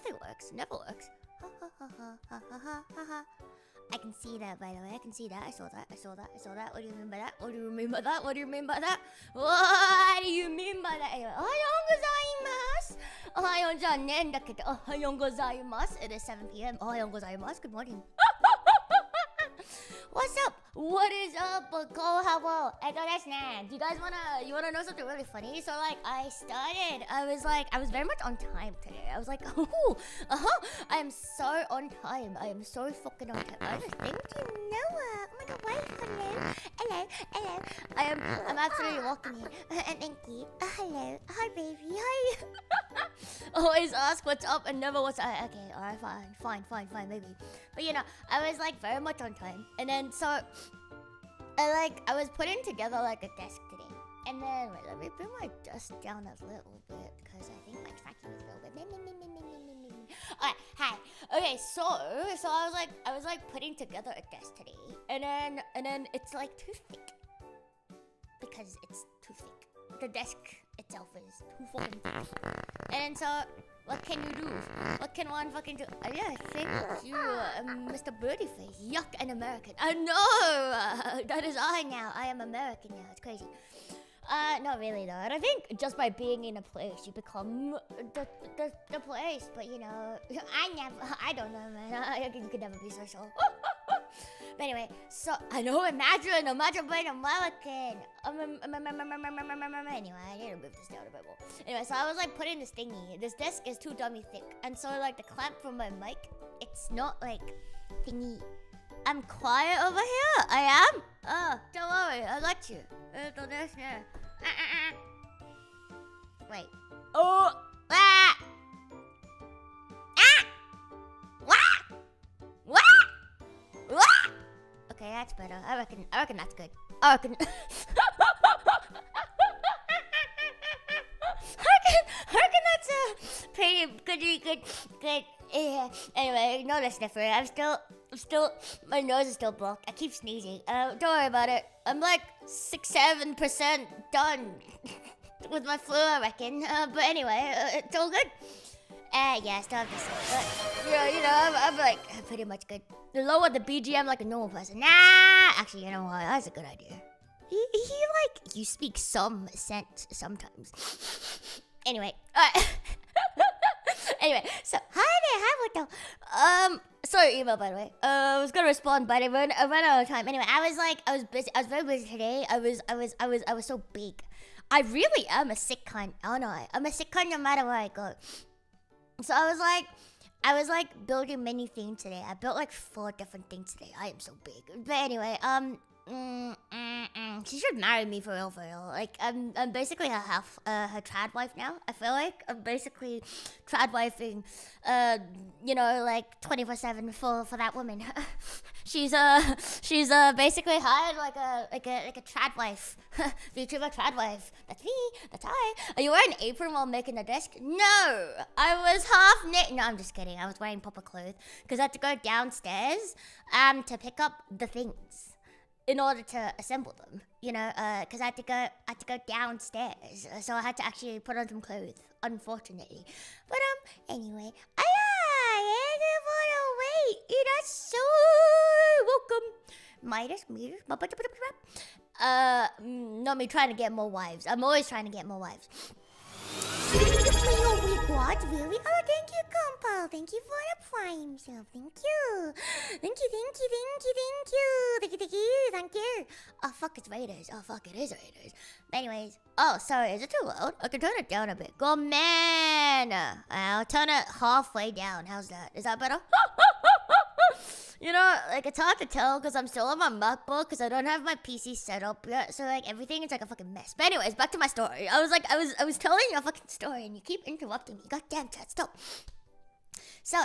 nothing works. Never works. I can see that, by the way. I can see that. I saw that. What do you mean by that? What do you mean by that? What do you mean by that? What do you mean by that? Anyway, ohayou gozaimasu. It is 7 p.m. Ohayou gozaimasu. Good morning. What's up? What is up? Go hello. Do you guys wanna know something really funny? So like I was very much on time today. I was like, I am so on time. I am so fucking on time. I just think you know oh my god, why? Hello. I'm absolutely walking here. Thank you. Hello. Hi baby. Hi. Always ask what's up and never what's okay, alright, fine, maybe. But you know, I was like very much on time. And then so I was putting together like a desk today. And then wait, let me bring my desk down a little bit because I think my tracking is a little bit. Alright, hi. Okay, so I was like putting together a desk today. And then it's like too thick. Because it's too thick. The desk itself is too fucking thick. And so what can you do? What can one fucking do? Yeah, thank you, Mr. Birdieface. Yuck, an American. No! That is I now. I am American now. It's crazy. Not really though. And I think just by being in a place, you become the place. But you know, I don't know, man. You could never be social. But anyway, so I know, imagine being American. Anyway, I need to move this down a bit more. Anyway, so I was like putting this thingy. This desk is too dummy thick, and so like the clamp from my mic, it's not like thingy. I'm quiet over here. I am. Oh, don't worry, I got you. Wait. Oh. Ah. Ah. What? Okay, that's better. I reckon that's good. I reckon that's a pretty good. Yeah. Anyway, ignore the sniffer. I'm still, my nose is still blocked. I keep sneezing. Don't worry about it. I'm like 6-7% done with my flu, I reckon. But anyway, it's all good. Yeah, I still have this. But, you know, I'm like pretty much good. Lower the BGM like a normal person. Nah, actually, you know what? That's a good idea. He like, you speak some sense sometimes. Anyway, anyway, so hi there, sorry, email by the way. I was gonna respond, but I ran out of time. Anyway, I was busy. I was very busy today. I was so big. I really am a sick cunt, aren't I? I'm a sick cunt no matter where I go. So I was like building many things today. I built like 4 different things today. I am so big. But anyway, she should marry me for real. Like I'm basically her trad wife now. I feel like I'm basically trad wifing, you know, like 24/7 for that woman. she's basically hired like a trad wife, Vtuber trad wife. That's me. That's I. Are you wearing an apron while making the desk? No, I was half knit. No, I'm just kidding. I was wearing proper clothes because I had to go downstairs to pick up the things in order to assemble them, you know, because I had to go downstairs, so I had to actually put on some clothes, unfortunately. But anyway, wait, that's so welcome. Midas, not me trying to get more wives. I'm always trying to get more wives. What? Really? Oh, thank you, Compo. Thank you for the prime sub. Thank you. Oh, fuck, it's Raiders. Oh, fuck, it is Raiders. But anyways. Oh, sorry. Is it too loud? I can turn it down a bit. Go, man. I'll turn it halfway down. How's that? Is that better? You know, like, it's hard to tell because I'm still on my MacBook because I don't have my PC set up yet. So, like, everything is like a fucking mess. But anyways, back to my story. I was telling you a fucking story and you keep interrupting me. Goddamn, chat, stop. So,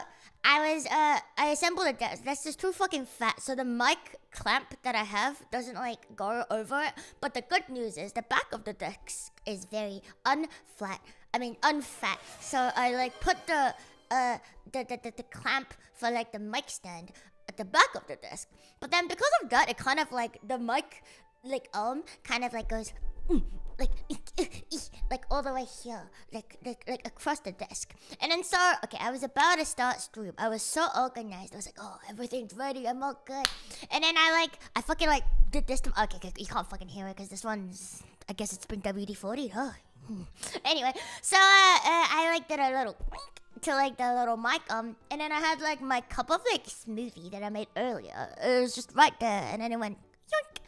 I assembled a desk. That's just too fucking fat. So the mic clamp that I have doesn't, like, go over it. But the good news is the back of the desk is very unfat. So I, like, put the clamp for, like, the mic stand at the back of the desk. But then because of that, it kind of like the mic like kind of like goes like all the way here, like across the desk. And then so, okay, I was about to start stream. I was so organized. I was like, oh, everything's ready. I'm all good. And then I fucking like did this to. Okay, you can't fucking hear it because this one's. I guess it's been WD-40. Oh. Anyway, so I like did a little to like the little mic and then I had like my cup of like smoothie that I made earlier. It was just right there, and then it went yoink,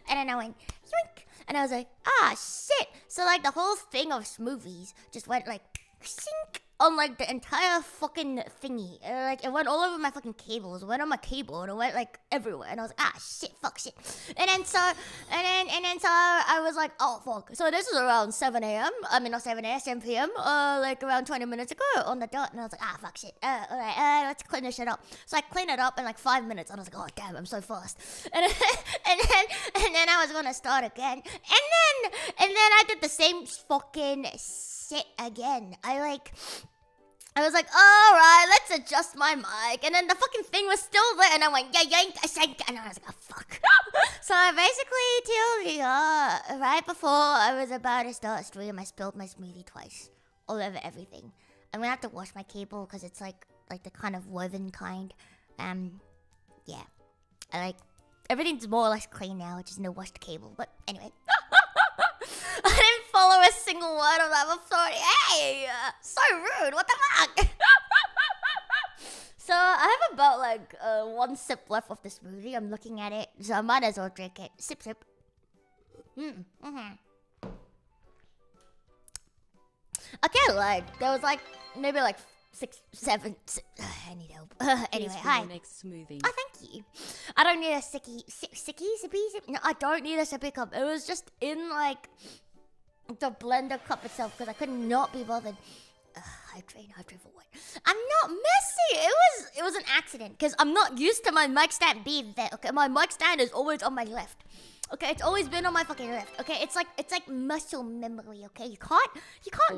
and then I went yoink, and I was like, ah shit. So like the whole thing of smoothies just went like sink on like the entire fucking thingy. Like it went all over my fucking cables. It went on my cable and it went like everywhere. And I was like, ah shit, fuck shit. And then so I was like, oh fuck. So this is around 7 a.m. I mean not 7 a.m. 7 p.m. Like around 20 minutes ago on the dot. And I was like, ah fuck shit. Alright, let's clean this shit up. So I cleaned it up in like 5 minutes. And I was like, oh damn, I'm so fast. And then I was gonna start again. And then I did the same fucking shit again. I was like, alright, let's adjust my mic. And then the fucking thing was still there. And I went, yank, and I was like, oh, fuck. So I basically, till right before I was about to start stream, I spilled my smoothie twice. All over everything. I'm gonna have to wash my cable because it's like the kind of woven kind. Yeah. Everything's more or less clean now, just no washed cable. But anyway. I didn't follow a single word of that. I'm sorry. Hey! So rude. What the fuck? So I have about like one sip left of the smoothie. I'm looking at it. So I might as well drink it. Sip. Okay, like there was like maybe like 6, 7. I need help. Anyway, hi. Next smoothie. Oh, thank you. I don't need a sippy. No, I don't need a sippy cup. It was just in like the blender cup itself because I could not be bothered. Hydrate for what? I'm not messy. It was an accident because I'm not used to my mic stand being there. Okay, my mic stand is always on my left. Okay, it's always been on my fucking left. Okay, it's like muscle memory. Okay, you can't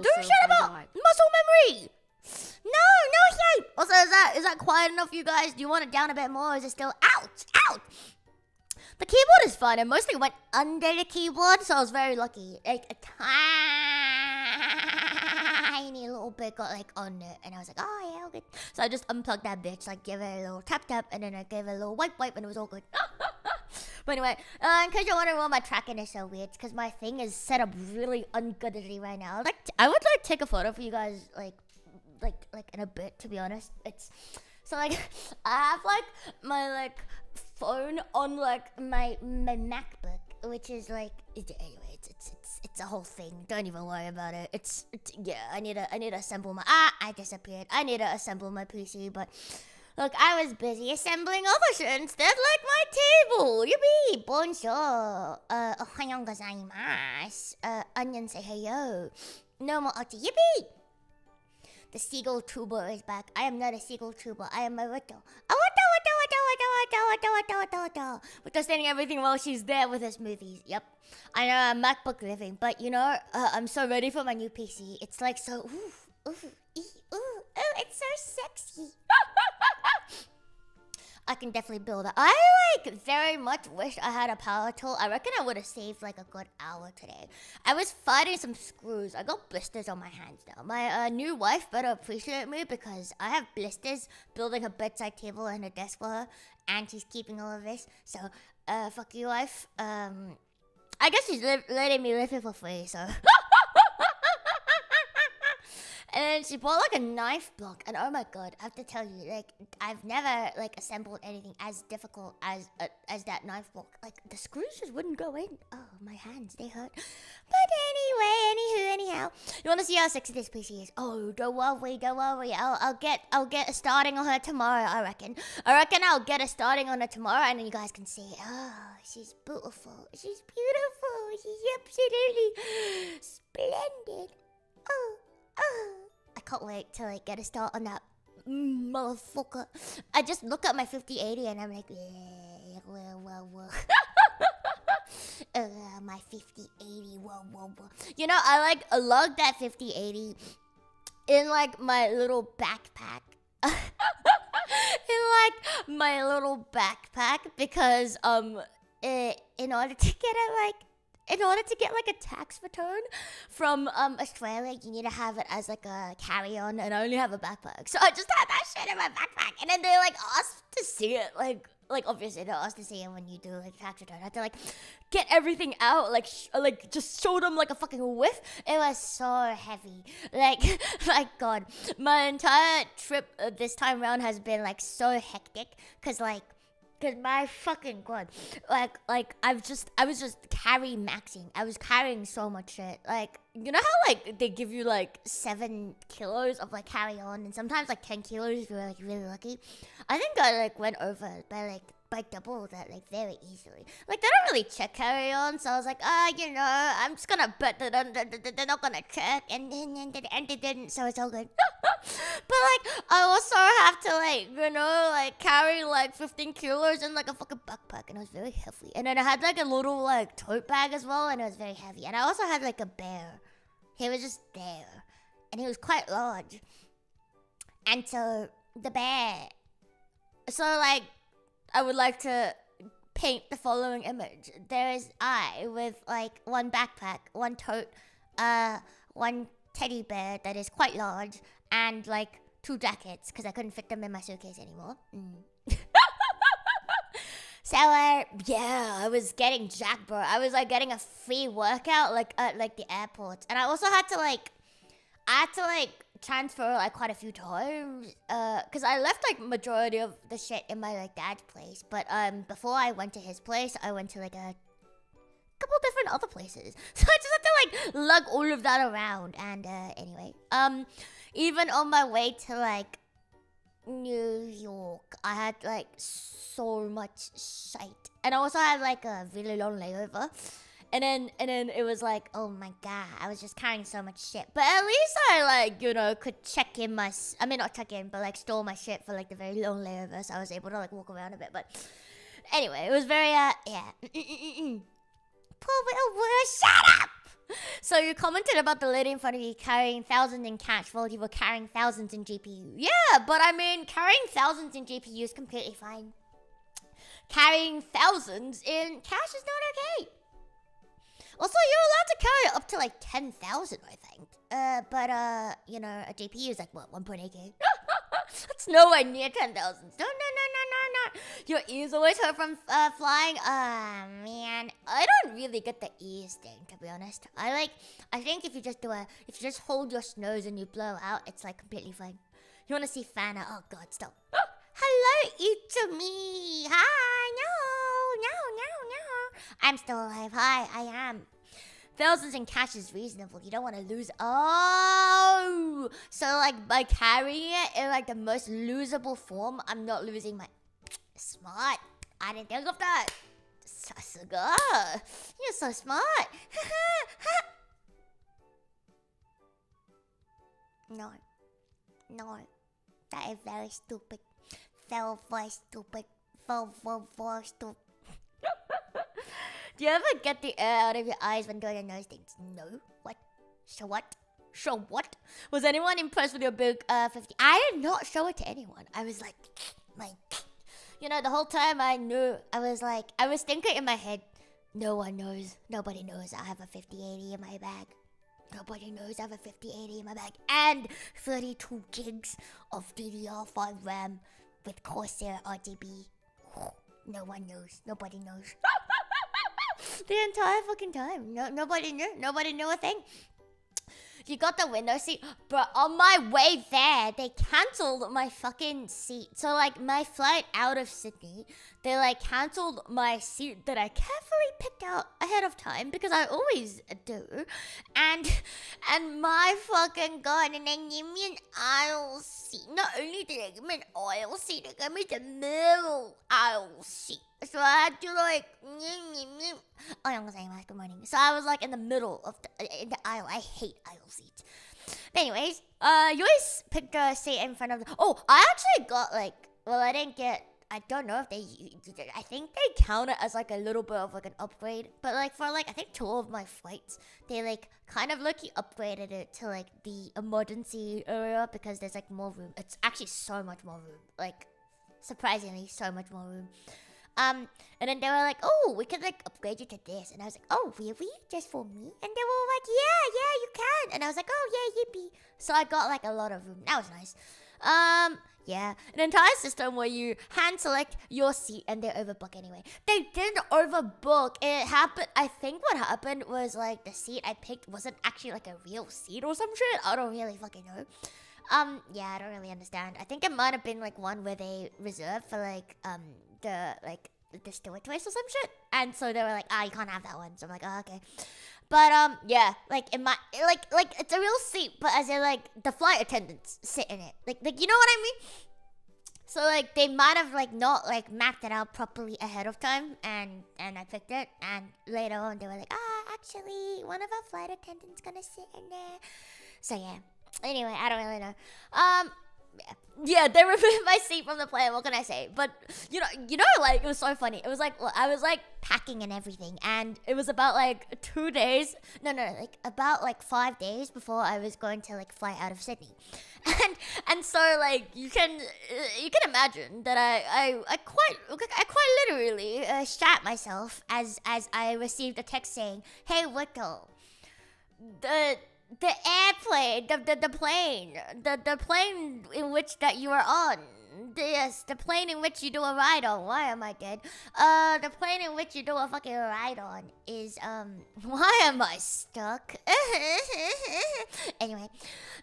do shit about muscle memory. No, yeah. Also, is that quiet enough for you guys? Do you want it down a bit more, or is it still out? The keyboard is fine. I mostly went under the keyboard, so I was very lucky. Like a tiny little bit got like on it, and I was like, oh yeah, all good. So I just unplugged that bitch, like give it a little tap, and then I gave it a little wipe, and it was all good. But anyway, in case you're wondering why my tracking is so weird, it's because my thing is set up really ungoodly right now. I would like take a photo for you guys, like in a bit, to be honest. It's so like I have like my like phone on like my MacBook, which is like anyway, it's a whole thing. Don't even worry about it. It's yeah, I need to assemble my I disappeared. I need to assemble my PC, but look, I was busy assembling other shit instead, like my table. Yippee! Bonjour. Ohayou gozaimasu. Annyeonghaseyo. No more ati. Yippee! The seagull tuber is back. I am not a seagull tuber. I am a Rito. Rito standing everything while she's there with her smoothies. Yep. I know I'm MacBook living, but you know, I'm so ready for my new PC. It's like so, it's so sexy. I can definitely build it. I like very much wish I had a power tool. I reckon I would have saved like a good hour today. I was fighting some screws. I got blisters on my hands now. My new wife better appreciate me because I have blisters building a bedside table and a desk for her, and she's keeping all of this. So, fuck you, wife. I guess she's letting me live here for free, so. And she bought like a knife block, and oh my god, I have to tell you, like I've never like assembled anything as difficult as that knife block. Like the screws just wouldn't go in. Oh, my hands, they hurt. But anyway, anyhow, you want to see how sexy this PC is? Oh, don't worry. I'll get a starting on her tomorrow. I reckon I'll get a starting on her tomorrow, and then you guys can see. Oh, she's beautiful. She's absolutely splendid. Oh. I can't wait to like get a start on that motherfucker. I just look at my 5080 and I'm like, whoa. My 5080, whoa. You know, I like lug that 5080 in like my little backpack. In like my little backpack because in order to get it like in order to get like a tax return from Australia, you need to have it as like a carry-on, and I only have a backpack, so I just had that shit in my backpack, and then they like asked to see it, like obviously they asked to see it when you do like tax return. I had to like get everything out, like just show them like a fucking whiff. It was so heavy, like God, my entire trip this time around has been like so hectic, cause my fucking God, like I was just maxing. I was carrying so much shit. Like, you know how like they give you like 7 kilos of like carry on, and sometimes like 10 kilos if you're like really lucky. I think I like went over by double that like very easily. Like they don't really check carry on, so I was like, you know, I'm just gonna bet that they're not gonna check, and they didn't, so it's all good. But like I also have to like, you know, like carry like 15 kilos in like a fucking backpack, and it was very heavy. And then I had like a little like tote bag as well, and it was very heavy. And I also had like a bear. He was just there, and he was quite large. And so the bear, so like I would like to paint the following image. There is I with like one backpack, one tote, one teddy bear that is quite large, and like 2 jackets because I couldn't fit them in my suitcase anymore. So yeah, I was getting jacked, bro. I was like getting a free workout like at like the airports, and I also had to transfer like quite a few times because I left like majority of the shit in my like dad's place, but before I went to his place, I went to like a couple different other places, so I just had to like lug all of that around. And anyway, even on my way to like New York, I had like so much shite, and I also had like a really long layover. And then it was like, oh my God, I was just carrying so much shit. But at least I like, you know, could check in not check in, but like store my shit for like the very long layover. So I was able to like walk around a bit. But anyway, it was very, yeah. Poor little word, shut up! So you commented about the lady in front of you carrying thousands in cash while you were carrying thousands in GPU. Yeah, but I mean, carrying thousands in GPU is completely fine. Carrying thousands in cash is not okay. Also, you're allowed to carry up to like 10,000, I think. But you know, a GPU is like what, 1.8K? That's nowhere near 10,000. No. Your ears always hurt from flying. Man, I don't really get the ears thing, to be honest. I think if you just hold your nose and you blow out, it's like completely fine. You wanna see Fana? Oh God, stop. Hello, it's me. Hi, no. I'm still alive. Hi, I am. Thousands in cash is reasonable. You don't want to lose. Oh, so like by carrying it in like the most losable form, I'm not losing my. Smart. I didn't think of that. Sasuga, you're so smart. No, that is very stupid. Very stupid. Very stupid. Do you ever get the air out of your eyes when doing those things? No. What? So what? Was anyone impressed with your big 50? I did not show it to anyone. I was like, you know, the whole time I knew. I was thinking in my head, no one knows. Nobody knows I have a 5080 in my bag. Nobody knows I have a 5080 in my bag. And 32 gigs of DDR5 RAM with Corsair RGB. No one knows. Nobody knows. The entire fucking time. Nobody knew. Nobody knew a thing. You got the window seat? But on my way there, they cancelled my fucking seat. So, like, my flight out of Sydney, they, like, cancelled my seat that I carefully picked out ahead of time, because I always do. And my fucking God, and then give me an aisle seat. Not only did they give me an aisle seat, they gave me the middle aisle seat. So I had to like, good morning. So I was like in the middle of the aisle. I hate aisle seats. But anyways, you always picked a seat in front of the. Oh, I actually got like. Well, I didn't get. I don't know if they. I think they count it as like a little bit of like an upgrade. But like for like I think 2 of my flights, they like kind of lucky upgraded it to like the emergency area because there's like more room. It's actually so much more room. Like surprisingly, so much more room. And then they were like, oh, we could like upgrade you to this. And I was like, oh, really? Just for me? And they were like, yeah, you can. And I was like, oh, yeah, yippee. So I got like a lot of room. That was nice. Yeah, an entire system where you hand select your seat and they overbook anyway. They didn't overbook. It happened. I think what happened was like the seat I picked wasn't actually like a real seat or some shit. I don't really fucking know. Yeah, I don't really understand. I think it might have been like one where they reserved for like the steward choice or some shit. And so they were like, you can't have that one. So I'm like, oh, okay. But yeah, like it might like it's a real seat, but as in like the flight attendants sit in it. Like you know what I mean? So like they might have like not like mapped it out properly ahead of time, and I picked it, and later on they were like, actually one of our flight attendants gonna sit in there. So yeah. Anyway, I don't really know. Yeah, they removed my seat from the plane. What can I say? But you know, like it was so funny. It was like, well, I was like packing and everything, and it was about like 2 days. No, like about like 5 days before I was going to like fly out of Sydney, and so like you can imagine that I quite literally shat myself as I received a text saying, "Hey, Luto, the airplane, the plane in which that you are on. Yes, the plane in which you do a ride on. Why am I dead? The plane in which you do a fucking ride on is, why am I stuck? Anyway,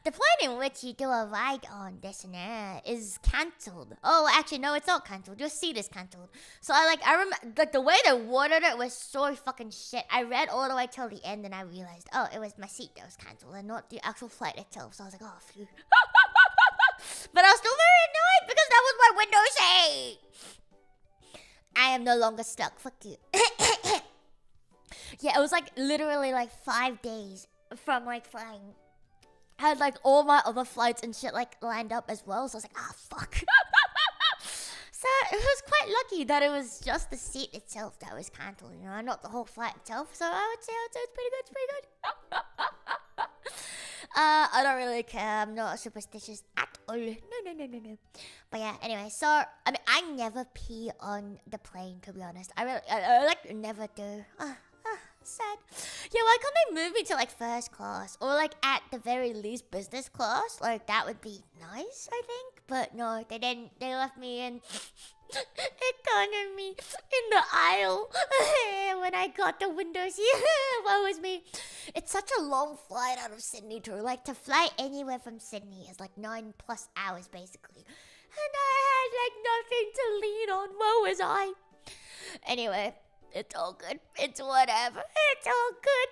the plane in which you do a ride on, this and that, is cancelled. Oh, actually, no, it's not cancelled. Your seat is cancelled. So I remember, like, the way they worded it was so fucking shit. I read all the way till the end and I realized, oh, it was my seat that was cancelled and not the actual flight itself. So I was like, oh, phew. But I was still very annoyed because that was my window seat. I am no longer stuck. Fuck you. Yeah, it was like literally like 5 days from like flying. I had like all my other flights and shit like lined up as well. So I was like, fuck. So it was quite lucky that it was just the seat itself that was cancelled, you know, not the whole flight itself. So I would say it's pretty good. It's pretty good. I don't really care. I'm not superstitious at all. No. But yeah, anyway, so I mean, I never pee on the plane, to be honest. I like never do. Sad. Yeah, why can't they move me to like first class or like at the very least business class? Like that would be nice, I think. But no, they didn't. They left me in economy in the aisle when I got the windows here. What was me? It's such a long flight out of Sydney too. Like to fly anywhere from Sydney is like 9+ hours basically. And I had like nothing to lean on. Woe was I. Anyway, it's all good. It's whatever. It's all good.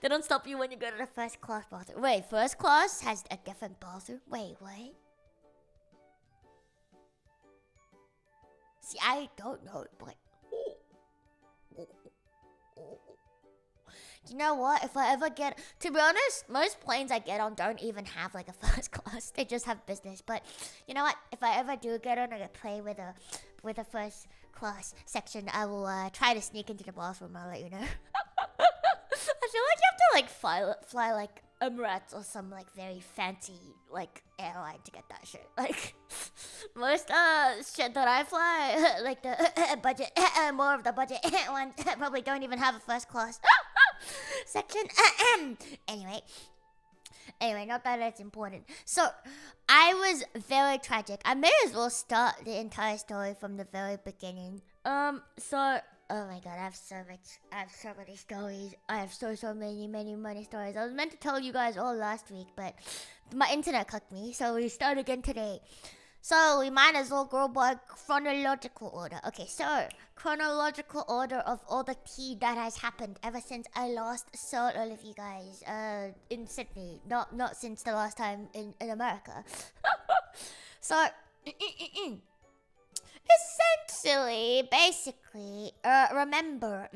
They don't stop you when you go to the first class bathroom. Wait, first class has a different bathroom? Wait, what? See, I don't know, but you know what? If I ever get, to be honest, most planes I get on don't even have like a first class. They just have business. But you know what? If I ever do get on a plane with a first class section, I will try to sneak into the bathroom. I'll let you know. I feel like you have to like fly like Emirates or some like very fancy like airline to get that shit. Like most shit that I fly, like the budget, more of the budget ones probably don't even have a first class section. Anyway, not that it's important. So, I was very tragic. I may as well start the entire story from the very beginning. Oh my god, I have so many stories. I have so many stories. I was meant to tell you guys all last week, but my internet cut me, so we start again today. So we might as well go by chronological order. Okay, so chronological order of all the tea that has happened ever since I last saw all of you guys in Sydney. Not since the last time in America. So essentially, basically, remember,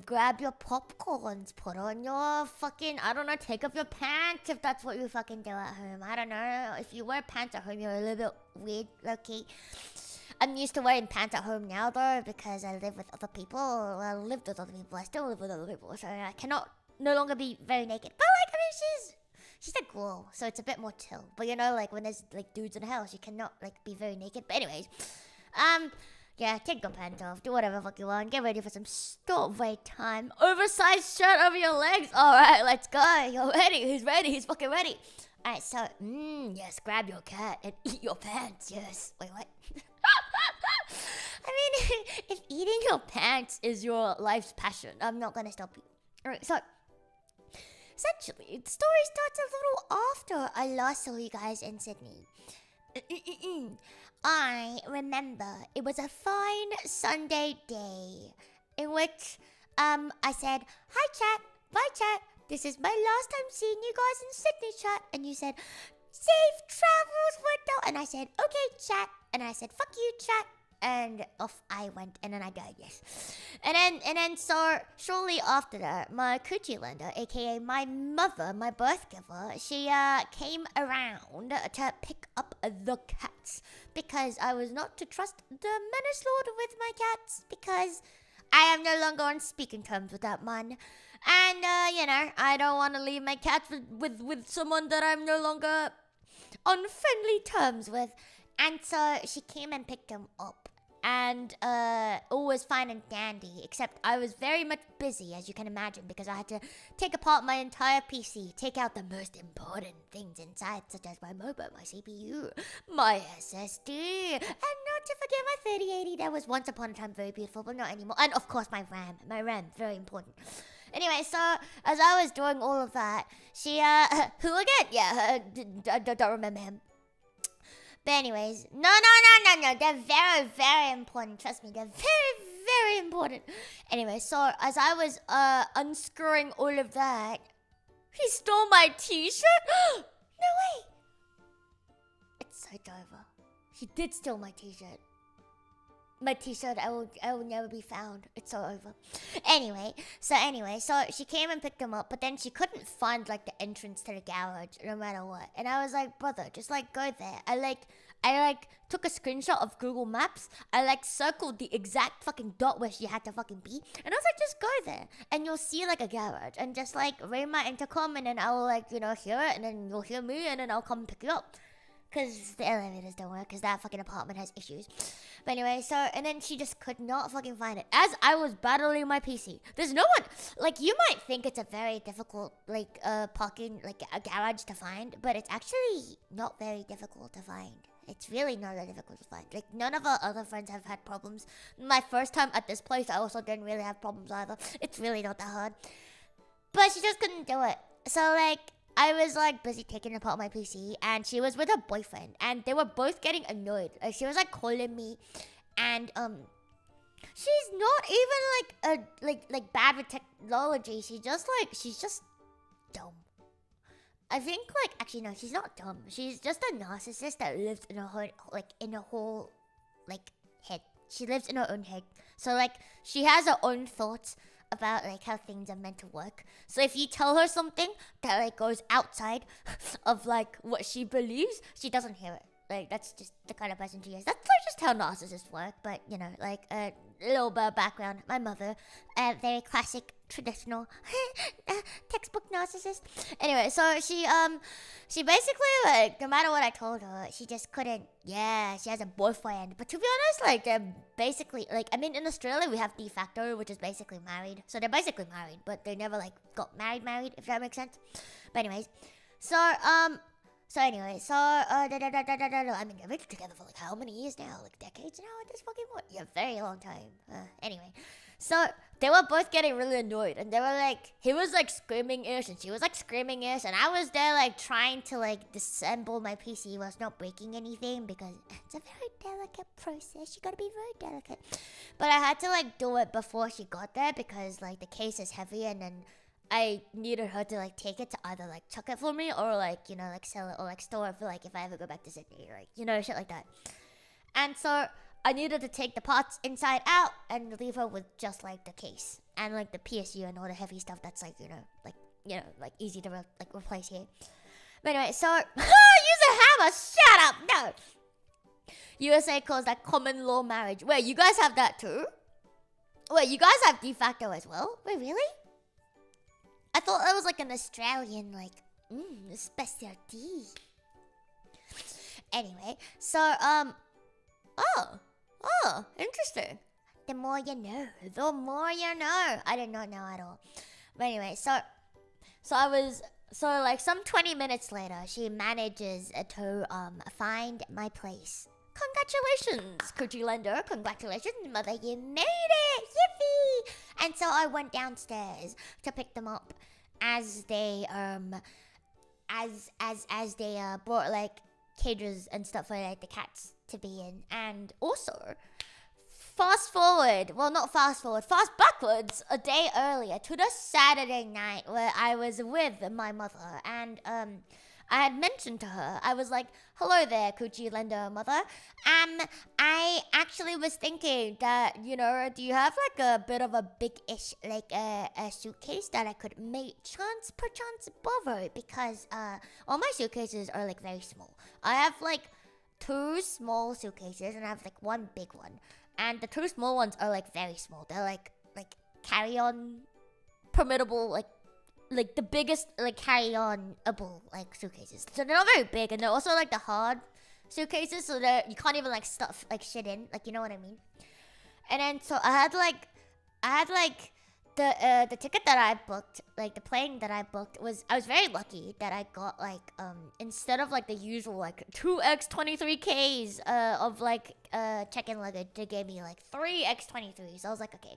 grab your popcorns, put on your fucking, I don't know, take off your pants if that's what you fucking do at home. I don't know, if you wear pants at home, you're a little bit weird, low-key. I'm used to wearing pants at home now, though, because I live with other people. Well, I lived with other people, I still live with other people, so I cannot no longer be very naked. But, like, I mean, she's a girl, so it's a bit more chill. But, you know, like, when there's, like, dudes in the house, you cannot, like, be very naked. But anyways, Yeah, take your pants off. Do whatever the fuck you want. Get ready for some story time. Oversized shirt over your legs. Alright, let's go. You're ready. He's ready. He's fucking ready. Alright, so, yes, grab your cat and eat your pants. Yes. Wait, what? I mean, if eating your pants is your life's passion, I'm not gonna stop you. Alright, so, essentially, the story starts a little after I last saw you guys in Sydney. I remember it was a fine Sunday day in which I said, "Hi chat, bye chat. This is my last time seeing you guys in Sydney chat." And you said, "Safe travels, Luto." And I said, "Okay chat." And I said, "Fuck you chat." And off I went, and then I died, yes. And then so shortly after that, my coochie lender, aka my mother, my birth giver, she came around to pick up the cats because I was not to trust the menace lord with my cats because I am no longer on speaking terms with that man. And you know, I don't want to leave my cats with someone that I'm no longer on friendly terms with. And so she came and picked him up. And all was fine and dandy, except I was very much busy, as you can imagine, because I had to take apart my entire PC, take out the most important things inside, such as my mobile, my CPU, my SSD, and not to forget my 3080 that was once upon a time very beautiful, but not anymore. And of course my RAM. My RAM, very important. Anyway, so as I was doing all of that, she, who again? Yeah, I don't remember him. But anyways, no. They're very, very important. Trust me, they're very, very important. Anyway, so as I was unscrewing all of that, he stole my t-shirt? No way! It's so over. He did steal my t-shirt. My t-shirt, I will never be found. It's so over. Anyway, so she came and picked him up, but then she couldn't find like the entrance to the garage no matter what. And I was like, brother, just like go there. I took a screenshot of Google Maps. I circled the exact fucking dot where she had to fucking be. And I was like, just go there. And you'll see like a garage. And just ring my intercom and then I will hear it. And then you'll hear me and then I'll come pick you up. Because the elevators don't work, because that fucking apartment has issues. But anyway, so, and then she just could not fucking find it. As I was battling my PC. There's no one, you might think it's a very difficult, parking, a garage to find. But it's actually not very difficult to find. It's really not that difficult to find. None of our other friends have had problems. My first time at this place, I also didn't really have problems either. It's really not that hard. But she just couldn't do it. So, I was busy taking apart my PC and she was with her boyfriend and they were both getting annoyed. She was calling me and she's not even bad with technology. She's just dumb. I think actually no, she's not dumb. She's just a narcissist that lives in a whole head. She lives in her own head. So she has her own thoughts about how things are meant to work. So if you tell her something that goes outside of what she believes, she doesn't hear it. That's just the kind of person she is. That's just how narcissists work. But a little bit of background. My mother, very classic, traditional, textbook narcissist. Anyway, so she basically no matter what I told her, she just couldn't. Yeah, she has a boyfriend. But to be honest, they're basically in Australia we have de facto, which is basically married. So they're basically married, but they never got married, if that makes sense. But anyways, I mean, they've been together for how many years now? Decades now at this fucking point? Yeah, very long time. Anyway, so they were both getting really annoyed, and they were he was screaming ish, and she was screaming ish, and I was there trying to disassemble my PC whilst not breaking anything because it's a very delicate process. You gotta be very delicate. But I had to do it before she got there because the case is heavy, and then I needed her to take it to either chuck it for me or sell it or store it for if I ever go back to Sydney or shit like that. And so I needed to take the parts inside out and leave her with just the case and the PSU and all the heavy stuff that's easy to replace here. But anyway, so use a hammer. Shut up. No. USA calls that common law marriage. Wait, you guys have that too? Wait, you guys have de facto as well? Wait, really? I thought that was an Australian, specialty. Anyway, so, oh, Oh, interesting. The more you know. The more you know. I did not know at all. But anyway, so I was like some 20 minutes later, she manages to find my place. Congratulations, Coochie Lender. Congratulations, mother. You made it. Yippee! And so I went downstairs to pick them up as they brought like cages and stuff for like the cats to be in. And also, fast backwards a day earlier to the Saturday night where I was with my mother, and I had mentioned to her, I was like, hello there, Coochie Lender mother. I actually was thinking that, you know, do you have like a bit of a big-ish, like a suitcase that I could perchance borrow? Because all my suitcases are like very small. I have like 2 small suitcases and I have like 1 big one. And the 2 small ones are like very small. They're like carry-on permittable, like the biggest like carry-on-able like suitcases. So they're not very big, and they're also like the hard suitcases, so that you can't even like stuff like shit in, like, you know what I mean. And then so I had like the ticket that I booked, like the plane that I booked was, I was very lucky that I got like instead of like the usual like 2x23Ks of like check-in luggage, they gave me like 3x23s. So I was like, okay.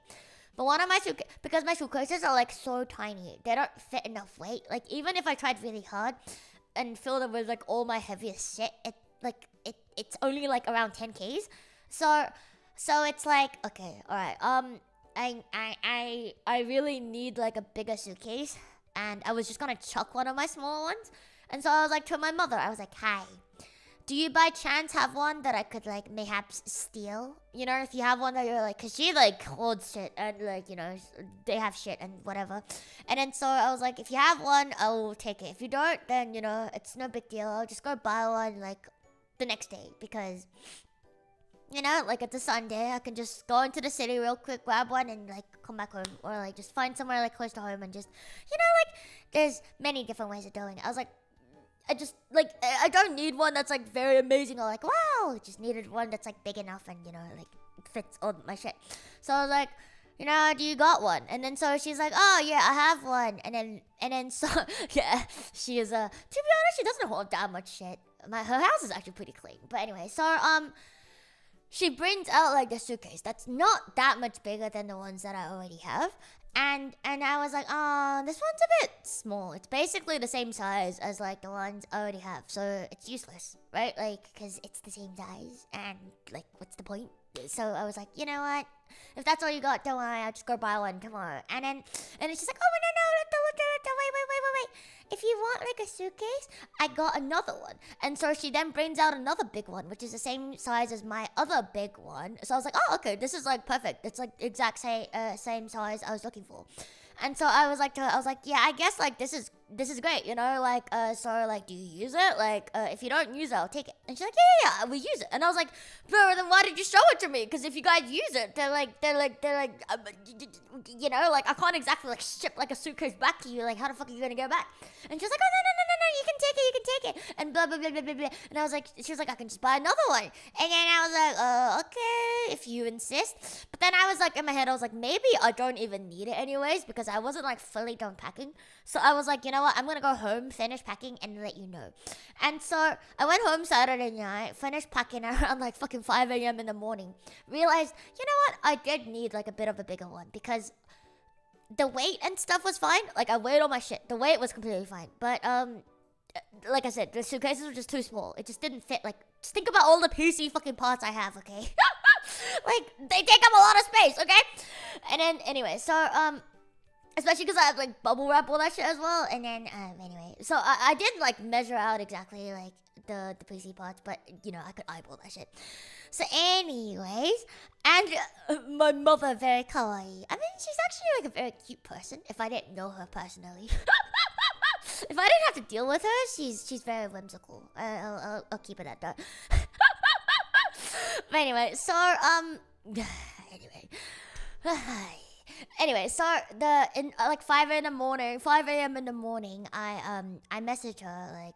But one of my because my suitcases are like so tiny, they don't fit enough weight. Like even if I tried really hard and filled it with like all my heaviest shit, it's only like around 10Ks. So it's like, okay, all right. I really need like a bigger suitcase, and I was just gonna chuck one of my small ones. And so I was like to my mother, I was like, hi, do you by chance have one that I could like mayhaps steal? You know, if you have one that you're like, cause she like holds shit and like, you know, they have shit and whatever. And then so I was like, if you have one, I'll take it. If you don't, then, you know, it's no big deal. I'll just go buy one like the next day, because, you know, like it's a Sunday, I can just go into the city real quick, grab one, and like come back home, or like just find somewhere like close to home and just, you know, like there's many different ways of doing it. I was like, I don't need one that's like very amazing or like, wow. I just needed one that's like big enough and, you know, like fits all my shit. So I was like, you know, do you got one? And then so she's like, oh yeah, I have one. And then so yeah, she is to be honest, she doesn't hold that much shit. Her house is actually pretty clean. But anyway, so she brings out like the suitcase that's not that much bigger than the ones that I already have. And I was like, oh, this one's a bit small. It's basically the same size as like the ones I already have. So it's useless, right? Like, because it's the same size. And like, what's the point? So I was like, you know what? If that's all you got, don't worry. I'll just go buy one tomorrow. And then she's like, oh, no, wait. If you want like a suitcase, I got another one. And so she then brings out another big one, which is the same size as my other big one. So I was like, oh, okay, this is like perfect. It's like exact same size I was looking for. And so I was like to her, I was like, yeah, I guess like this is great, you know, like so like, do you use it? Like if you don't use it, I'll take it. And she's like, yeah, we use it. And I was like, bro, then why did you show it to me? Because if you guys use it, they're like you know, like I can't exactly like ship like a suitcase back to you. Like how the fuck are you gonna go back? And she was like, oh no, you can take it, and blah blah blah blah blah blah. And I was like, she was like, I can just buy another one. And then I was like, okay, if you insist. But then I was like in my head, I was like, maybe I don't even need it anyways, because I wasn't like fully done packing. So I was like, you know what, I'm gonna go home, finish packing, and let you know. And so I went home Saturday night, finished packing around like fucking 5 a.m. in the morning. Realized, you know what, I did need like a bit of a bigger one, because the weight and stuff was fine. Like I weighed all my shit. The weight was completely fine. But like I said, the suitcases were just too small. It just didn't fit. Like, just think about all the PC fucking parts I have, okay? Like, they take up a lot of space, okay? And then, anyway, so, especially because I have, like, bubble wrap, all that shit as well. And then, anyway, so I did, like, measure out exactly, like, the PC parts, but, you know, I could eyeball that shit. So, anyways, and my mother, very kawaii. I mean, she's actually, like, a very cute person, if I didn't know her personally. If I didn't have to deal with her, she's very whimsical. I'll keep it at that. But anyway, so, anyway. Anyway, so like 5 a.m. in the morning, I messaged her like,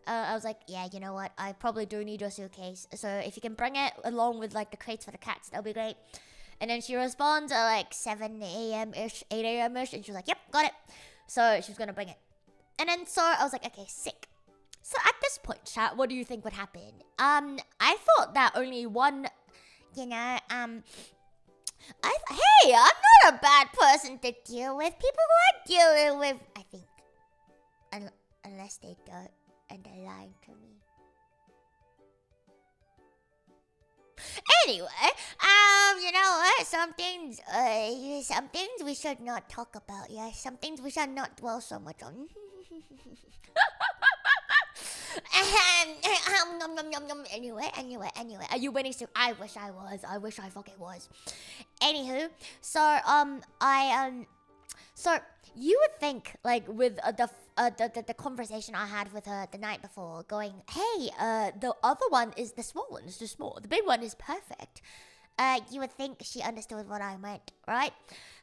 I was like, yeah, you know what? I probably do need your suitcase. So if you can bring it along with like the crates for the cats, that'll be great. And then she responds at like 7 a.m. ish, 8 a.m. ish, and she was like, yep, got it. So she was gonna bring it. And then so I was like, okay, sick. So at this point, chat, what do you think would happen? I thought that only one, hey, I'm not a bad person to deal with. People who I deal with, I think, unless they don't and they're lying to me. Anyway, you know what? Some things we should not talk about. Yeah, some things we should not dwell so much on. Anyway. Are you waiting soon? I wish I was. I wish I fucking was. Anywho, so so you would think like with the conversation I had with her the night before, going, hey, the other one is the small one. It's too small. The big one is perfect. You would think she understood what I meant, right?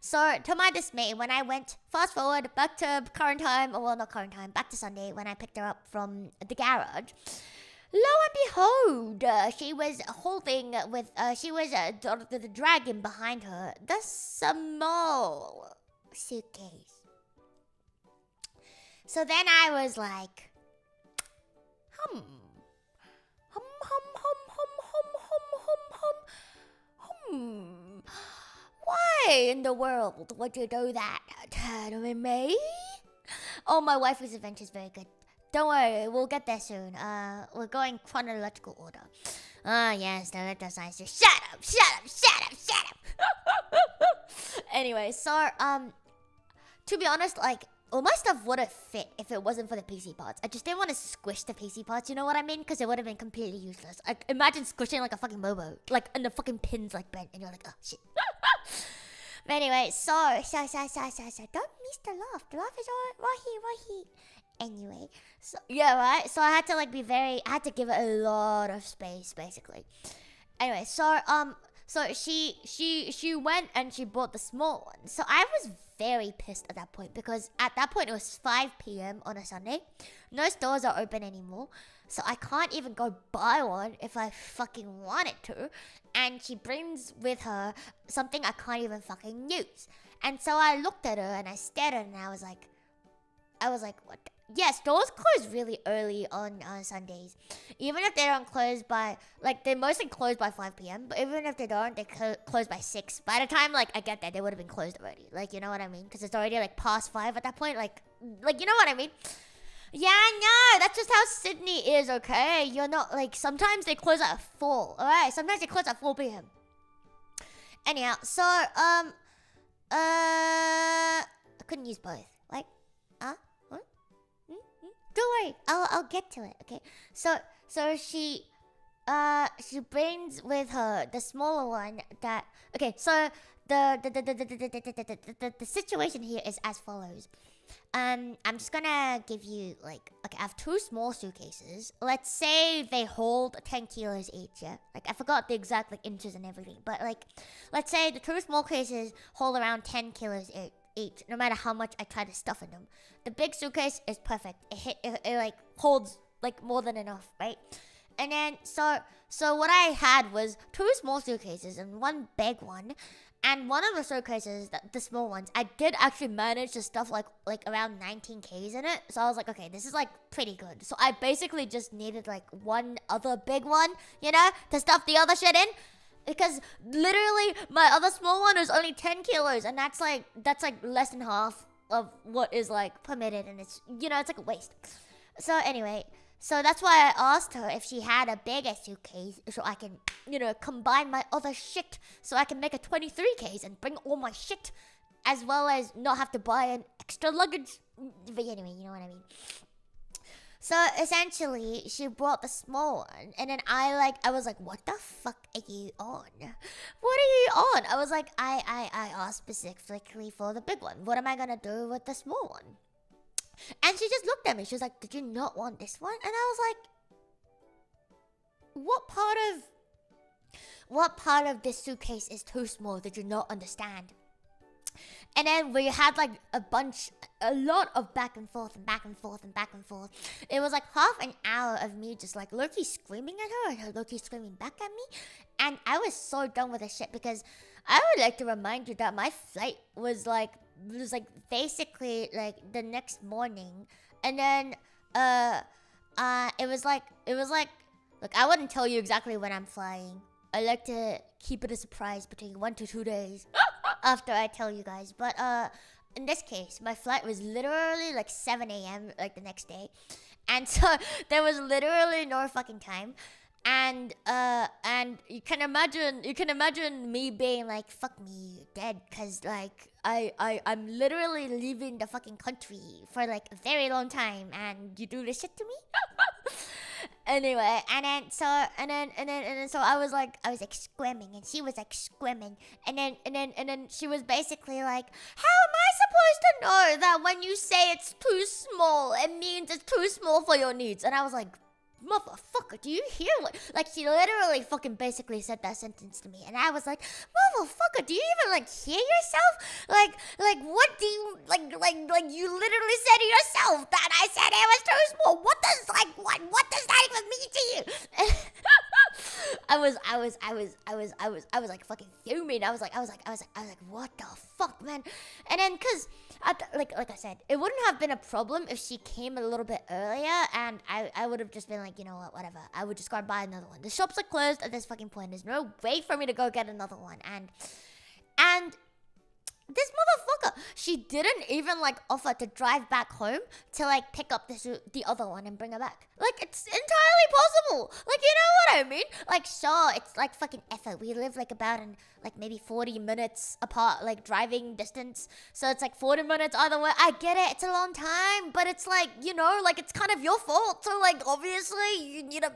So, to my dismay, when I went fast forward back to current time, well, not current time, back to Sunday when I picked her up from the garage, lo and behold, she was holding with, the dragon behind her, the small suitcase. So then I was like, why in the world would you do that to me? Oh, my waifu's adventure is very good. Don't worry, we'll get there soon. We're going chronological order. Yes, the letter signs. Just shut up. Anyway, so to be honest, like, all my stuff would have fit if it wasn't for the PC parts. I just didn't want to squish the PC parts, you know what I mean? Because it would have been completely useless. Like, imagine squishing like a fucking Mobo. Like, and the fucking pins like bent. And you're like, oh, shit. But anyway, so, don't miss the laugh. The laugh is all right here. Anyway, so, yeah, right? So I had to like I had to give it a lot of space, basically. Anyway, so, she went and she bought the small one. So I was very pissed at that point because at that point it was 5 p.m. on a Sunday. No stores are open anymore. So I can't even go buy one if I fucking wanted to. And she brings with her something I can't even fucking use. And so I looked at her and I stared at her and I was like, what? Yeah, stores close really early on Sundays. Even if they don't close by, like, they're mostly closed by 5 p.m. But even if they don't, they close by 6. By the time, like, I get that, they would have been closed already. Like, you know what I mean? Because it's already, like, past 5 at that point. Like, you know what I mean? Yeah, no, that's just how Sydney is, okay? You're not, like, sometimes they close at 4, alright? Sometimes they close at 4 p.m. Anyhow, so, I couldn't use both. Like, what? Don't worry, I'll get to it, okay? So she brings with her the smaller one that, okay, so the situation here is as follows. I'm just gonna give you, like, okay, I have 2 small suitcases. Let's say they hold 10 kilos each, yeah? Like, I forgot the exact, like, inches and everything. But, like, let's say the 2 small cases hold around 10 kilos each, no matter how much I try to stuff in them. The big suitcase is perfect. It like, holds, like, more than enough, right? And then, so what I had was 2 small suitcases and 1 big one. And one of the suitcases, the small ones, I did actually manage to stuff like around 19 Ks in it. So I was like, okay, this is like pretty good. So I basically just needed like 1 other big one, you know, to stuff the other shit in. Because literally my other small one was only 10 kilos. And that's like less than half of what is like permitted. And it's, you know, it's like a waste. So anyway, so that's why I asked her if she had a bigger suitcase so I can, you know, combine my other shit so I can make a 23Ks and bring all my shit as well as not have to buy an extra luggage. But anyway, you know what I mean. So essentially, she brought the small one and then I was like, what the fuck are you on? What are you on? I was like, I asked specifically for the big one. What am I gonna do with the small one? And she just looked at me. She was like, did you not want this one? And I was like, what part of this suitcase is too small? Did you not understand? And then we had like a lot of back and forth and back and forth and back and forth. It was like half an hour of me just like low-key screaming at her and her low-key screaming back at me. And I was so done with this shit because I would like to remind you that my flight was like basically like the next morning. And then it was like look, I wouldn't tell you exactly when I'm flying. I like to keep it a surprise between 1 to 2 days after I tell you guys. But in this case, my flight was literally like 7 a.m. like the next day. And so there was literally no fucking time. And you can imagine me being like, fuck me, dead, cause like I'm literally leaving the fucking country for like a very long time, and you do this shit to me. Anyway, and then so I was like squirming, and she was like squirming, and then she was basically like, how am I supposed to know that when you say it's too small, it means it's too small for your needs? And I was like, motherfucker, do you hear what? Like, she literally fucking basically said that sentence to me, and I was like, motherfucker, do you even like hear yourself? Like what do you like you literally said to yourself that I said it was too small. What does that even mean to you? I was like fucking fuming. I was like, what the fuck, man? And then cause like I said, it wouldn't have been a problem if she came a little bit earlier, and I would have just been like, you know what, whatever. I would just go and buy another one. The shops are closed at this fucking point. There's no way for me to go get another one. And this motherfucker, she didn't even like offer to drive back home to like pick up the other one and bring her back. Like, it's entirely possible. Like, you know what I mean? Like, sure, it's like fucking effort. We live like about in like maybe 40 minutes apart, like driving distance. So it's like 40 minutes either way. I get it. It's a long time, but it's like, you know, like it's kind of your fault. So like, obviously you need to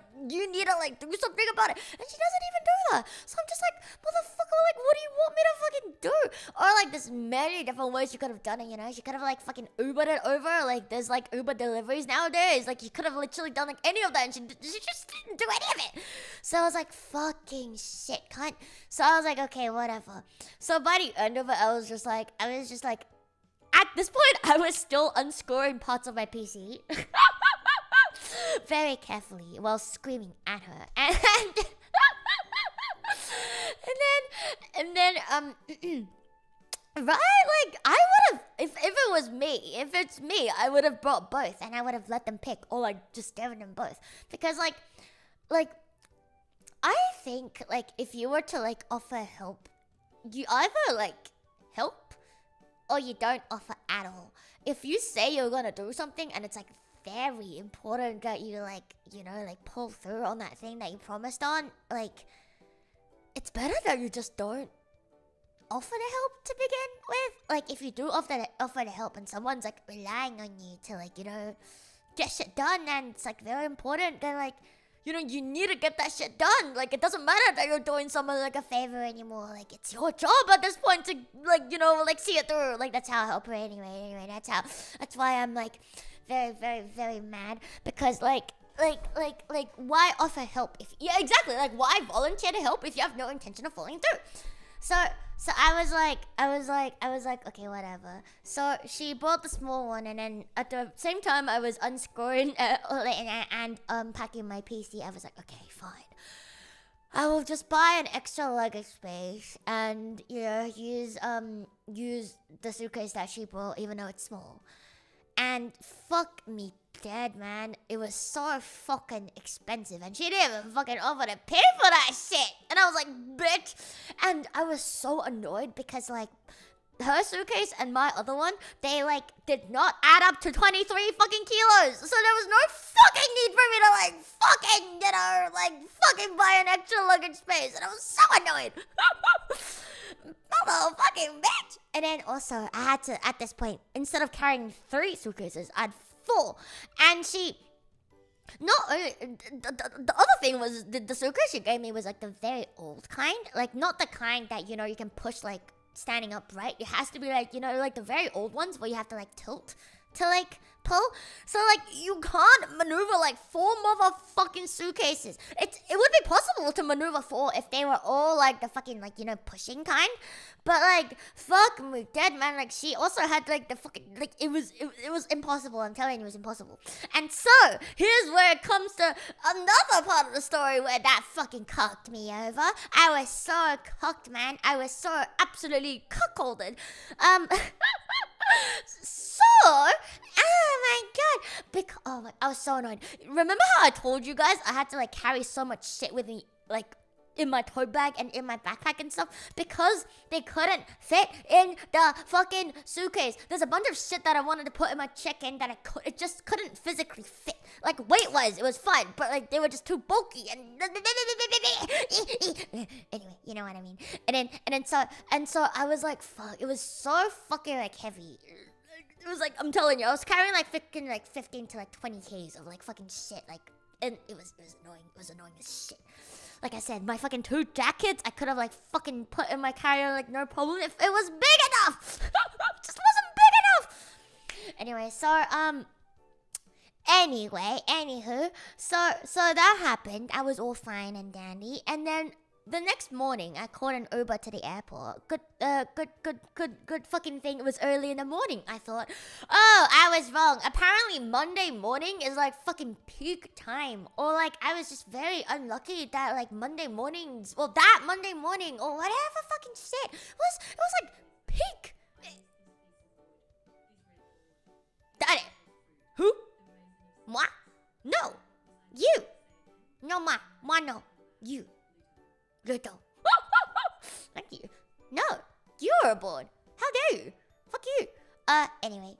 like do something about it. And she doesn't even do that. So I'm just like, motherfucker, like, what do you want me to fucking do? Or like, there's many different ways you could have done it, you know? She could have like fucking Ubered it over. Like, there's like Uber deliveries nowadays. Like, you could have literally done like any of that, and she just didn't do any of it. So I was like, fucking shit, cunt. So I was like, okay, whatever. So by the end of it, I was just like, at this point, I was still unscoring parts of my PC. Very carefully, while screaming at her. And then, right? Like, I would have, if it's me, I would have brought both, and I would have let them pick, or like just given them both. Because like, I think like if you were to like offer help, you either like help or you don't offer at all. If you say you're gonna do something and it's like very important that you like, you know, like pull through on that thing that you promised on, like, it's better that you just don't offer the help to begin with. Like, if you do offer the help and someone's like relying on you to like, you know, get shit done, and it's like very important, then like, you know, you need to get that shit done. Like, it doesn't matter that you're doing someone like a favor anymore. Like, it's your job at this point to like, you know, like see it through. Like, that's how I operate anyway. That's why I'm like very, very, very mad, because like why offer help if, yeah, exactly, like why volunteer to help if you have no intention of following through? So I was like, okay, whatever. So she bought the small one, and then at the same time I was unscoring and unpacking my PC. I was like, okay, fine. I will just buy an extra luggage space and, you know, use the suitcase that she bought, even though it's small. And fuck me dead, man. It was so fucking expensive, and she didn't even fucking offer to pay for that shit. And I was like, bitch. And I was so annoyed because like her suitcase and my other one, they like did not add up to 23 fucking kilos. So there was no fucking need for me to like fucking, you know, like fucking buy an extra luggage space. And I was so annoyed. Motherfucking bitch. And then also I had to, at this point, instead of carrying 3 suitcases, I had 4. And she, not only, the other thing was the suitcase she gave me was like the very old kind. Like, not the kind that, you know, you can push like standing upright. It has to be like, you know, like the very old ones where you have to like tilt to like pull. So like you can't maneuver like 4 motherfucking suitcases. It would be possible to maneuver 4 if they were all like the fucking like, you know, pushing kind. But like fuck me dead, man. Like she also had like the fucking like it was impossible. I'm telling you, it was impossible. And so here's where it comes to another part of the story where that fucking cucked me over. I was so cucked, man. I was so absolutely cuckolded. So, oh my god, I was so annoyed. Remember how I told you guys I had to like carry so much shit with me, like in my tote bag and in my backpack and stuff, because they couldn't fit in the fucking suitcase. There's a bunch of shit that I wanted to put in my check-in that it just couldn't physically fit. Like weight-wise, it was fine, but like they were just too bulky and anyway, you know what I mean. And then so I was like, fuck, it was so fucking like heavy. It was like, I'm telling you, I was carrying like 15 to like 20 Ks of like fucking shit, like, and it was annoying. It was annoying as shit. Like I said, my fucking 2 jackets, I could have like fucking put in my carry-on like no problem if it was big enough. It just wasn't big enough. Anyway, so anywho, so that happened. I was all fine and dandy, and then the next morning, I called an Uber to the airport. Good fucking thing. It was early in the morning. I thought, oh, I was wrong. Apparently, Monday morning is like fucking peak time. Or like, I was just very unlucky that like Monday mornings, well, that Monday morning or whatever fucking shit it was like peak. Daddy. Who? Moi? No. You. No, moi no. You. Luto. Thank you. No, you're aboard. How dare you? Fuck you. Anyway.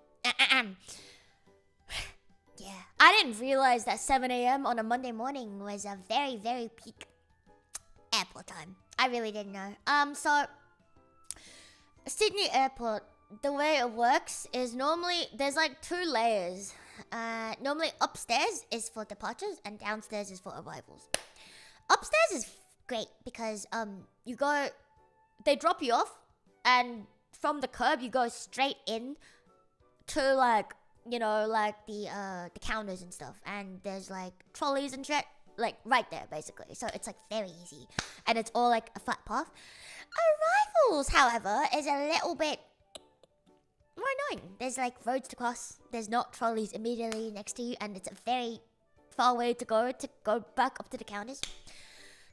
Yeah. I didn't realize that 7 a.m. on a Monday morning was a very, very peak airport time. I really didn't know. So Sydney Airport, the way it works is normally there's like 2 layers. Normally upstairs is for departures and downstairs is for arrivals. Upstairs is great because they drop you off, and from the curb you go straight in to like, you know, like the counters and stuff, and there's like trolleys and shit like right there basically, so it's like very easy and it's all like a flat path. Arrivals, however, is a little bit more annoying. There's like roads to cross, there's not trolleys immediately next to you, and it's a very far way to go back up to the counters.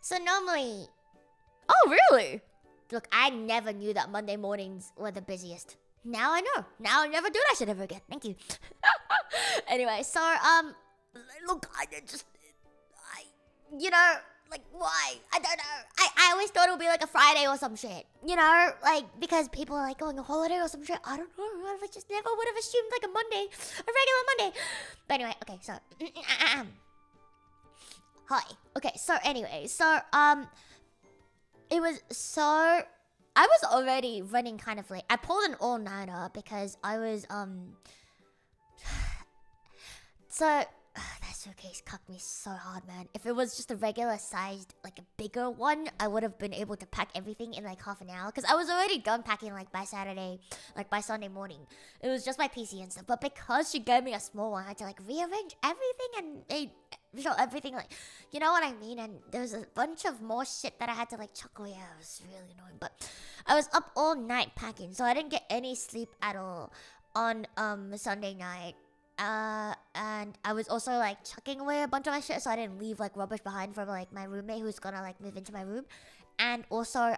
So normally... Oh, really? Look, I never knew that Monday mornings were the busiest. Now I know. Now I'll never do that shit ever again. Thank you. Anyway, so, look, you know, like, why? I don't know. I always thought it would be like a Friday or some shit. You know, like, because people are like going on holiday or some shit. I don't know. I just never would have assumed like a Monday, a regular Monday. But anyway, okay, so... Hi. Okay, so anyway, so, it was so... I was already running kind of late. I pulled an all-nighter because I was, So, that suitcase cucked me so hard, man. If it was just a regular sized, like a bigger one, I would have been able to pack everything in like half an hour. Because I was already done packing like by Sunday morning. It was just my PC and stuff. But because she gave me a small one, I had to like rearrange everything and show everything, like, you know what I mean? And there was a bunch of more shit that I had to like chuck away. It was really annoying. But I was up all night packing, so I didn't get any sleep at all on Sunday night. And I was also like chucking away a bunch of my shit, so I didn't leave like rubbish behind for like my roommate who's gonna like move into my room. And also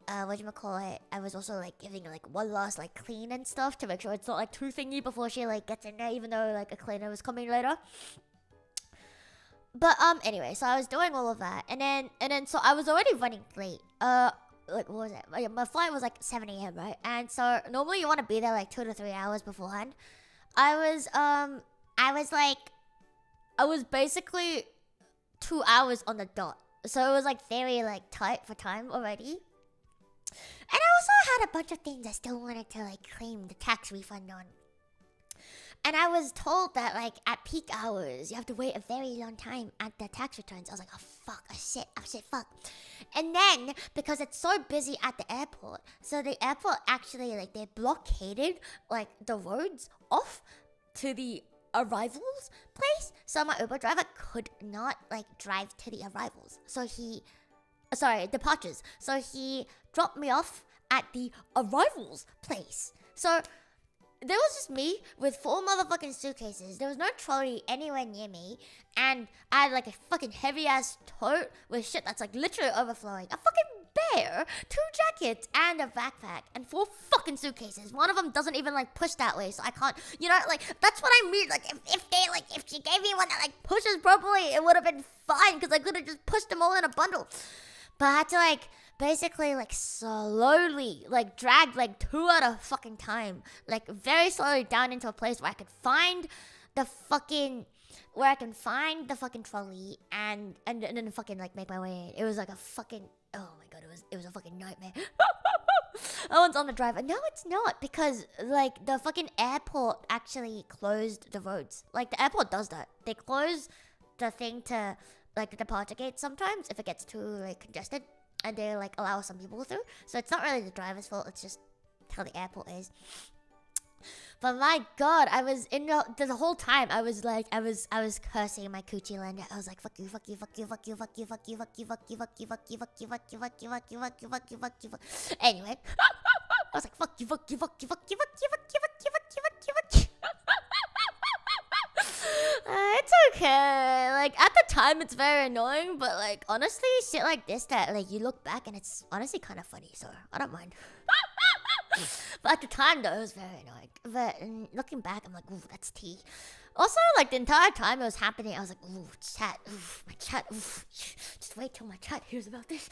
whatchamacallit, I was also like giving her like one last like clean and stuff to make sure it's not like too thingy before she like gets in there, even though like a cleaner was coming later. But anyway, so I was doing all of that, and then so I was already running late. Like, what was it? My flight was like 7 a.m, right? And so normally you want to be there like 2 to 3 hours beforehand. I was basically 2 hours on the dot. So it was like very like tight for time already. And I also had a bunch of things I still wanted to like claim the tax refund on. And I was told that, like, at peak hours, you have to wait a very long time at the tax returns. I was like, oh, fuck, oh, shit, fuck. And then, because it's so busy at the airport, so the airport actually, like, they blockaded, like, the roads off to the arrivals place. So my Uber driver could not, like, drive to the arrivals. Departures. So he dropped me off at the arrivals place. So there was just me with 4 motherfucking suitcases. There was no trolley anywhere near me. And I had like a fucking heavy ass tote with shit that's like literally overflowing. A fucking bear, 2 jackets, and a backpack, and 4 fucking suitcases. One of them doesn't even like push that way, so I can't, you know, like that's what I mean. Like if she gave me one that like pushes properly, it would have been fine because I could have just pushed them all in a bundle. But I had to like basically like slowly like drag like 2 at a fucking time, like very slowly down into a place where I could find the fucking trolley and then fucking like make my way in. It was like a fucking, oh my god, it was a fucking nightmare. That one's on the drive, and no, it's not, because like the fucking airport actually closed the roads. Like the airport does that. They close the thing to like the departure gate sometimes if it gets too like congested, and they like allow some people through. So it's not really the driver's fault, it's just how the airport is. But my god, I was in the whole time I was like I was cursing my coochie land. I was like fuck you, fuck you, fuck you, fuck you, fuck you, fuck you, fuck you, fuck you, fuck you, fuck you, fuck you, fuck you, fuck you, fuck you, fuck you, fuck you, fuck you, fuck you. Anyway, I was like fuck you, fuck you, fuck you, fuck you, fuck you, fuck you, fuck you, fuck you, fuck you, fuck you. It's okay. Like at the time it's very annoying, but like honestly shit like this that like you look back and it's honestly kind of funny, so I don't mind. But at the time though it was very annoying. But looking back I'm like, ooh, that's tea. Also like the entire time it was happening I was like, ooh, chat, ooh, my chat, ooh. Just wait till my chat hears about this.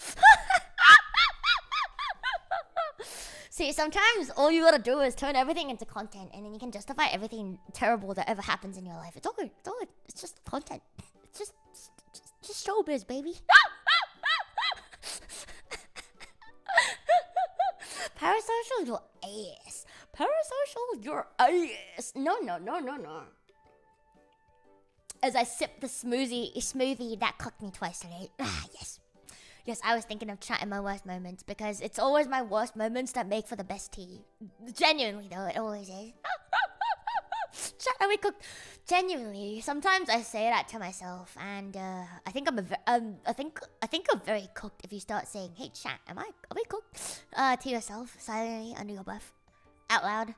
See, sometimes all you gotta do is turn everything into content, and then you can justify everything terrible that ever happens in your life. It's all good. It's all good. It's just content. It's just showbiz, baby. Parasocial, your ass. Parasocial, your ass. No. As I sip the smoothie that cooked me twice today. Ah, yes. Yes, I was thinking of chat in my worst moments, because it's always my worst moments that make for the best tea. Genuinely though, it always is. Chat that we cooked. Genuinely, sometimes I say that to myself, and I think I think you're very cooked if you start saying, "Hey chat, are we cooked?" To yourself, silently under your breath, out loud.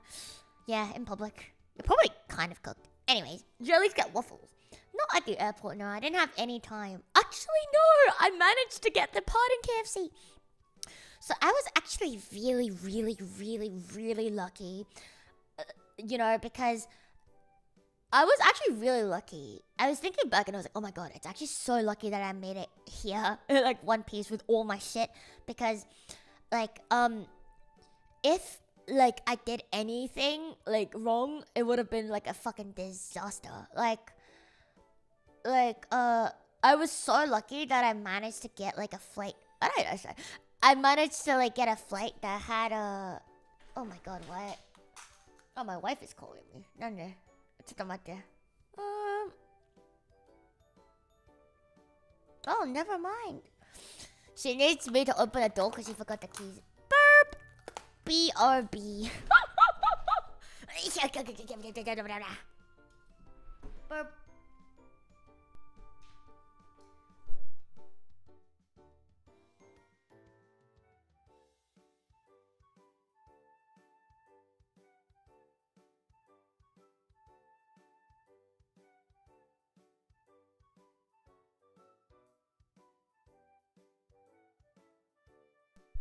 Yeah, in public. You're probably kind of cooked. Anyways, you at least get waffles. Not at the airport, no. I didn't have any time. Actually, no. I managed to get the pod in KFC. So I was actually really, really, really, really lucky. You know, because I was actually really lucky. I was thinking back and I was like, oh my god, it's actually so lucky that I made it here in like one piece with all my shit. Because, like, if like I did anything like wrong, it would have been like a fucking disaster. I was so lucky that I managed to get like a flight. I managed to like get a flight that had a. Oh my god, what? Oh, my wife is calling me. Nande. Oh, never mind. She needs me to open the door because she forgot the keys. Burp. BRB. Burp.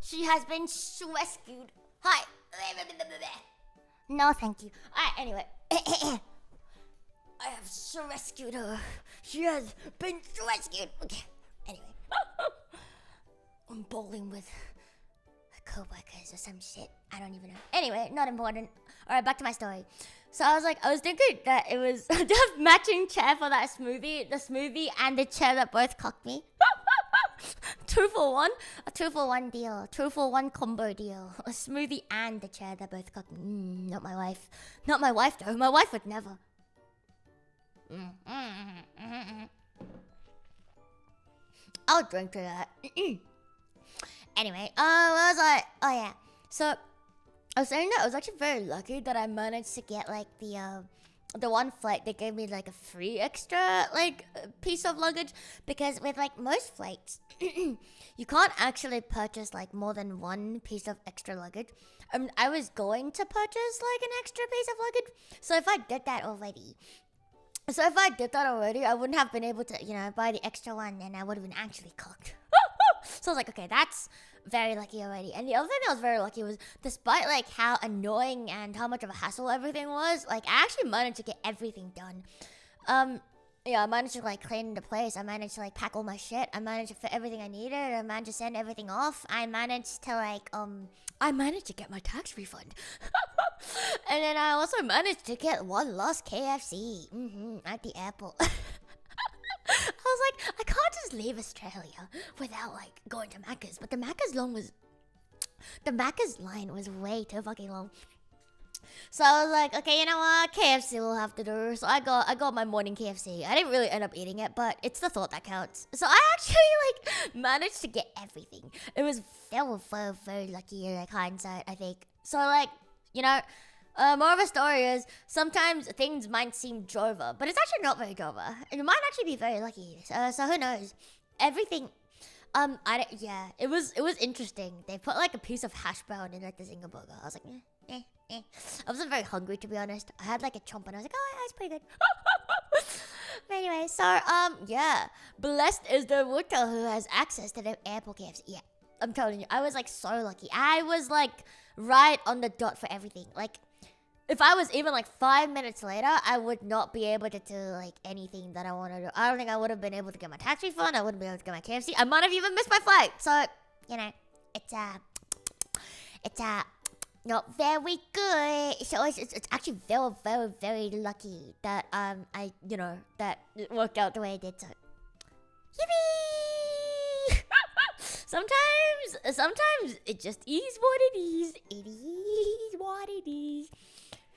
She has been rescued. Hi. No, thank you. Alright, anyway. I have rescued her. She has been rescued. Okay. Anyway. I'm bowling with co-workers or some shit. I don't even know. Anyway, not important. Alright, back to my story. So I was thinking that it was the matching chair for that smoothie, the smoothie and the chair that both cocked me. a 2-for-1 deal, 2-for-1 combo deal. A smoothie and a chair. They're both cooking. Not my wife. Not my wife though. My wife would never. I'll drink to that. Anyway, what was I? Oh yeah. So I was saying that I was actually very lucky that I managed to get like the one flight they gave me like a free extra like piece of luggage, because with like most flights you can't actually purchase like more than one piece of extra luggage. I was going to purchase like an extra piece of luggage, so if I did that already, I wouldn't have been able to, you know, buy the extra one, and I would have been actually cooked. So I was like, okay, that's very lucky already. And the other thing that was very lucky was, despite like how annoying and how much of a hassle everything was, like I actually managed to get everything done. Yeah, I managed to like clean the place. I managed to like pack all my shit. I managed to fit everything I needed. I managed to send everything off. I managed to get my tax refund. And then I also managed to get one last KFC at the airport. I was like, I can't just leave Australia without like going to Macca's. But the Macca's line was way too fucking long. So I was like, okay, you know what? KFC will have to do. So I got my morning KFC. I didn't really end up eating it, but it's the thought that counts. So I actually like managed to get everything. It was very, very lucky in like hindsight, I think. So like, you know, more of a story is sometimes things might seem Jova, but it's actually not very Jova. It might actually be very lucky. So who knows? Everything. It was interesting. They put like a piece of hash brown in like the zinger burger. I was like, I wasn't very hungry, to be honest. I had like a chomp and I was like, oh yeah, it's pretty good. But anyway, so yeah, blessed is the Luto who has access to the airport KFC. Yeah, I'm telling you, I was like so lucky. I was like right on the dot for everything. Like, if I was even like 5 minutes later, I would not be able to do like anything that I wanted to do. I don't think I would have been able to get my tax refund. I wouldn't be able to get my KFC. I might have even missed my flight. So, you know, it's not very good. So it's actually very, very, very lucky that that it worked out the way it did. So, yippee! Sometimes it just is what it is. It is what it is.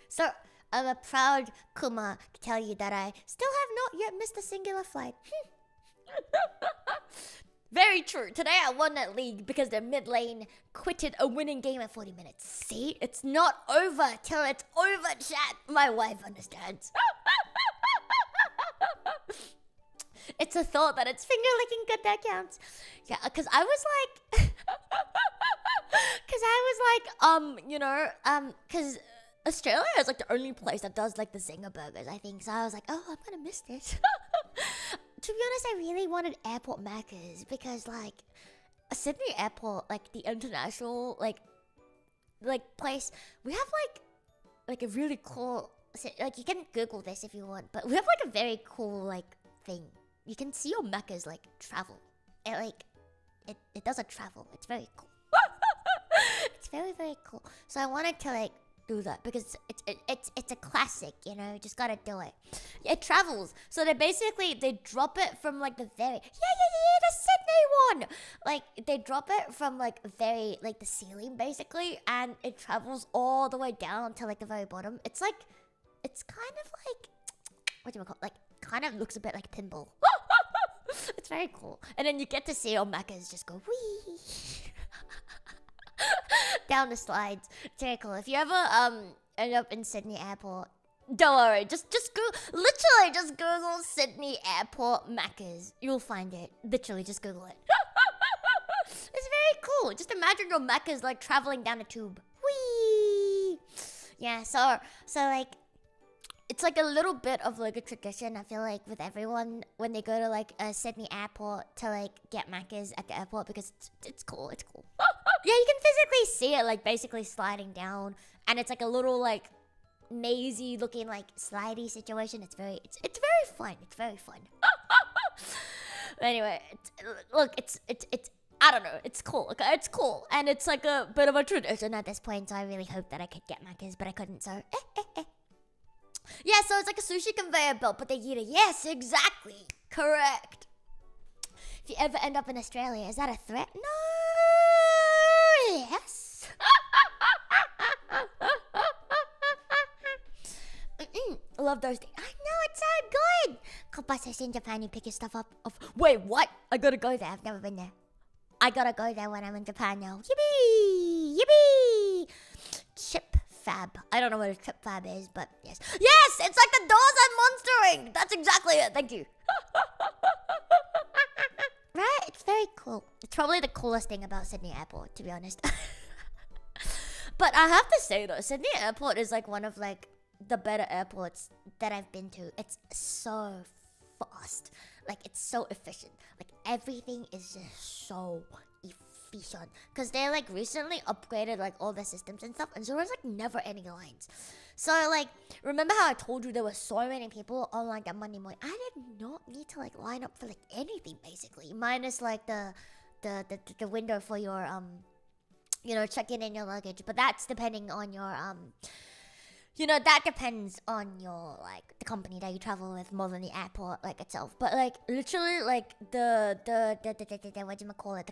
So, I'm a proud Kuma to tell you that I still have not yet missed a singular flight. Very true. Today I won that league because the mid lane quitted a winning game at 40 minutes. See? It's not over till it's over, chat. My wife understands. It's a thought that it's finger licking good that counts. Yeah, because I was like... because Australia is like the only place that does like the zinger burgers, I think. So I was like, oh, I'm gonna miss this. To be honest, I really wanted airport Macca's because like Sydney Airport, like the international like place, we have like a really cool, like you can Google this if you want, but we have like a very cool like thing. You can see your Macca's like travel. It doesn't travel. It's very cool. It's very, very cool. So I wanted to like do that because it's a classic, you know, you just gotta do it. It travels. So they drop it from like the very the Sydney one. Like they drop it from like very like the ceiling basically, and it travels all the way down to like the very bottom. It's kind of like, what do you call it? Like kind of looks a bit like pinball. It's very cool. And then you get to see your Macca's just go wee down the slides. It's very cool. If you ever end up in Sydney Airport, don't worry. Just Google Sydney Airport Macca's. You'll find it. Literally, just Google it. It's very cool. Just imagine your Macca's like traveling down a tube. Whee! Yeah. So like, it's like a little bit of like a tradition, I feel like, with everyone when they go to like a Sydney airport to like get Macca's at the airport, because it's cool. It's cool. Yeah, you can physically see it like basically sliding down, and it's like a little like mazy looking like slidey situation. It's very fun. It's very fun. Anyway, it's I don't know. It's cool. Okay, it's cool, and it's like a bit of a tradition at this point. So I really hope that I could get Macca's, but I couldn't. So. Yeah, so it's like a sushi conveyor belt, but they eat it. Yes, exactly. Correct. If you ever end up in Australia, is that a threat? No. Yes. Love those things. I know, it's so good. Kopasa's in Japan, you pick your stuff up. Wait, what? I gotta go there. I've never been there. I gotta go there when I'm in Japan now. Yippee! Yippee! Chip fab. I don't know what a chip fab is, but yes. Yes! It's like the doors on Monster Inc. That's exactly it. Thank you. Right? It's very cool. It's probably the coolest thing about Sydney Airport, to be honest. But I have to say though, Sydney Airport is like one of like the better airports that I've been to. It's so fast. Like, it's so efficient. Like, everything is just so efficient. Because they like recently upgraded like all the systems and stuff. And so there's like never any lines. So like, remember how I told you there were so many people on like that Monday morning? I did not need to like line up for like anything basically. Minus like the window for your you know, checking in your luggage. But that's depending on your you know, that depends on your, like, the company that you travel with more than the airport, like, itself. But, like, literally, like, the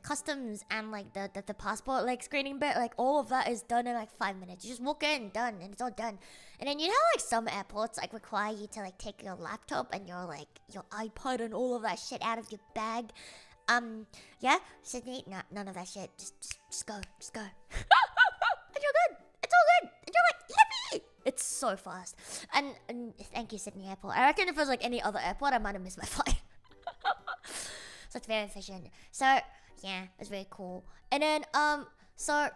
customs and, like, the passport, like, screening bit, like, all of that is done in, like, 5 minutes. You just walk in, done, and it's all done. And then you know, like, some airports, like, require you to, like, take your laptop and your, like, your iPod and all of that shit out of your bag. Yeah? Sydney? Nah, none of that shit. Just go. And you're good. It's all good. And you're like, yippee! It's so fast. And thank you, Sydney Airport. I reckon if it was like any other airport, I might have missed my flight. So it's very efficient. So, yeah, it's very cool. And then, so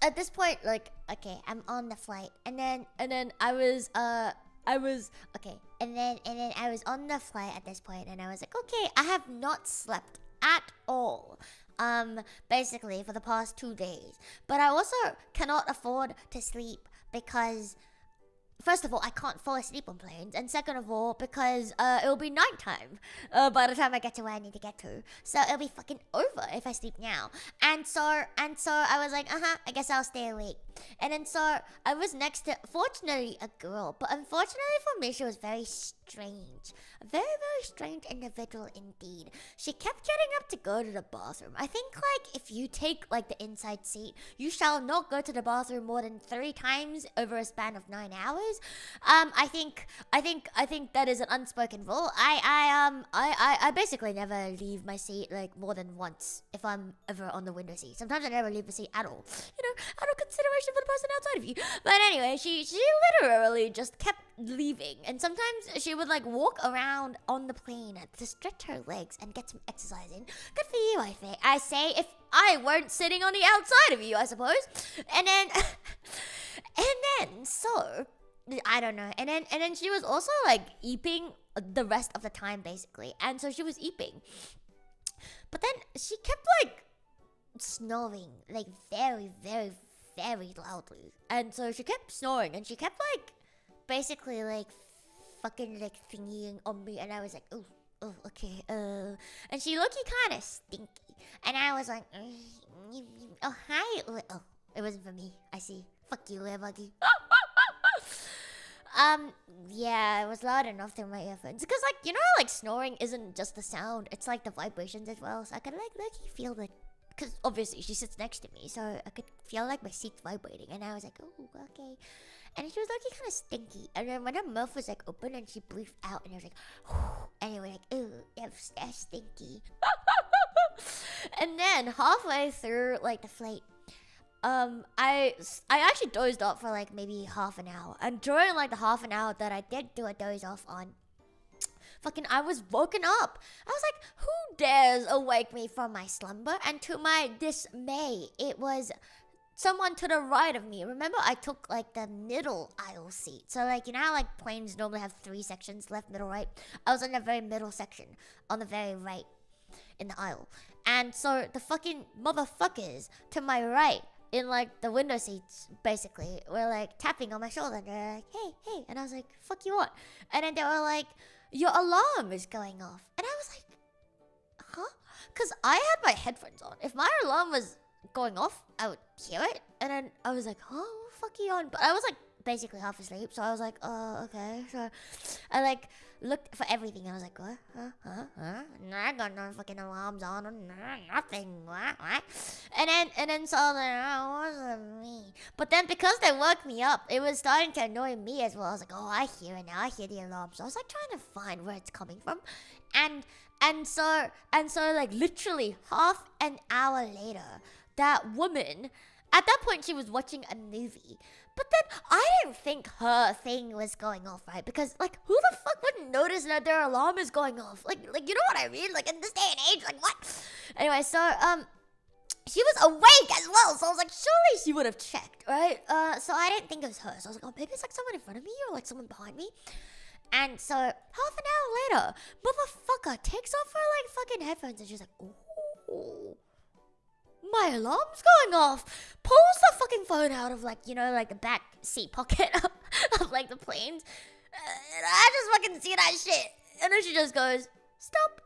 at this point, like, okay, I'm on the flight. And then I was okay. And then I was on the flight at this point, and I was like, okay, I have not slept at all. Basically for the past 2 days. But I also cannot afford to sleep because, first of all, I can't fall asleep on planes, and second of all, because it'll be nighttime by the time I get to where I need to get to. So it'll be fucking over if I sleep now. And so I was like, I guess I'll stay awake. And then so I was next to, fortunately, a girl, but unfortunately for me, she was very strange. A very, very strange individual indeed. She kept getting up to go to the bathroom. I think, like, if you take, like, the inside seat, you shall not go to the bathroom more than 3 times over a span of 9 hours. I think that is an unspoken rule. I basically never leave my seat, like, more than once if I'm ever on the window seat. Sometimes I never leave the seat at all. You know, out of consideration for the person outside of you. But anyway, she literally just kept leaving, and sometimes she would like walk around on the plane to stretch her legs and get some exercise in. Good for you, I say, if I weren't sitting on the outside of you, I suppose. And then so I don't know. And then she was also like eeping the rest of the time basically. And so she was eeping, but then she kept like snoring like very, very, very loudly. And so she kept snoring, and she kept like basically like fucking like thingying on me, and I was like, oh, okay, and she looked kind of stinky, and I was like, oh, hi, oh, it wasn't for me, I see, fuck you, little buggy. Yeah, it was loud enough through my earphones, because like, you know, like snoring isn't just the sound, it's like the vibrations as well, so I could like feel the, because obviously she sits next to me, so I could feel like my seat's vibrating, and I was like, oh, okay. And she was like kind of stinky. And then when her mouth was like open and she breathed out, and it was like, whew, and it was like, ew, that's stinky. And then halfway through like the flight, I actually dozed off for like maybe half an hour. And during like the half an hour that I did do a doze off on, fucking I was woken up. I was like, who dares awake me from my slumber? And to my dismay, it was someone to the right of me. Remember, I took like the middle aisle seat. So like, you know how like planes normally have 3 sections, left, middle, right? I was in the very middle section, on the very right in the aisle. And so the fucking motherfuckers to my right in like the window seats basically were like tapping on my shoulder, and they're like, hey, and I was like, fuck you what? And then they were like, your alarm is going off. And I was like, huh? Because I had my headphones on. If my alarm was going off, I would hear it. And then I was like, oh, fuck you on. But I was like basically half asleep, so I was like, oh, okay. So I like looked for everything. I was like, what? Huh? No, I got no fucking alarms on. Nothing. What? And then so I was like, oh, it wasn't me. But then because they woke me up, it was starting to annoy me as well. I was like, oh, I hear it now. I hear the alarm. So I was like trying to find where it's coming from, and so like literally half an hour later, that woman, at that point she was watching a movie. But then I didn't think her thing was going off, right? Because like who the fuck wouldn't notice that their alarm is going off? Like you know what I mean? Like in this day and age, like what? Anyway, so she was awake as well, so I was like, surely she would have checked, right? So I didn't think it was her. So I was like, oh, maybe it's like someone in front of me or like someone behind me. And so half an hour later, motherfucker takes off her like fucking headphones and she's like, oh, my alarm's going off. Pulls the fucking phone out of like, you know, like the back seat pocket of like the planes. And I just fucking see that shit. And then she just goes, stop.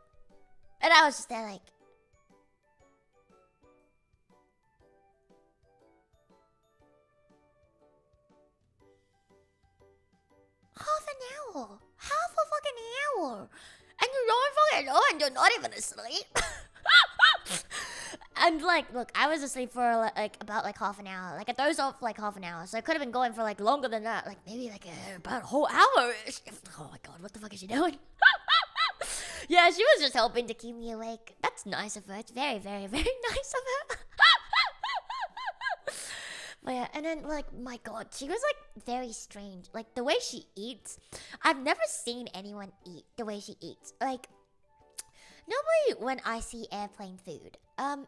And I was just there like, half a fucking hour, and you don't fucking know, and you're not even asleep. And like, look, I was asleep for like about like half an hour. Like I dozed off like half an hour, so I could have been going for like longer than that, like maybe like about a whole hour. Oh my god, what the fuck is she doing? Yeah, she was just helping to keep me awake. That's nice of her. It's very, very, very nice of her. But yeah, and then like, my god, she was like very strange. Like the way she eats, I've never seen anyone eat the way she eats. Like normally when I see airplane food,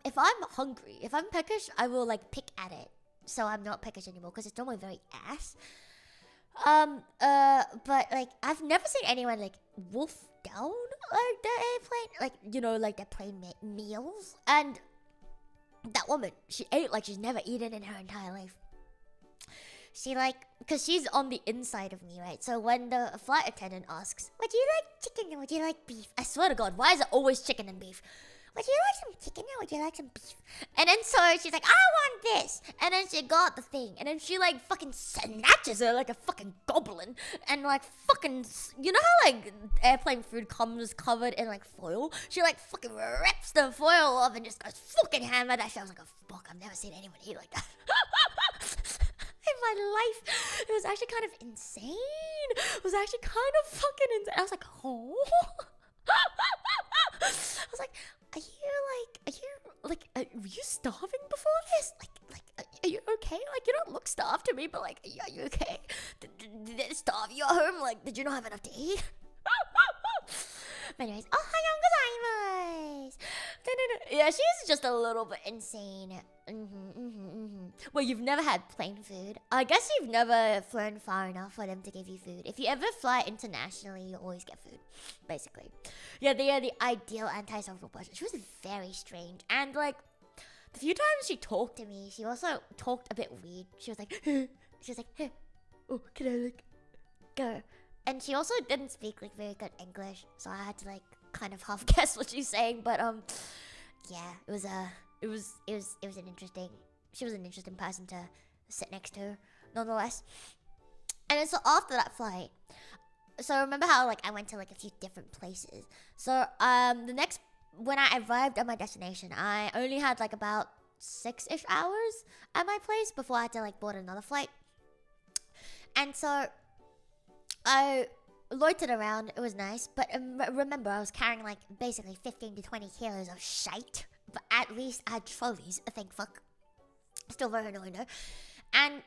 if I'm hungry, if I'm peckish, I will like pick at it. So I'm not peckish anymore because it's normally very ass. But like I've never seen anyone like wolf down like the airplane, like you know, like their plane meals. And that woman, she ate like she's never eaten in her entire life. She like, because she's on the inside of me, right? So when the flight attendant asks, would you like chicken or would you like beef? I swear to God, why is it always chicken and beef? Would you like some chicken or would you like some beef? And then so she's like, I want this. And then she got the thing. And then she like fucking snatches her like a fucking goblin. And like fucking, you know how like airplane food comes covered in like foil? She like fucking rips the foil off and just goes fucking hammer that shit. I was like, oh fuck, I've never seen anyone eat like that. In my life. It was actually kind of insane. It was actually kind of fucking insane. I was like, oh. I was like, are you starving before this? Like, are you okay? Like, you don't look starved to me, but like, are you okay? Did it starve you at home? Like, did you not have enough to eat? But anyways, ohayou gozaimasu. Yeah, she's just a little bit insane. Well, you've never had plane food. I guess you've never flown far enough for them to give you food. If you ever fly internationally, you always get food, basically. Yeah, they are the ideal antisocial person. She was very strange. And like, the few times she talked to me, she also talked a bit weird. She was like, hey, oh, can I like go? And she also didn't speak like very good English, so I had to like kind of half guess what she's saying. But yeah, it was an interesting. She was an interesting person to sit next to, nonetheless. And then so after that flight, so remember how like I went to like a few different places. So when I arrived at my destination, I only had like about 6-ish hours at my place before I had to like board another flight. And so I loitered around. It was nice, but remember I was carrying like basically 15 to 20 kilos of shite. But at least I had trolleys, thank fuck. Still very annoying though. And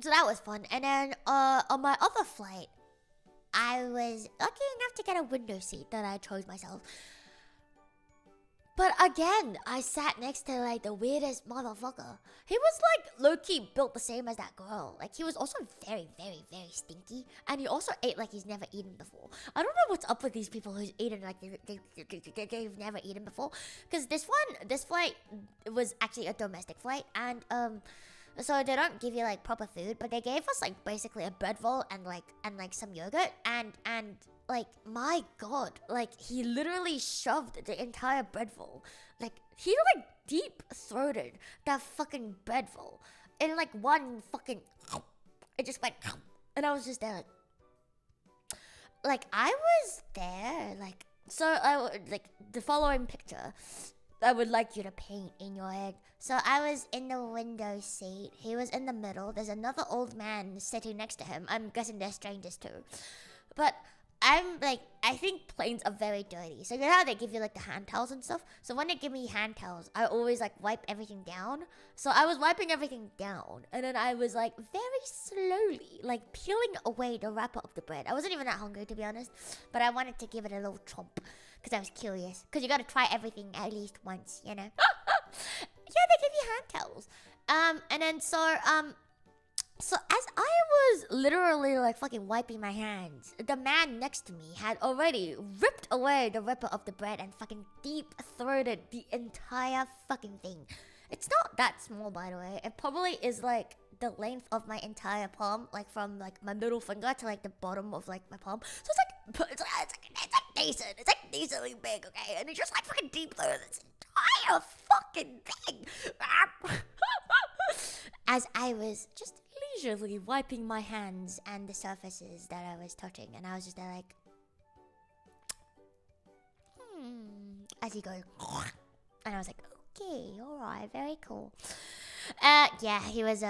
so that was fun. And then on my other flight, I was lucky enough to get a window seat that I chose myself. But again, I sat next to like the weirdest motherfucker. He was like low-key built the same as that girl. Like he was also very, very, very stinky. And he also ate like he's never eaten before. I don't know what's up with these people who's eaten like they've never eaten before. Because this flight was actually a domestic flight. And so they don't give you like proper food. But they gave us like basically a bread roll and like some yogurt. And like, my god, like, he literally shoved the entire bread roll. Like, he like deep-throated that fucking bread roll in like one fucking, it just went, and I was just there like, like I was there, like so like the following picture I would like you to paint in your head. So I was in the window seat. He was in the middle. There's another old man sitting next to him. I'm guessing they're strangers too. But I'm like, I think planes are very dirty. So you know how they give you like the hand towels and stuff? So when they give me hand towels, I always like wipe everything down. So I was wiping everything down. And then I was like very slowly like peeling away the wrapper of the bread. I wasn't even that hungry to be honest. But I wanted to give it a little chomp. Because I was curious. Because you gotta try everything at least once, you know? Yeah, they give you hand towels. And then so as I was literally like fucking wiping my hands, the man next to me had already ripped away the wrapper of the bread and fucking deep-throated the entire fucking thing. It's not that small, by the way. It probably is like the length of my entire palm, like from like my middle finger to like the bottom of like my palm. So it's like decent. It's like decently big, okay? And it just like fucking deep-throated this entire fucking thing. As I was just leisurely wiping my hands and the surfaces that I was touching, and I was just there like, as he goes, and I was like, okay, all right, very cool. Yeah, he was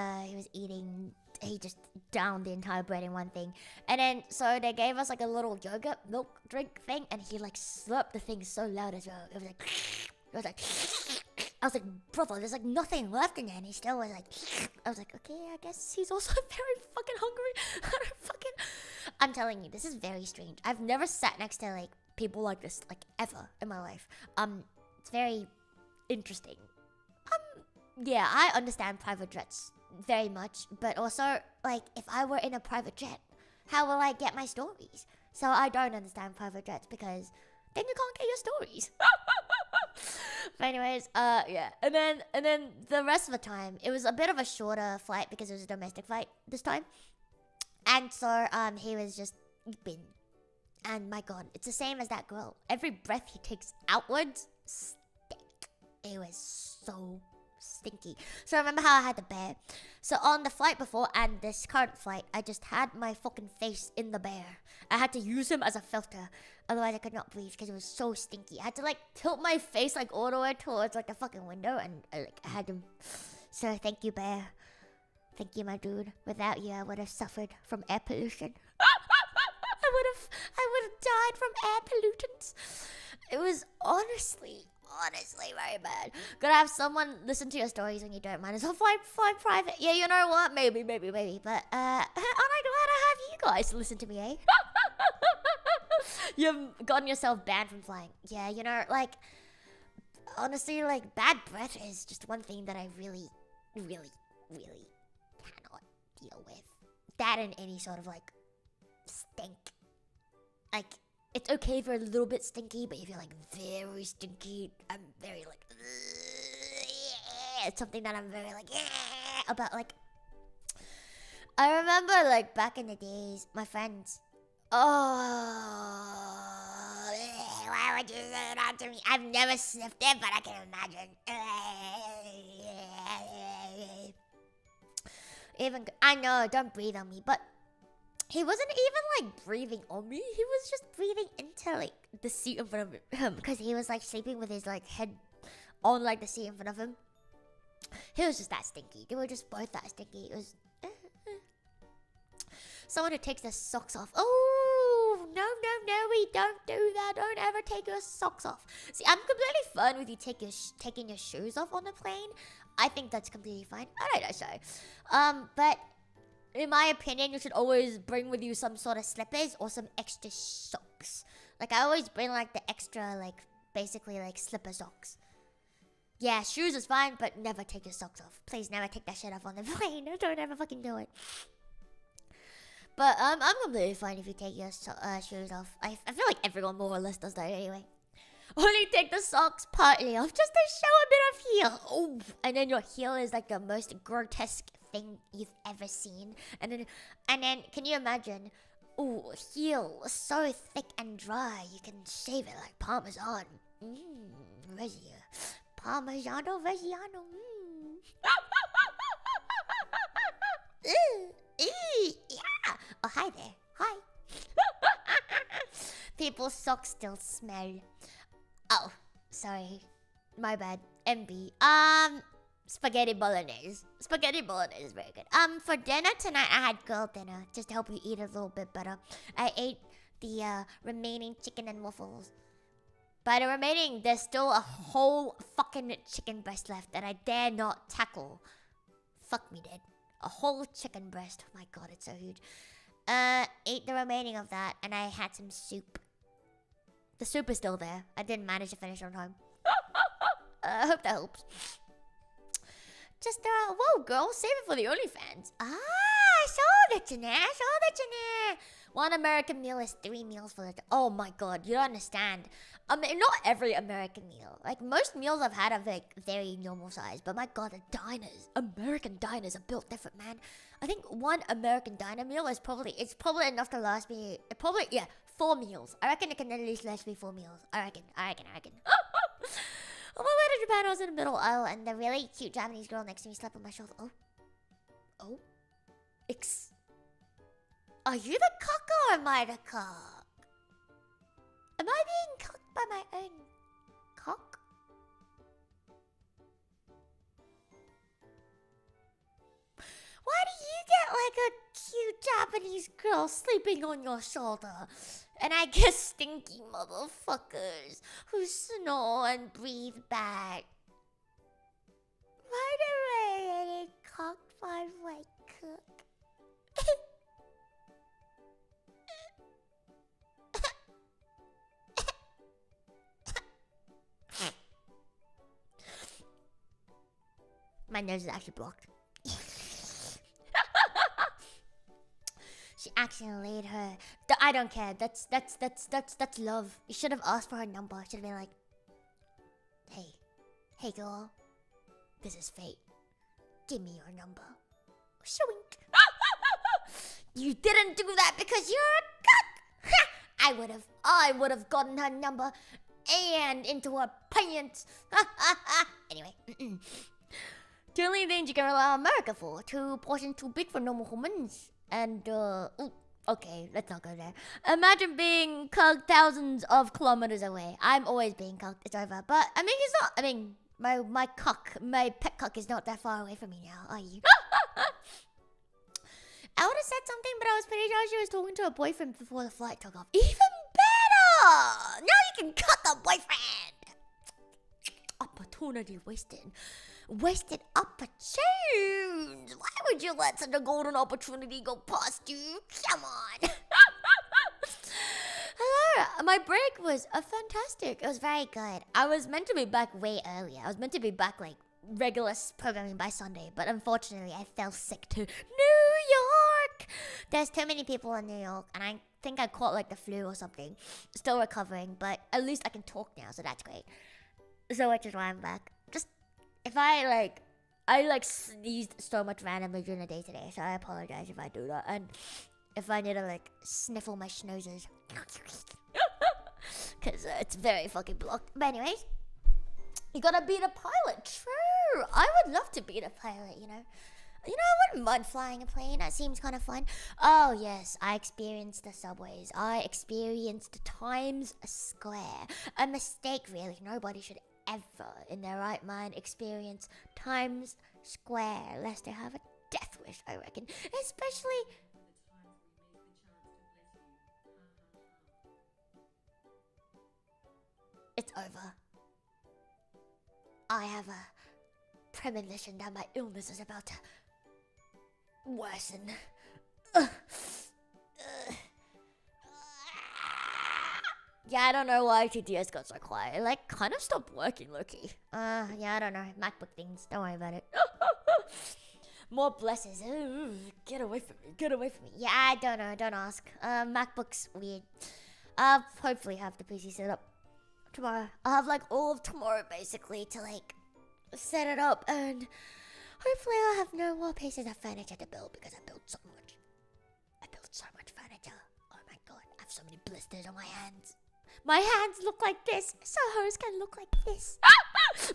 eating. He just downed the entire bread in one thing, and then so they gave us like a little yogurt milk drink thing, and he like slurped the thing so loud as well. It was like. I was like, brother, there's like nothing left in there, and he still was like, I was like, okay, I guess he's also very fucking hungry. I'm telling you, this is very strange. I've never sat next to like people like this, like ever in my life. It's very interesting. Yeah, I understand private jets very much, but also like if I were in a private jet, how will I get my stories? So I don't understand private jets because then you can't get your stories. But anyways, yeah, and then the rest of the time, it was a bit of a shorter flight because it was a domestic flight this time, and so he was just eating, and my god, it's the same as that girl. Every breath he takes outwards, stink. It was so stinky. So remember how I had the bear? So on the flight before and this current flight, I just had my fucking face in the bear. I had to use him as a filter. Otherwise, I could not breathe because it was so stinky. I had to like tilt my face like all the way towards like the fucking window, and I had to. So thank you, bear. Thank you, my dude. Without you, I would have suffered from air pollution. I would have died from air pollutants. It was honestly very bad. Gotta have someone listen to your stories when you don't mind. So fly private. Yeah, you know what? Maybe. But aren't I glad I have you guys to listen to me, eh? You've gotten yourself banned from flying. Yeah, you know, like honestly, like bad breath is just one thing that I really cannot deal with. That and any sort of like stink. Like, it's okay if you're a little bit stinky, but if you're like very stinky, I'm very like, it's something that I'm very like about. Like, I remember like back in the days, my friends. Oh, why would you say that to me? I've never sniffed it, but I can imagine. Even I know, don't breathe on me, but. He wasn't even like breathing on me. He was just breathing into like the seat in front of him because he was like sleeping with his like head on like the seat in front of him. He was just that stinky. They were just both that stinky. It was someone who takes their socks off. Oh no, we don't do that. Don't ever take your socks off. See, I'm completely fine with you taking your shoes off on the plane. I think that's completely fine. I don't know so. But. In my opinion, you should always bring with you some sort of slippers or some extra socks. Like, I always bring, like, the extra, like, basically, like, slipper socks. Yeah, shoes is fine, but never take your socks off. Please never take that shit off on the plane. Don't ever fucking do it. But, I'm completely fine if you take your shoes off. I feel like everyone more or less does that anyway. Only take the socks partly off just to show a bit of heel. Oh, and then your heel is, like, the most grotesque thing you've ever seen, and then can you imagine? Oh, heel so thick and dry you can shave it like Parmesan. Parmigiano Reggiano. Yeah. Oh, hi there. Hi. people's socks still smell. Oh, sorry. My bad. MB. Spaghetti bolognese. Spaghetti bolognese is very good. For dinner tonight, I had girl dinner. Just to help you eat a little bit better. I ate the remaining chicken and waffles. By the remaining, there's still a whole fucking chicken breast left that I dare not tackle. Fuck me dead. A whole chicken breast. Oh my god, it's so huge. Ate the remaining of that, and I had some soup. The soup is still there. I didn't manage to finish on time. I hope that helps. Just, whoa, girl, save it for the OnlyFans. I saw that, Janae. One American meal is 3 meals for the... Oh my god, you don't understand. Not every American meal. Like, most meals I've had are, like, very normal size. But my god, the diners, American diners are built different, man. I think one American diner meal is probably... It's probably enough to last me... Probably, yeah, 4 meals. I reckon it can at least last me 4 meals. I reckon. On my way to Japan, I was in the middle aisle, and the really cute Japanese girl next to me slapped on my shoulder. Oh? Are you the cock or am I the cock? Am I being cocked by my own cock? Why do you get like a cute Japanese girl sleeping on your shoulder? And I get stinky motherfuckers who snore and breathe bad. Why do I get cocked by my cook? My nose is actually blocked. She accidentally laid her... I don't care. That's love. You should have asked for her number. Should have been like, hey girl, this is fate. Give me your number. Shwink. You didn't do that because you're a cuck. I would have gotten her number and into her pants. Anyway. The only thing you can rely on America for. 2 portions too big for normal humans. And, okay, let's not go there. Imagine being cucked thousands of kilometers away. I'm always being cucked. It's over. But, it's not, my cuck, my pet cuck is not that far away from me now, are you? I would have said something, but I was pretty sure she was talking to her boyfriend before the flight took off. Even better! Now you can cuck a boyfriend! Opportunity wasted. Wasted opportunities. Why would you let such a golden opportunity go past you? Come on. Hello. My break was fantastic. It was very good. I was meant to be back way earlier. I was meant to be back like regular programming by Sunday, but unfortunately I fell sick to New York. There's too many people in New York, and I think I caught like the flu or something. Still recovering, but at least I can talk now, so that's great. So which is why I'm back. If I sneezed so much randomly during the day today, so I apologize if I do that. And if I need to like sniffle my schnozzes. Because it's very fucking blocked. But anyways, you gotta be the pilot. True. I would love to be the pilot, you know. I wouldn't mind flying a plane. That seems kind of fun. Oh, yes. I experienced the subways. I experienced Times Square. A mistake, really. Nobody should ever in their right mind experience Times Square lest they have a death wish, I reckon. Especially... It's over. I have a premonition that my illness is about to worsen. Yeah, I don't know why TTS got so quiet. It like kind of stopped working, low-key. Yeah, I don't know. MacBook things. Don't worry about it. More blessings. Get away from me. Get away from me. Yeah, I don't know. Don't ask. MacBook's weird. I'll hopefully have the PC set up tomorrow. I'll have like all of tomorrow basically to like set it up, and hopefully I'll have no more pieces of furniture to build because I built so much. I built so much furniture. Oh my god, I have so many blisters on my hands. My hands look like this, so hers can look like this.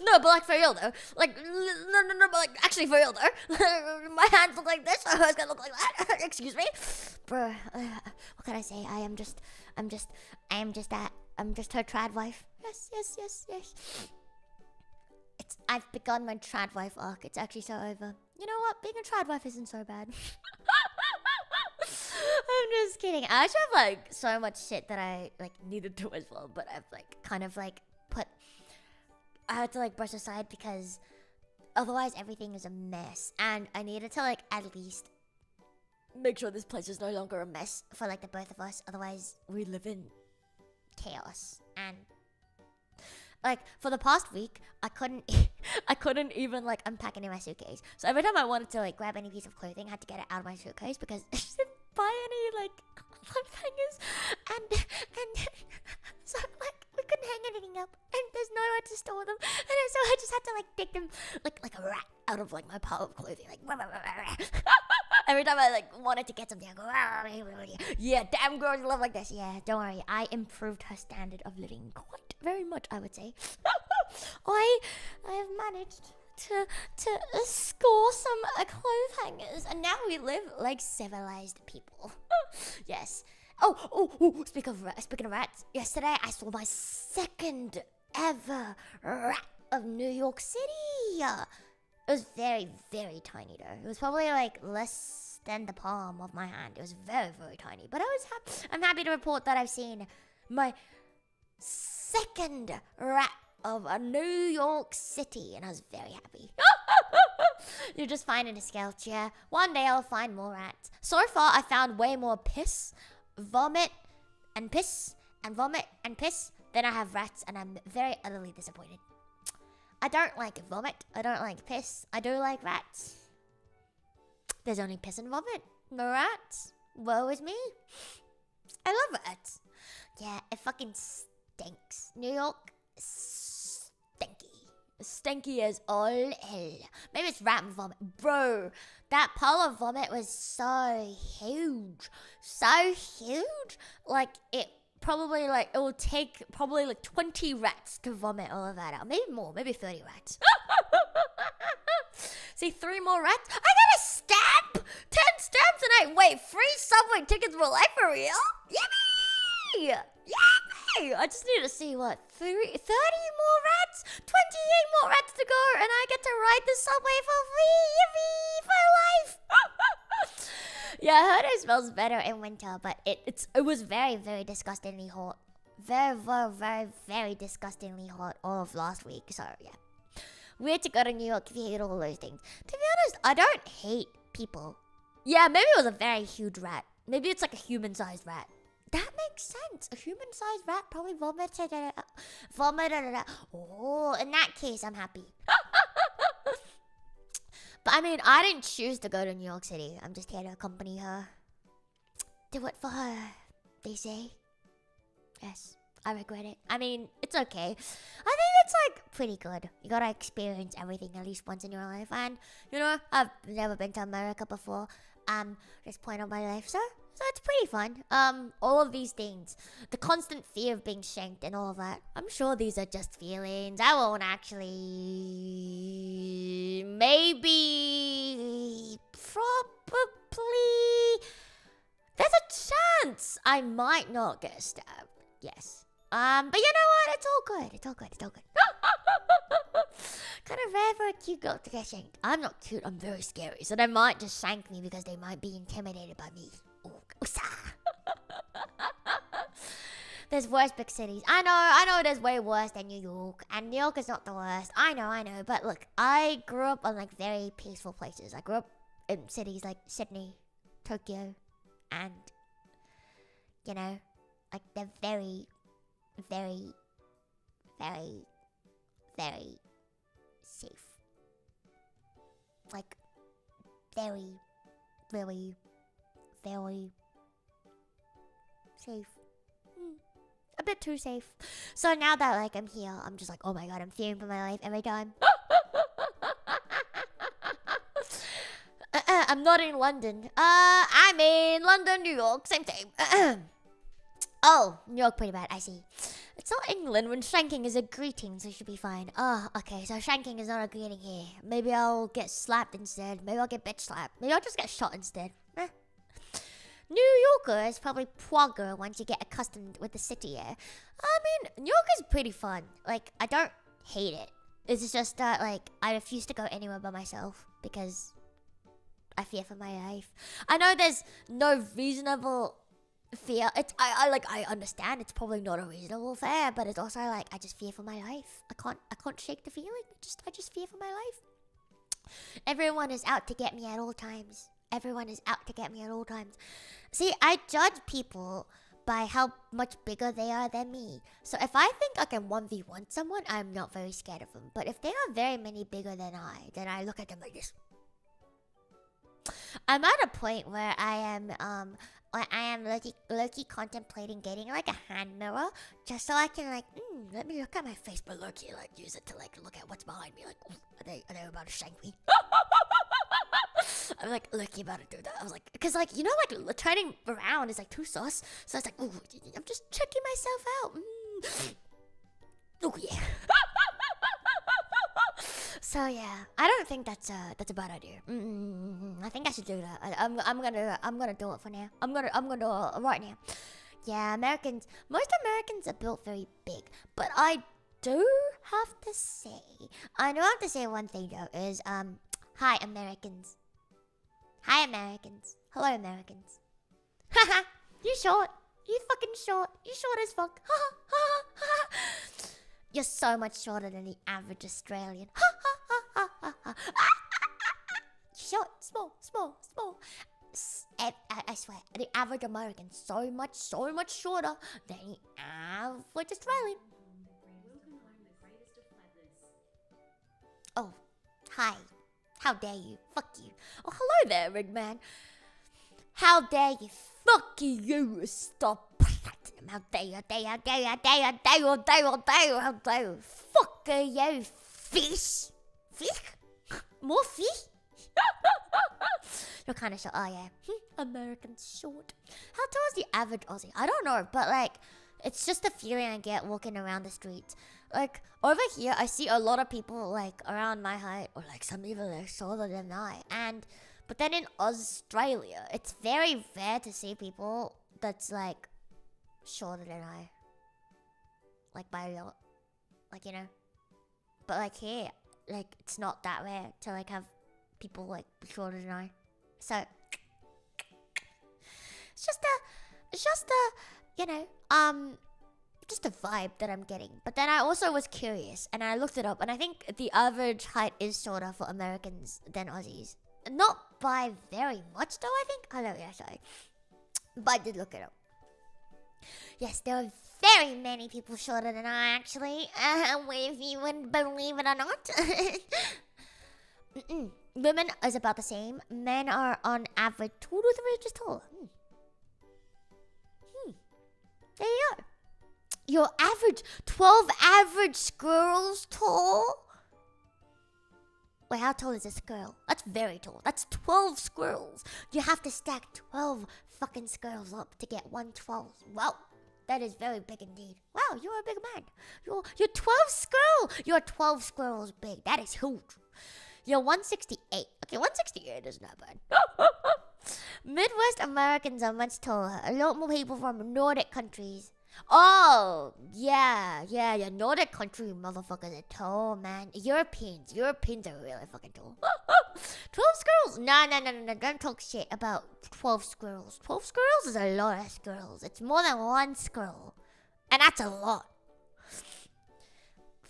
No, but like for real though. Like no, but like actually for real though. My hands look like this. So I was gonna look like that. Excuse me, bro. What can I say? I'm just her trad wife. Yes. I've begun my trad wife arc. It's actually so over. You know what? Being a trad wife isn't so bad. I'm just kidding. I actually have like so much shit that I like needed to as well, but I've like kind of like I had to like brush aside because otherwise everything is a mess, and I needed to like at least make sure this place is no longer a mess for like the both of us. Otherwise we live in chaos. And like for the past week I couldn't even like unpack any of my suitcase. So every time I wanted to like grab any piece of clothing I had to get it out of my suitcase because I just didn't buy any like clothes hangers and so like we couldn't hang anything up and there's nowhere to store them, and so I just had to like dig them like a rat out of like my pile of clothing, like every time I like wanted to get something I go yeah, damn girls love like this. Yeah, don't worry, I improved her standard of living quite very much, I would say. I have managed to score some clothes hangers, and now we live like civilized people. Yes. Oh, speaking of rats, yesterday I saw my second ever rat of New York City. It was very, very tiny though. It was probably like less than the palm of my hand. It was very, very tiny. But I'm happy to report that I've seen my second rat of a New York City, and I was very happy. You're just finding a skeleton. Yeah, one day I'll find more rats. So far, I found way more piss, vomit, and piss, and vomit, and piss than I have rats, and I'm very utterly disappointed. I don't like vomit. I don't like piss. I do like rats. There's only piss and vomit. No rats. Woe is me. I love rats. Yeah, it fucking stinks. New York, stinky. Stinky as all hell. Maybe it's rat and vomit. Bro, that pile of vomit was so huge. So huge. Like, it will take probably like 20 rats to vomit all of that out. Maybe more, maybe 30 rats. See, 3 more rats? I got a stamp! 10 stamps and wait, free subway tickets for life for real? Yippee! Yippee! I just need to see what, 30 more rats? 28 more rats to go, and I get to ride the subway for free! Yippee! For life! Yeah, I heard it smells better in winter, but it was very, very disgustingly hot. Very, very, very, very disgustingly hot all of last week, so yeah. Weird to go to New York if you hate all those things. To be honest, I don't hate people. Yeah, maybe it was a very huge rat. Maybe it's like a human-sized rat. That makes sense. A human-sized rat probably vomited. Oh, in that case, I'm happy. But I mean, I didn't choose to go to New York City. I'm just here to accompany her. Do it for her, they say. Yes, I regret it. I mean, it's okay. I think it's like pretty good. You gotta experience everything at least once in your life. And, you know, I've never been to America before. This point of my life, so it's pretty fun. All of these things, the constant fear of being shanked and all of that, I'm sure these are just feelings. I won't actually, maybe, probably, there's a chance I might not get stabbed. Yes. But you know what? It's all good. It's all good. It's all good. Kind of rare for a cute girl to get shanked. I'm not cute. I'm very scary. So they might just shank me because they might be intimidated by me. There's worse big cities. I know there's way worse than New York. And New York is not the worst. I know. But look, I grew up on like very peaceful places. I grew up in cities like Sydney, Tokyo, and, you know, like they're very, very, very, very safe. Like, very, very, very safe. A bit too safe. So now that like I'm here, I'm just like, oh my god, I'm fearing for my life every time. I'm not in London. I'm in London, New York, same thing. Oh, New York pretty bad, I see. It's not England when shanking is a greeting, so it should be fine. Oh, okay, so shanking is not a greeting here. Maybe I'll get slapped instead. Maybe I'll get bitch slapped. Maybe I'll just get shot instead. New Yorker is probably progger once you get accustomed with the city air. I mean, New York is pretty fun. Like, I don't hate it. It's just that, like, I refuse to go anywhere by myself because I fear for my life. I know there's no reasonable fear. I understand it's probably not a reasonable fear, but it's also like I just fear for my life. I can't shake the feeling. I just fear for my life. Everyone is out to get me at all times. Everyone is out to get me at all times. See, I judge people by how much bigger they are than me. So if I think I can 1v1 someone, I'm not very scared of them. But if they are very many bigger than I, then I look at them like this. I'm at a point where I am low-key contemplating getting like a hand mirror just so I can like, let me look at my face, but low-key like use it to like look at what's behind me. Like, are they about to shank me? I'm like low-key about to do that. I was like, cause like, you know, like turning around is like too sus. So I was like, ooh, I'm just checking myself out. Oh yeah. So yeah, I don't think that's a bad idea. I think I should do that. I'm gonna do it for now. I'm gonna do it right now. Yeah, most Americans are built very big, but I do have to say one thing though is hi Americans. Hi Americans. Hello Americans. Haha, you short. You fucking short. You short as fuck. You're so much shorter than the average Australian. Short, small. I swear, the average American so much shorter than the average Australian. Oh, hi. How dare you? Fuck you. Oh, hello there, Rigman. How dare you? Fuck you. Stop. How dare you? How dare you? Fuck you, fish. Fish? More fish? You're kind of short. Oh, yeah. American short. How tall is the average Aussie? I don't know, but like, it's just a feeling I get walking around the streets. Like, over here, I see a lot of people like around my height, or like some even like shorter than I. But then in Australia, it's very rare to see people that's like shorter than I. Like by a lot. Like, you know. But like here, like it's not that rare to like have people like shorter than I. So it's just a you know, just a vibe that I'm getting. But then I also was curious and I looked it up, and I think the average height is shorter for Americans than Aussies. Not by very much though, I think. Oh no, yeah, sorry. But I did look it up. Yes, there are very many people shorter than I actually. If you wouldn't believe it or not. Women is about the same. Men are on average 2 to 3 inches taller. There you go. Your average 12 average squirrels tall? Wait, how tall is a squirrel? That's very tall. That's 12 squirrels. You have to stack 12 fucking squirrels up to get 1/12. Wow, that is very big indeed. Wow, you're a big man. You're 12 squirrel. You're 12 squirrels big. That is huge. You're 168. Okay, 168 is not bad. Midwest Americans are much taller. A lot more people from Nordic countries. Oh, yeah. Nordic country motherfuckers are tall, man. Europeans are really fucking tall. 12 squirrels? No. Don't talk shit about 12 squirrels. 12 squirrels is a lot of squirrels. It's more than one squirrel. And that's a lot.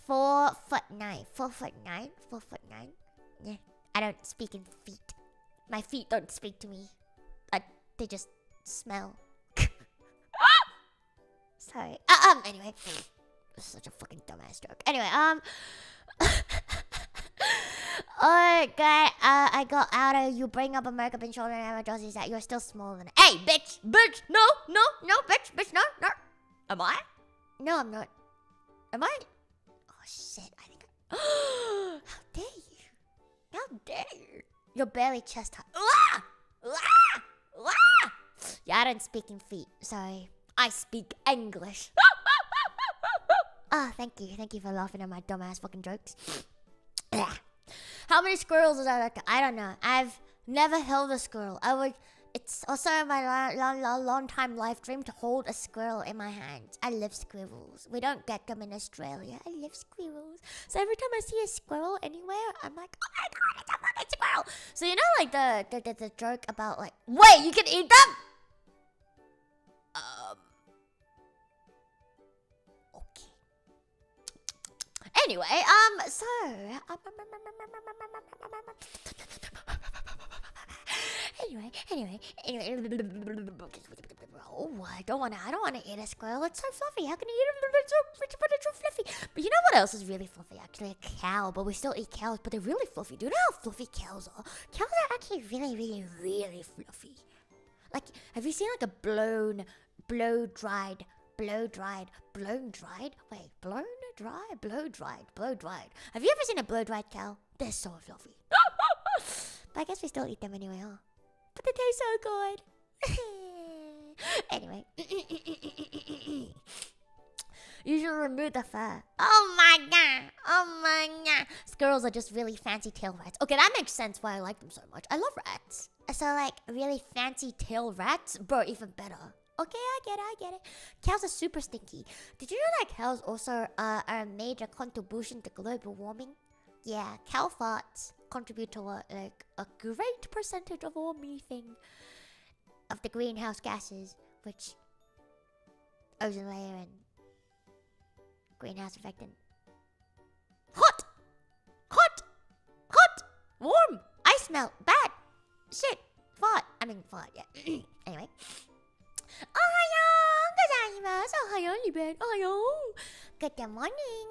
4'9". 4'9". 4'9". Yeah. I don't speak in feet. My feet don't speak to me. They just smell. Sorry. Anyway. Such a fucking dumbass joke. Anyway, Alright, guy, I got out of you bring up America being shorter than average Aussies that you're still smaller than. Hey, bitch! No, bitch, no. Am I? No, I'm not. Am I? Oh, shit, I think How dare you? How dare you? You're barely chest high. Yeah, I don't speak in feet. Sorry. I speak English. Ah, thank you for laughing at my dumbass fucking jokes. How many squirrels is that? I don't know. I've never held a squirrel. It's also my long time life dream to hold a squirrel in my hands. I love squirrels. We don't get them in Australia. I love squirrels. So every time I see a squirrel anywhere, I'm like, oh my god, it's a fucking squirrel. So you know like the joke about like, wait, you can eat them? Okay. Anyway, so Anyway. Oh, I don't wanna eat a squirrel. It's so fluffy. How can you eat it? It's so fluffy. But you know what else is really fluffy? Actually, a cow. But we still eat cows. But they're really fluffy. Do you know how fluffy cows are? Cows are actually really, really, really fluffy. Like, have you seen like a blown dried? Have you ever seen a blow dried cow? They're so fluffy. But I guess we still eat them anyway, huh? But they taste so good. Anyway. You should remove the fur. Oh my god. Squirrels are just really fancy tail rats. Okay, that makes sense why I like them so much. I love rats. So like really fancy tail rats, bro, even better. Okay, I get it. Cows are super stinky. Did you know that cows also are a major contribution to global warming? Yeah, cow farts contribute to a great percentage of all methane of the greenhouse gases, which ozone layer and greenhouse effect and hot, warm, ice melt, bad, shit, fart. Yeah. Anyway.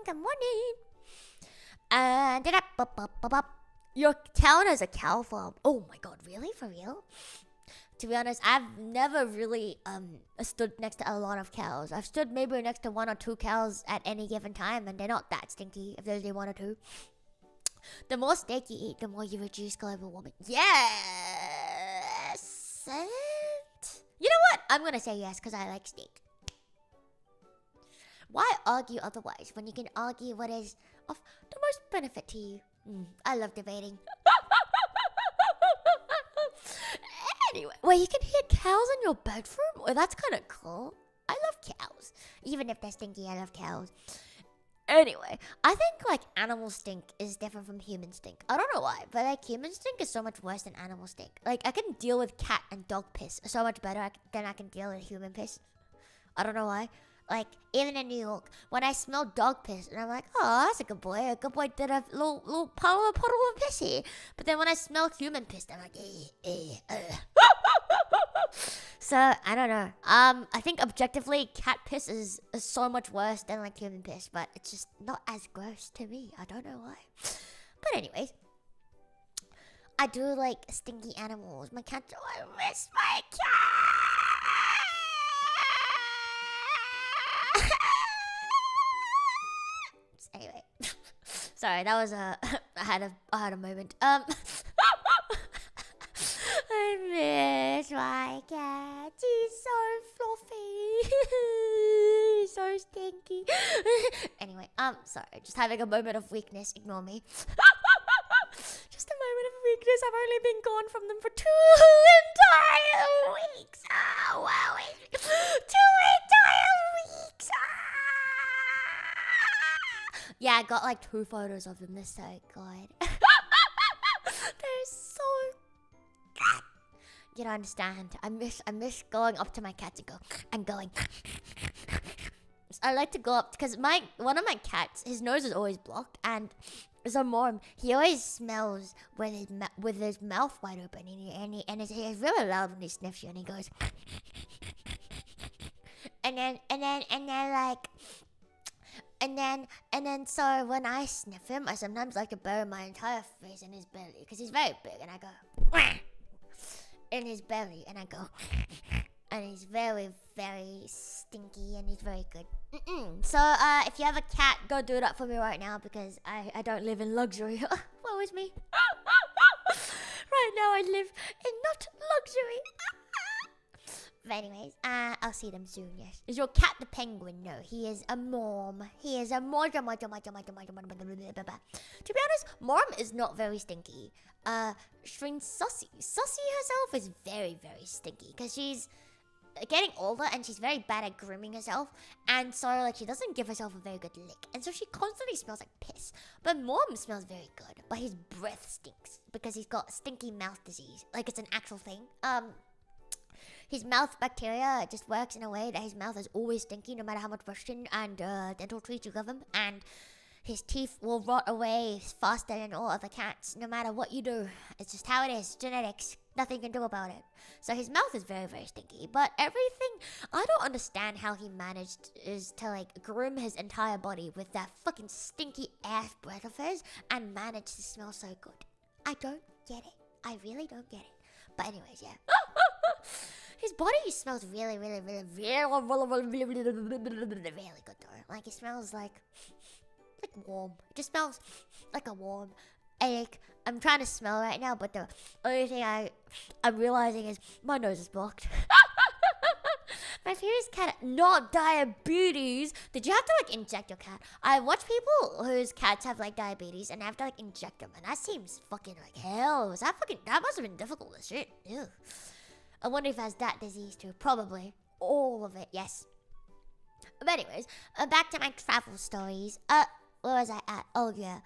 Good morning. Your town has a cow farm. Oh my god, really? For real? To be honest, I've never really stood next to a lot of cows. I've stood maybe next to 1 or 2 cows at any given time, and they're not that stinky if there's only 1 or 2. The more steak you eat, the more you reduce global warming. Yes! And you know what? I'm gonna say yes, because I like steak. Why argue otherwise when you can argue what is of the most benefit to you? I love debating. Anyway, wait, you can hear cows in your bedroom? Well, that's kind of cool. I love cows. Even if they're stinky, I love cows. Anyway, I think like animal stink is different from human stink. I don't know why, but like human stink is so much worse than animal stink. Like I can deal with cat and dog piss so much better than I can deal with human piss. I don't know why. Like, even in New York, when I smell dog piss, and I'm like, oh, that's a good boy. A good boy did a little puddle of piss here. But then when I smell human piss, I'm like, So, I don't know. I think objectively, cat piss is so much worse than like human piss. But it's just not as gross to me. I don't know why. But anyways, I do like stinky animals. My cat, I miss my cat. Anyway, sorry, that was I had a moment. I miss my cat. He's so fluffy. He's so stinky. Anyway, sorry, just having a moment of weakness. Ignore me. Just a moment of weakness. I've only been gone from them for 2 entire weeks. Oh wow, 2 entire weeks. Yeah, I got like 2 photos of them. They're so good. They're so good. You don't understand. I miss going up to my cats and going. I like to go up because one of my cats, his nose is always blocked, and so Mom, he always smells with his mouth wide open, and it's really loud when he sniffs you, and he goes. And then so when I sniff him, I sometimes like to bury my entire face in his belly because he's very big, and I go in his belly, and I go, and he's very, very stinky, and he's very good. So if you have a cat, go do that for me right now because I don't live in luxury. Woe is me. Right now I live in not luxury. But anyways, I'll see them soon, yes. Is your cat the penguin? No, he is a Morm. He is a Morm. To be honest, Morm is not very stinky. Shrink Sussy. Sussy herself is very, very stinky because she's getting older and she's very bad at grooming herself, and so like she doesn't give herself a very good lick, and so she constantly smells like piss. But Morm smells very good, but his breath stinks because he's got stinky mouth disease. Like it's an actual thing. His mouth bacteria just works in a way that his mouth is always stinky no matter how much brushing and dental treats you give him, and his teeth will rot away faster than all other cats no matter what you do. It's just how it is. Genetics. Nothing you can do about it. So his mouth is very, very stinky. But everything, I don't understand how he managed is to like groom his entire body with that fucking stinky ass breath of his and manage to smell so good. I don't get it. I really don't get it. But anyways, yeah. His body smells really, really, really, really, really good though. Like it smells like warm. It just smells like a warm. Like I'm trying to smell right now, but the only thing I'm realizing is my nose is blocked. My previous cat, not diabetes. Did you have to like inject your cat? I watch people whose cats have like diabetes and have to like inject them, and that seems fucking like hell. That must have been difficult as shit. Ew. I wonder if it has that disease too. Probably. All of it, yes. But anyways, back to my travel stories. Where was I at? Oh yeah.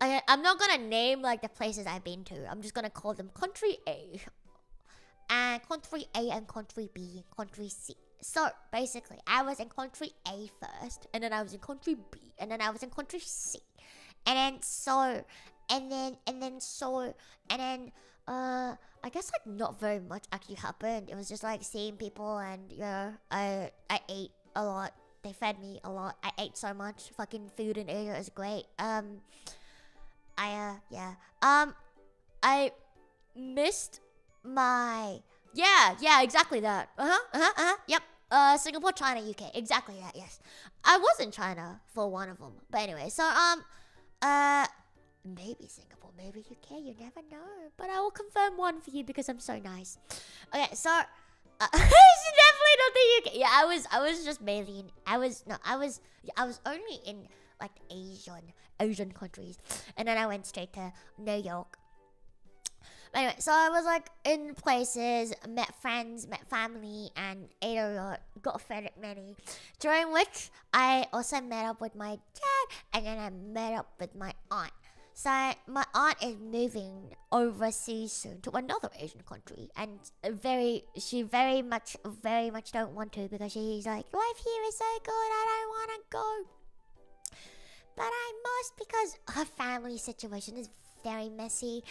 I'm not gonna name like the places I've been to. I'm just gonna call them Country A. And Country A and Country B and Country C. So basically, I was in Country A first, and then I was in Country B, and then I was in Country C. And then I guess like not very much actually happened. It was just like seeing people, and I ate a lot. They fed me a lot. I ate so much. Fucking food in Asia is great. I missed my... Yeah, exactly that. Yep. Singapore, China, UK. Exactly that, yes. I was in China for one of them. But anyway, so, maybe Singapore, maybe UK, you never know. But I will confirm one for you because I'm so nice. Okay, so... it's definitely not the UK. Yeah, I was just mainly in... I was only in, like, Asian countries. And then I went straight to New York. Anyway, so I was like in places, met friends, met family, and ate a lot, got fed at many. During which I also met up with my dad, and then I met up with my aunt. So my aunt is moving overseas soon to another Asian country, and she very much don't want to because she's like, life here is so good, I don't want to go. But I must because her family situation is very messy.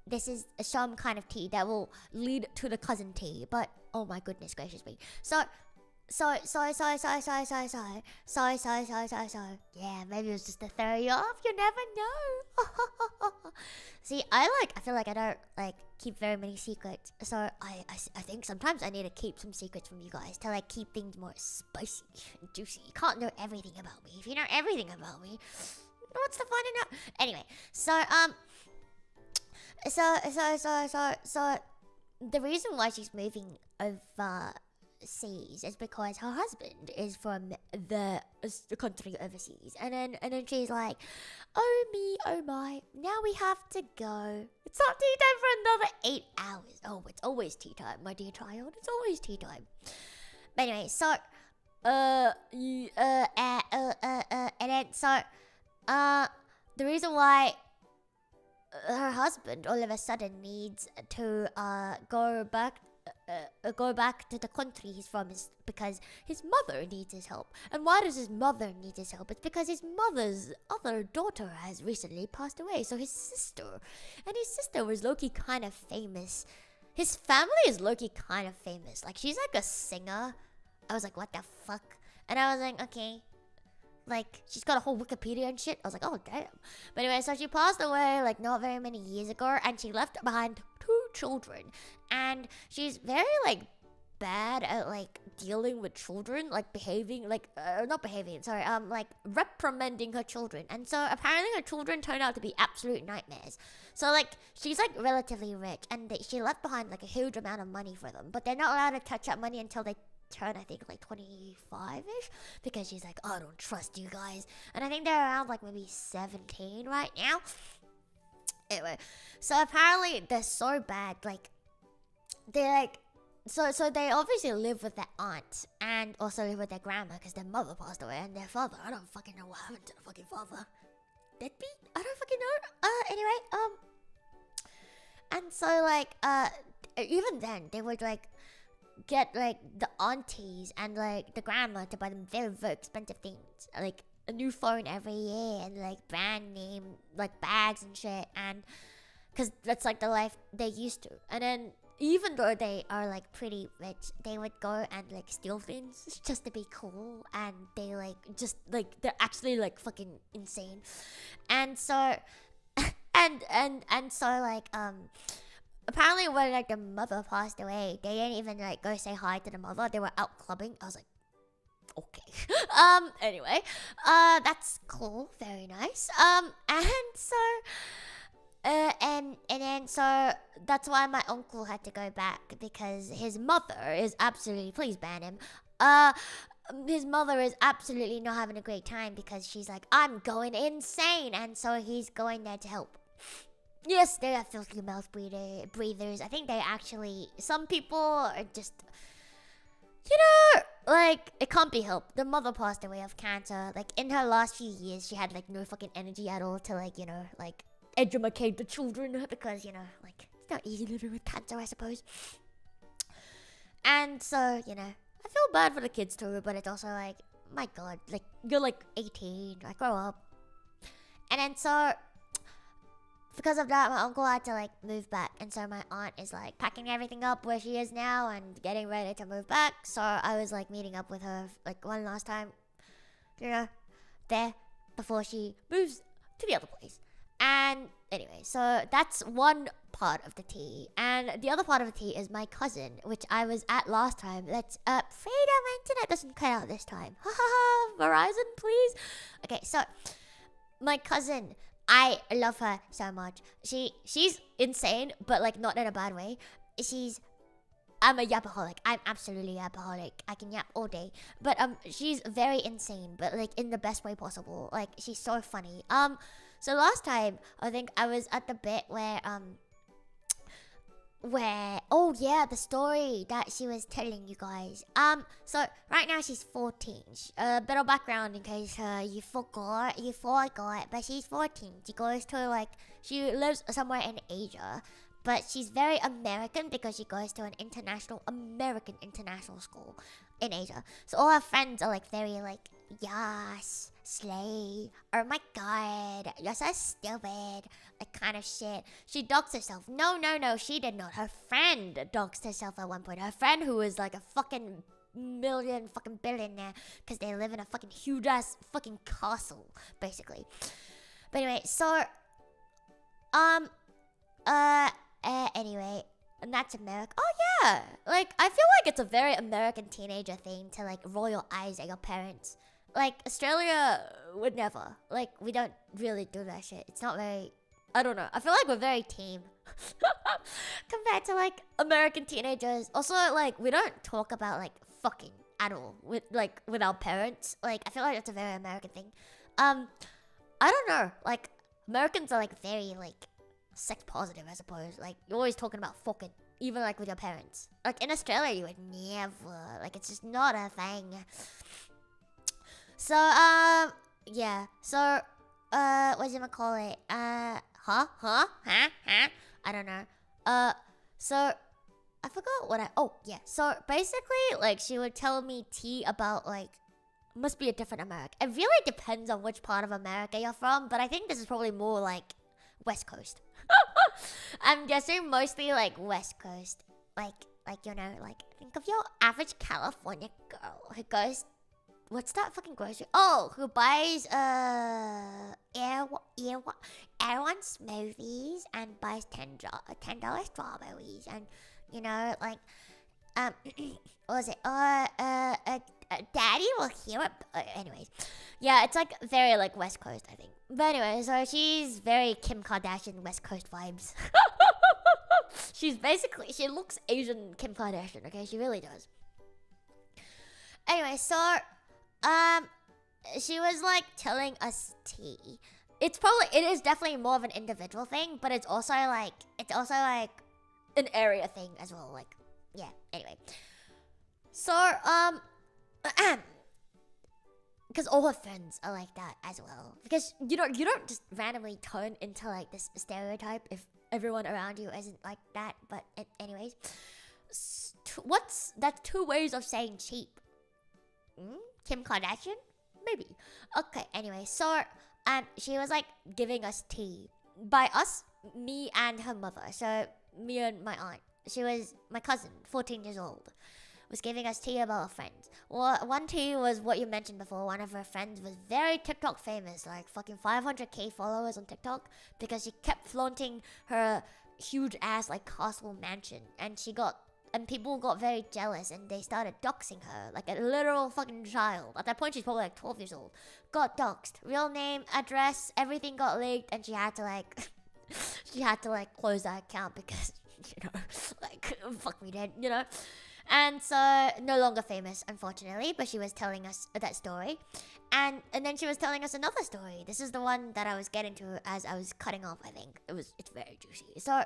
This is some kind of tea that will lead to the cousin tea, but oh my goodness gracious me. So, yeah, maybe it was just to throw you off, you never know. See, I feel like I don't, like, keep very many secrets, so I think sometimes I need to keep some secrets from you guys to, like, keep things more spicy and juicy. You can't know everything about me. If you know everything about me, what's the fun in that? Anyway, so the reason why she's moving overseas is because her husband is from the country overseas, and then she's like, oh me, oh my, now we have to go. It's not tea time for another 8 hours. Oh, it's always tea time, my dear child. It's always tea time. But anyway, so and then so the reason why her husband all of a sudden needs to go back to the country he's from is because his mother needs his help. And why does his mother need his help? It's because his mother's other daughter has recently passed away. So his sister was low-key kind of famous. His family is low-key kind of famous. Like, she's like a singer. I was like, what the fuck? And I was like, okay. Like, she's got a whole Wikipedia and shit. I was like, oh, damn. But anyway, so she passed away, like, not very many years ago. And she left behind 2 children. And she's very, like, bad at like dealing with children, like behaving like not behaving, sorry, like reprimanding her children. And so apparently her children turned out to be absolute nightmares. So like she's like relatively rich, and she left behind like a huge amount of money for them, but they're not allowed to touch that money until they turn, I think, like 25ish, because she's like, oh, I don't trust you guys. And I think they're around like maybe 17 right now. Anyway, so apparently they're so bad, like they're like, so they obviously live with their aunt and also live with their grandma because their mother passed away, and their father, I don't fucking know what happened to the fucking father. Deadbeat? I don't fucking know. Anyway, and so like even then they would like get like the aunties and like the grandma to buy them very, very expensive things, like a new phone every year and like brand name like bags and shit, and because that's like the life they used to. And then even though they are like pretty rich, they would go and like steal things just to be cool, and they like just like they're actually like fucking insane. And so and so like apparently when like the mother passed away, they didn't even like go say hi to the mother. They were out clubbing. I was like, okay. Anyway, that's cool, very nice. And so and then so that's why my uncle had to go back, because his mother is absolutely, please ban him. His mother is absolutely not having a great time because she's like, I'm going insane, and so he's going there to help. Yes, they are filthy mouth breathers. I think they actually, some people are just, you know, like, it can't be helped. The mother passed away of cancer. Like, in her last few years, she had like no fucking energy at all to like, you know, like educate the children, because, you know, like, it's not easy living with cancer, I suppose. And so, you know, I feel bad for the kids too, but it's also like, my god, like, you're like 18, like, grow up. And then so, because of that, my uncle had to like move back, and so my aunt is like packing everything up where she is now and getting ready to move back. So I was like meeting up with her like one last time, you know, there before she moves to the other place. And anyway, so that's one part of the tea, and the other part of the tea is my cousin, which I was at last time. Let's pray that my internet doesn't cut out this time. Ha ha ha, Verizon, please. Okay, so my cousin, I love her so much. She's insane, but like not in a bad way. I'm a yapaholic. I'm absolutely yapaholic. I can yap all day. But she's very insane, but like in the best way possible. Like, she's so funny. So last time I think I was at the bit where oh yeah, the story that she was telling you guys. So right now she's 14. A bit of background in case you forgot, but she's 14. She goes to like, she lives somewhere in Asia, but she's very American because she goes to an American international school in Asia. So all her friends are like very like, yes, slay, oh my god, you're so stupid, like kind of shit. She doxed herself. No, she did not. Her friend doxed herself at one point. Her friend, who is like a fucking million fucking billionaire, because they live in a fucking huge ass fucking castle, basically. But anyway, so anyway, and that's America. Oh yeah, like I feel like it's a very American teenager thing to like roll your eyes at your parents. Like, Australia would never. Like, we don't really do that shit. It's not very, I don't know. I feel like we're very tame compared to like American teenagers. Also, like, we don't talk about like fucking at all with our parents. Like, I feel like that's a very American thing. I don't know. Like, Americans are like very like sex positive, I suppose. Like, you're always talking about fucking, even like with your parents. Like, in Australia, you would never. Like, it's just not a thing. So, yeah. So, whatchamacallit? I don't know. So, I forgot what oh, yeah. So, basically, like, she would tell me tea about, like, must be a different America. It really depends on which part of America you're from, but I think this is probably more, like, West Coast. I'm guessing mostly, like, West Coast. Like, you know, like, think of your average California girl who goes, what's that fucking grocery? Oh, who buys Air One smoothies and buys $10 strawberries, and you know, like, what was it? Daddy will hear it. Anyways, yeah, it's like very like West Coast, I think. But anyway, so she's very Kim Kardashian West Coast vibes. She looks Asian Kim Kardashian. Okay, she really does. Anyway, so she was like telling us tea. It is definitely more of an individual thing, but it's also like an area thing as well. Like, yeah. Anyway, so because all her friends are like that as well. Because you don't just randomly turn into like this stereotype if everyone around you isn't like that. But anyways, that's 2 ways of saying cheap. Kim Kardashian? Maybe. Okay, anyway, so she was like giving us tea. By us, me and her mother. So me and my aunt. She was my cousin, 14 years old, was giving us tea about her friends. Well, one tea was what you mentioned before. One of her friends was very TikTok famous, like fucking 500k followers on TikTok, because she kept flaunting her huge ass like castle mansion, and people got very jealous and they started doxing her like a literal fucking child. At that point, she's probably like 12 years old. Got doxed. Real name, address, everything got leaked, and she had to like close that account because, like, fuck me dead, And so, no longer famous, unfortunately, but she was telling us that story. And then she was telling us another story. This is the one that I was getting to as I was cutting off, I think. It's very juicy. So,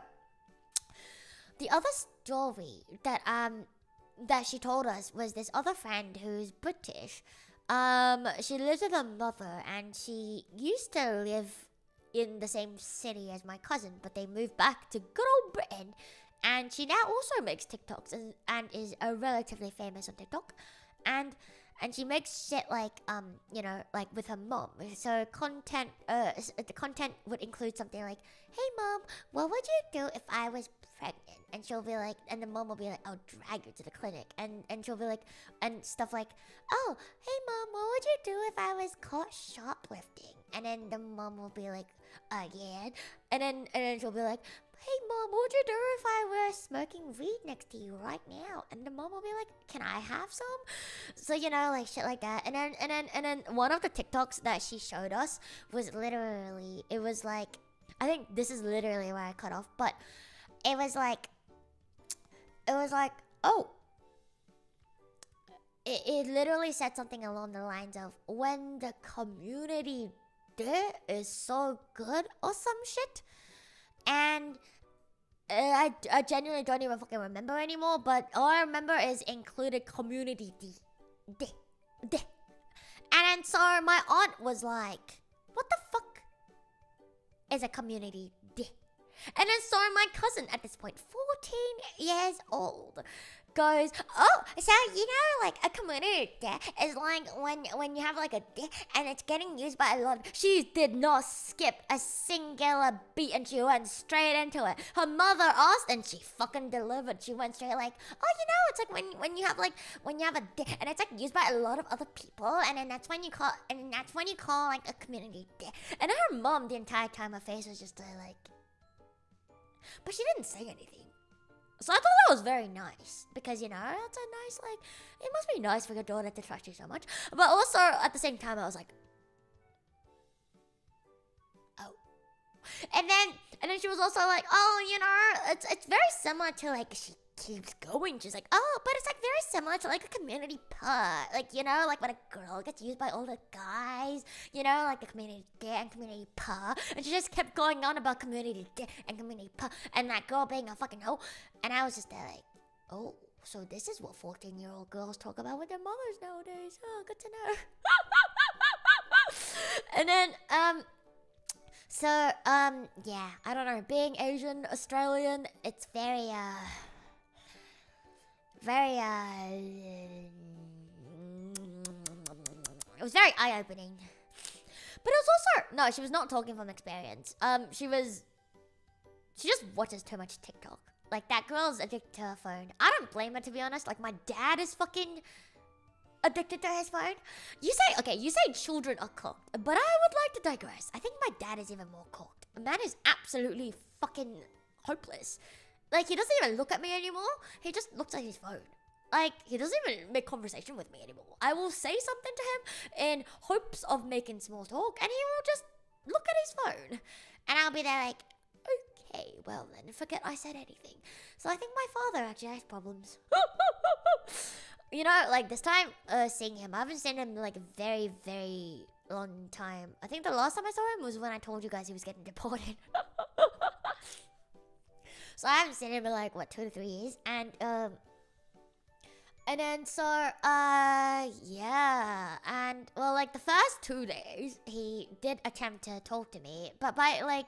the other story that she told us was this other friend who's British. She lives with her mother, and she used to live in the same city as my cousin, but they moved back to good old Britain. And she now also makes TikToks and is relatively famous on TikTok. And she makes shit like, like with her mom. So the content would include something like, "Hey mom, what would you do if I was pregnant?" And she'll be like, and the mom will be like, "I'll drag you to the clinic." And she'll be like, and stuff like, "Oh, hey mom, what would you do if I was caught shoplifting?" And then the mom will be like, "Again?" And then she'll be like, "Hey mom, what would you do if I were smoking weed next to you right now?" And the mom will be like, "Can I have some?" So like shit like that. And then one of the TikToks that she showed us was literally, it was like, I think this is literally where I cut off, but it was like, oh, it literally said something along the lines of, when the community is so good or some shit. And I genuinely don't even fucking remember anymore, but all I remember is included community D. And then so my aunt was like, "What the fuck is a community D?" And then so my cousin at this point, 14 years old, goes, "Oh, so like a community day is like when you have like a day and it's getting used by a lot." She did not skip a singular beat and she went straight into it. Her mother asked and she fucking delivered. She went straight like, "Oh, it's like when you have a day and it's like used by a lot of other people, and then that's when you call like a community day." And then her mom, the entire time, her face was just like, but she didn't say anything. So I thought that was very nice, because it's a nice, like, it must be nice for your daughter to trust you so much. But also at the same time I was like, oh. And then she was also like, "Oh, it's very similar to, like," she keeps going. She's like, "Oh, but it's like very similar to like a community pub. Like, like when a girl gets used by all the guys, like the community day and community pub." And she just kept going on about community day and community pub and that girl being a fucking hoe. And I was just there like, oh, so this is what 14-year-old girls talk about with their mothers nowadays. Oh, good to know. And then, yeah, I don't know, being Asian, Australian, it's very, it was very eye-opening. But it was also, no, she was not talking from experience. She just watches too much TikTok. Like, that girl's addicted to her phone. I don't blame her, to be honest. Like, my dad is fucking addicted to his phone. You say children are cooked, but I would like to digress. I think my dad is even more cooked. Man is absolutely fucking hopeless. Like, he doesn't even look at me anymore. He just looks at his phone. Like, he doesn't even make conversation with me anymore. I will say something to him in hopes of making small talk, and he will just look at his phone. And I'll be there like, okay, well then, forget I said anything. So I think my father actually has problems. You know, like this time, seeing him, I haven't seen him in like a very, very long time. I think the last time I saw him was when I told you guys he was getting deported. So I haven't seen him in like, what, 2 to 3 years. And then so, yeah. And, well, like the first 2 days, he did attempt to talk to me. But by like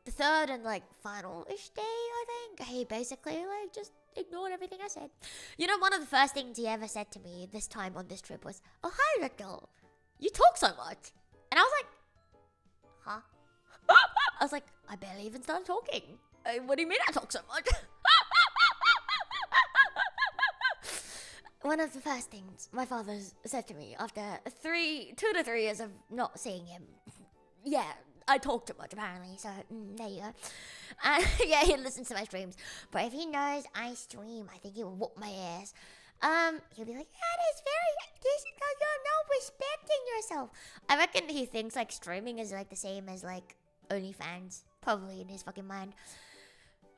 the third and like final-ish day, I think, he basically like just ignored everything I said. You know, one of the first things he ever said to me this time on this trip was, "Oh, hi, Rito. You talk so much." And I was like, huh? I was like, I barely even started talking. What do you mean I talk so much? One of the first things my father said to me after 2 to 3 years of not seeing him. Yeah, I talk too much apparently, so there you go. Yeah, he listens to my streams. But if he knows I stream, I think he will whoop my ass. He'll be like, that is you're not respecting yourself. I reckon he thinks like streaming is like the same as like OnlyFans, probably in his fucking mind.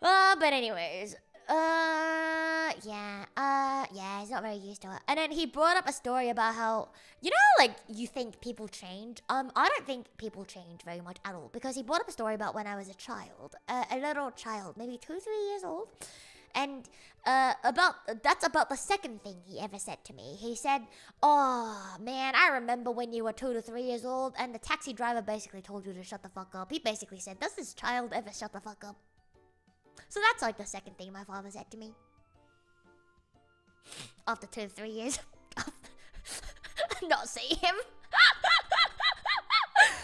But anyways, yeah, he's not very used to it. And then he brought up a story about how, you know, like, you think people change. I don't think people change very much at all, because he brought up a story about when I was a child, a little child, maybe 2-3 years old. And that's about the second thing he ever said to me. He said, "Oh man, I remember when you were 2 to 3 years old, and the taxi driver basically told you to shut the fuck up." He basically said, "Does this child ever shut the fuck up?" So that's like the second thing my father said to me. After 2 to 3 years not seeing him.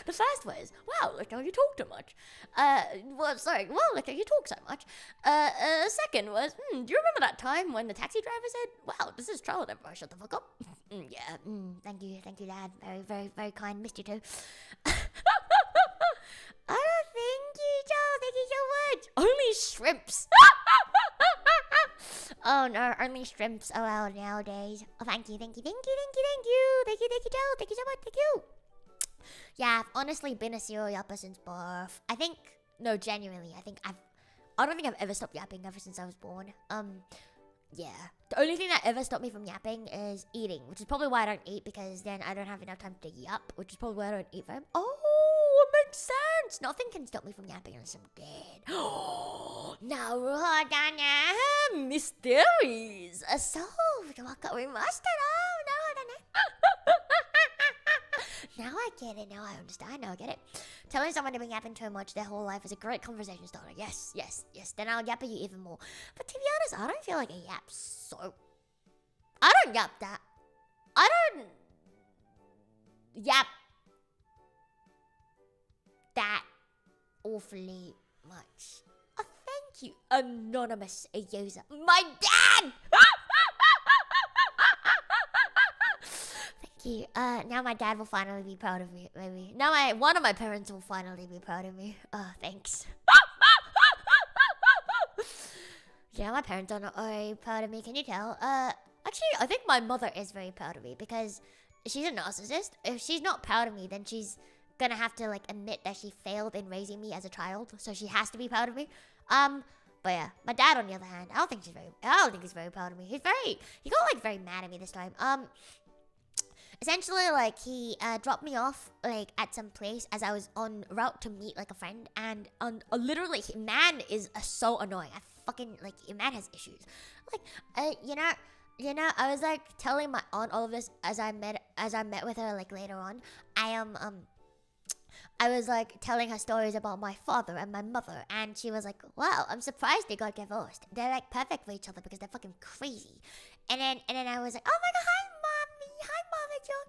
The first was, "Wow, look how you talk too much." Wow, look how you talk so much. Second was, "Do you remember that time when the taxi driver said, 'Wow, does this child ever shut the fuck up?'" Yeah, thank you, Dad. Very, very, very kind. Missed you too. Oh, thank you, Joe. Thank you so much. Only shrimps. Oh no, only shrimps allowed nowadays. Oh, thank you, Joe. Thank you, Joe. Thank you so much. Thank you. Yeah, I've honestly been a serial yapper since birth. Genuinely, I don't think I've ever stopped yapping ever since I was born. Yeah. The only thing that ever stopped me from yapping is eating, which is probably why I don't eat, because then I don't have enough time to yap, which is probably why I don't eat very much. Oh, it makes sense. Nothing can stop me from yapping unless I'm dead. Now, mysteries solved. What got we mustard? Oh, no. Now I get it. Now I understand. Now I get it. Telling someone to be yapping too much their whole life is a great conversation starter. Yes. Then I'll yap at you even more. But to be honest, I don't feel like a yap, so I don't yap that. I don't yap that awfully much. Oh, thank you, anonymous user. My dad! Thank you. Now my dad will finally be proud of me, maybe. Now one of my parents will finally be proud of me. Oh, thanks. Yeah, my parents are not very proud of me, can you tell? Actually, I think my mother is very proud of me, because she's a narcissist. If she's not proud of me, then she's gonna have to like admit that she failed in raising me as a child, so she has to be proud of me. But yeah, my dad on the other hand, I don't think he's very proud of me. He got like very mad at me this time. Essentially, like, he dropped me off like at some place as I was on route to meet like a friend, and literally, man is so annoying. Man has issues. Like, you know, I was like telling my aunt all of this as I met with her like later on. I was like telling her stories about my father and my mother, and she was like, "Wow, I'm surprised they got divorced. They're like perfect for each other because they're fucking crazy." And then I was like, "Oh my god, hi Mama John."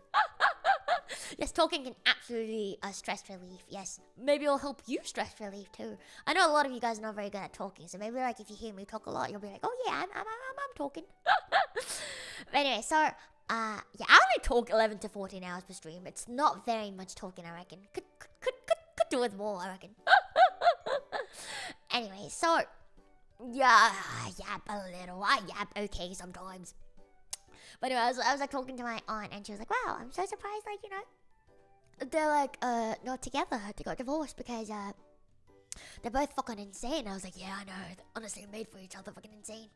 Yes, talking can absolutely stress relief. Yes, maybe it'll help you stress relief too. I know a lot of you guys are not very good at talking, so maybe like if you hear me talk a lot, you'll be like, "Oh yeah, I'm talking." But anyway, so yeah, I only talk 11 to 14 hours per stream. It's not very much talking, I reckon. Could do with more, I reckon. Anyway, so Yeah, I yap a little. I yap okay sometimes. But anyway, I was like talking to my aunt, and she was like, "Wow, I'm so surprised. Like, they're like not together. They got divorced because they're both fucking insane." I was like, "Yeah, I know. They're honestly made for each other. Fucking insane."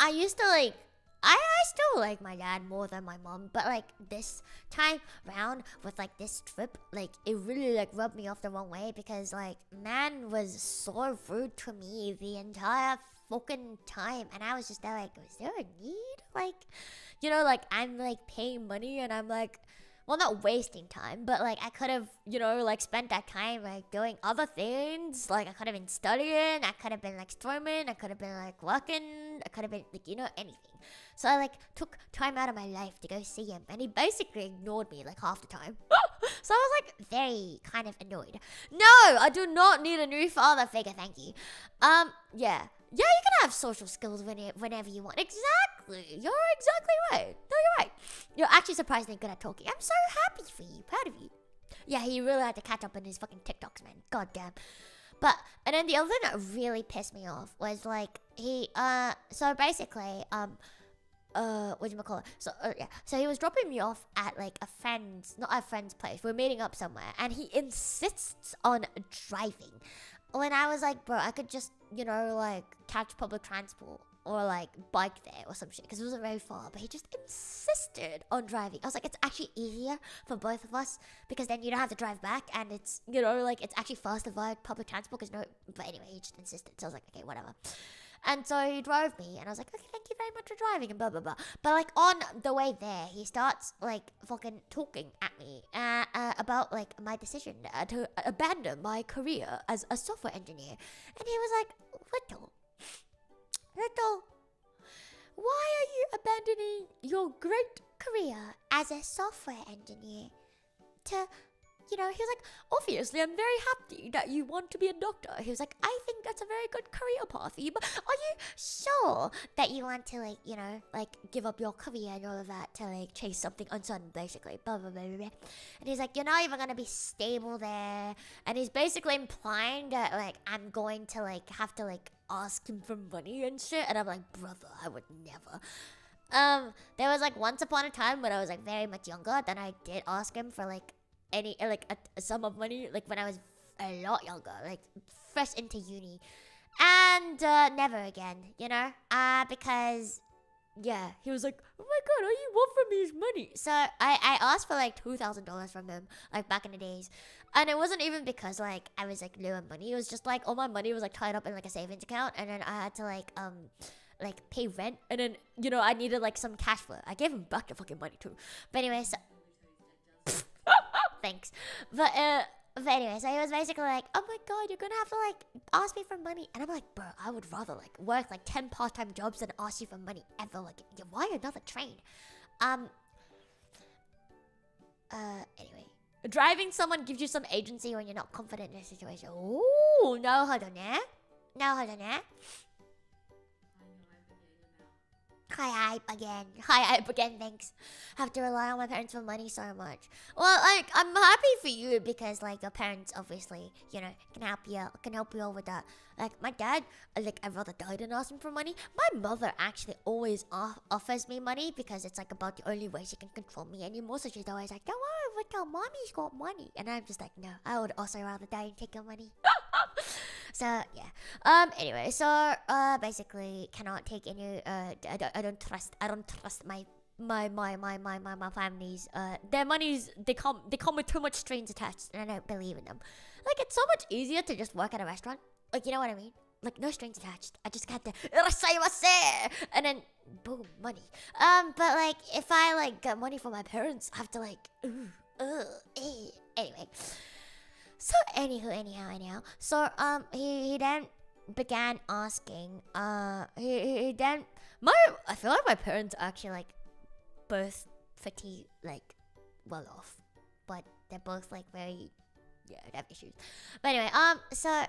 I used to like. I still like my dad more than my mom, but like this time round with like this trip, like it really like rubbed me off the wrong way because like man was so rude to me the entire fucking time, and I was just there like, was there a need? Like, like I'm like paying money and I'm like, well, not wasting time, but like I could have, like spent that time like doing other things. Like I could have been studying, I could have been like streaming, I could have been like working, I could have been like, anything. So I like took time out of my life to go see him, and he basically ignored me like half the time. So I was like very kind of annoyed. No, I do not need a new father figure, thank you. Yeah. Yeah, you can have social skills whenever you want. Exactly. You're exactly right. No, you're right. You're actually surprisingly good at talking. I'm so happy for you. Proud of you. Yeah, he really had to catch up on his fucking TikToks, man. God damn. And then the other thing that really pissed me off was like, so basically, whatchamacallit? So he was dropping me off at like not a friend's place. We're meeting up somewhere, and he insists on driving. When I was like, bro, I could just, like catch public transport or like bike there or some shit because it wasn't very far. But he just insisted on driving. I was like, it's actually easier for both of us because then you don't have to drive back, and it's, like it's actually faster via public transport because but anyway, he just insisted. So I was like, okay, whatever. And so he drove me, and I was like, okay, thank you very much for driving, and blah, blah, blah. But, like, on the way there, he starts, like, fucking talking at me about, like, my decision to abandon my career as a software engineer. And he was like, Little, why are you abandoning your great career as a software engineer to... he was like, obviously, I'm very happy that you want to be a doctor. He was like, I think that's a very good career path for you, but are you sure that you want to, like, like, give up your career and all of that to, like, chase something uncertain, basically, blah, blah, blah, blah, blah. And he's like, you're not even going to be stable there. And he's basically implying that, like, I'm going to, like, have to, like, ask him for money and shit. And I'm like, brother, I would never. There was, like, once upon a time when I was, like, very much younger, then I did ask him for, like, a sum of money, like when I was a lot younger, like fresh into uni, and never again, because he was like, oh my god, all you want from me is money. So I asked for like $2,000 from him, like back in the days, and it wasn't even because like I was like low on money. It was just like all my money was like tied up in like a savings account, and then I had to like pay rent, and then I needed like some cash flow. I gave him back the fucking money too, but anyway, so thanks. But anyway, so he was basically like, oh my god, you're gonna have to like ask me for money. And I'm like, bro, I would rather like work like 10 part-time jobs than ask you for money ever. Like, why another train? Anyway, driving someone gives you some agency when you're not confident in a situation. Ooh, no, hold on there. Hi, hype again, thanks. Have to rely on my parents for money so much. Well, like, I'm happy for you because, like, your parents obviously, can help you all with that. Like, my dad, like, I'd rather die than ask him for money. My mother actually always offers me money because it's, like, about the only way she can control me anymore. So she's always like, don't worry, Rita, mommy's got money. And I'm just like, no, I would also rather die and take your money. So yeah. Anyway, so basically cannot take any. I don't trust my families. Their monies they come with too much strings attached, and I don't believe in them. Like, it's so much easier to just work at a restaurant. Like, you know what I mean? Like, no strings attached. I just got to and then boom, money. But like if I like get money from my parents, I have to like anyway. So anyhow. So he then began asking. He then I feel like my parents are actually like both pretty like well off, but they're both like very they have issues. But anyway, so.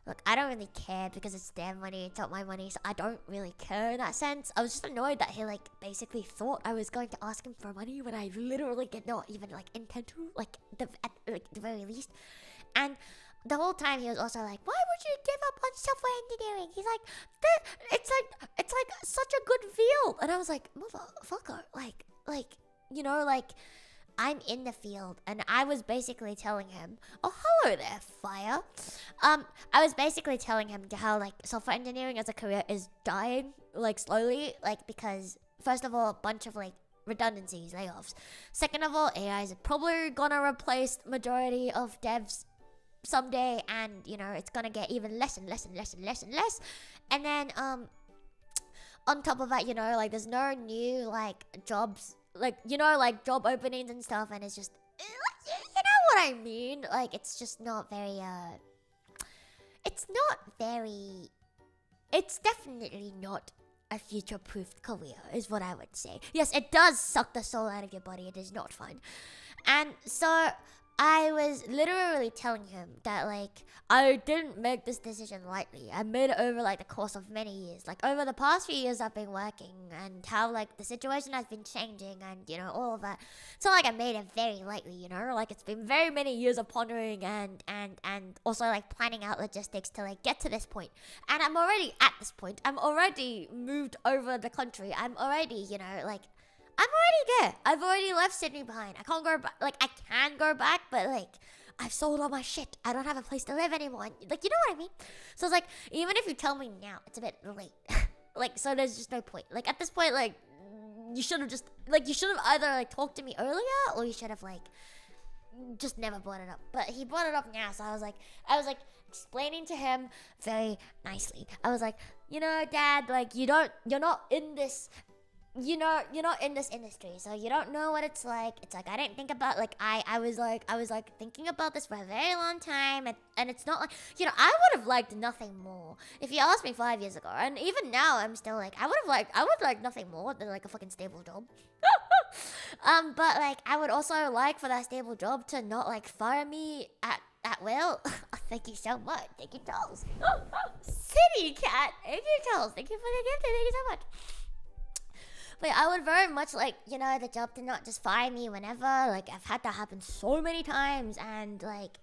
Look, I don't really care because it's their money, it's not my money, so I don't really care in that sense. I was just annoyed that he, like, basically thought I was going to ask him for money when I literally did not even, like, intend to, like, at the very least. And the whole time he was also like, why would you give up on software engineering? He's like, it's like such a good field. And I was like, motherfucker, like, you know, like, I'm in the field. And I was basically telling him, oh, hello there, Fire. I was basically telling him how, like, software engineering as a career is dying, like, slowly, like, because, first of all, a bunch of, like, redundancies, layoffs. Second of all, AI is probably gonna replace majority of devs someday, and you know it's gonna get even less and less and less and less and less. And then on top of that, you know, like there's no new like jobs, like, you know, like job openings and stuff, and it's just, you know what I mean, like it's just not very it's definitely not a future-proofed career, is what I would say. Yes, it does suck the soul out of your body. It is not fun. And so I was literally telling him that, like, I didn't make this decision lightly. I made it over, like, the course of many years. Like, over the past few years I've been working, and how, like, the situation has been changing, and, you know, all of that. It's not like I made it very lightly, you know? Like, it's been very many years of pondering and also, like, planning out logistics to, like, get to this point. And I'm already at this point. I'm already moved over the country. I'm already, you know, like, I'm already there. I've already left Sydney behind. I can't go back. Like, I can go back, but, like, I've sold all my shit. I don't have a place to live anymore. Like, you know what I mean? So it's like, even if you tell me now, it's a bit late. Like, so there's just no point. Like, at this point, like, you should have just, like, you should have either, like, talked to me earlier, or you should have, like, just never brought it up. But he brought it up now, so I was like, explaining to him very nicely. I was like, you know, Dad, like, you're not in this, you know, you're not in this industry, so you don't know what it's like. It's like, I didn't think about, like, I was thinking about this for a very long time, and it's not like, you know, I would have liked nothing more if you asked me 5 years ago, and even now I'm still like, I would like nothing more than, like, a fucking stable job. But, like, I would also like for that stable job to not, like, fire me at will. Thank you so much. Thank you, Charles. City cat. Thank you, Charles. Thank you for the gift. Thank you so much. But I would very much like, you know, the job to not just fire me whenever. Like, I've had that happen so many times, and, like...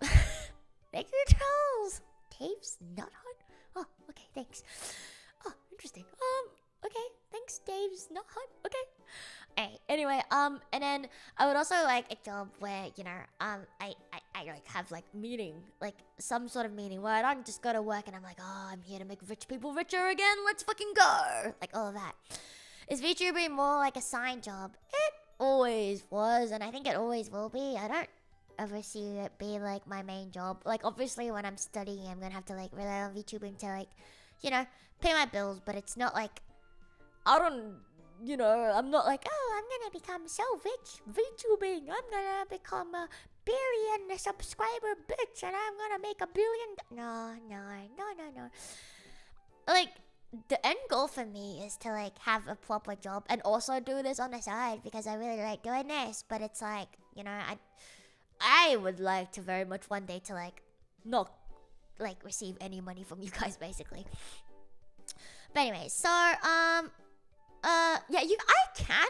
Thank you, Charles. Dave's not hot? Oh, okay, thanks. Oh, interesting. Okay, thanks, Dave's not hot. Okay. Hey, anyway, and then I would also like a job where, you know, I like have like meaning, like some sort of meaning where I don't just go to work and I'm like, oh, I'm here to make rich people richer again. Let's fucking go. Like all of that. Is VTuber more like a side job? It always was, and I think it always will be. I don't ever see it be like my main job. Like obviously when I'm studying, I'm gonna have to like rely on VTubing to like, you know, pay my bills, but it's not like, I don't, you know, I'm not like, oh, I'm gonna become so rich VTubing. I'm gonna become a billion subscriber bitch and I'm gonna make $1 billion. No. Like, the end goal for me is to like have a proper job and also do this on the side because I really like doing this. But it's like, you know, I would like to very much one day to like not like receive any money from you guys basically. But anyway, so yeah, I can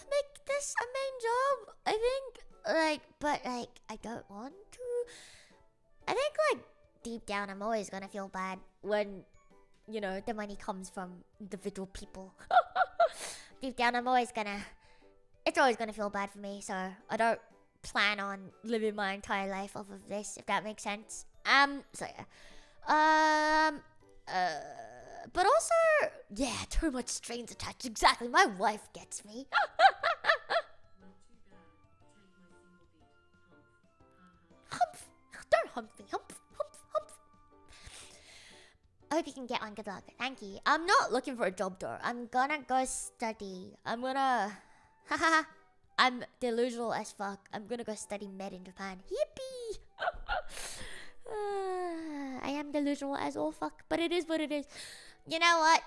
make this a main job, I think. Like, but like I don't want to. I think like deep down I'm always gonna feel bad when, you know, the money comes from individual people. Deep down it's always gonna feel bad for me, so I don't plan on living my entire life off of this, if that makes sense. So yeah. But also, yeah, too much strings attached. Exactly, my wife gets me. Humph. Don't hump me. Humph. I hope you can get one. Good luck. Thank you. I'm not looking for a job though. I'm gonna go study. Haha. I'm delusional as fuck. I'm gonna go study med in Japan. Yippee! I am delusional as all fuck, but it is what it is. You know what?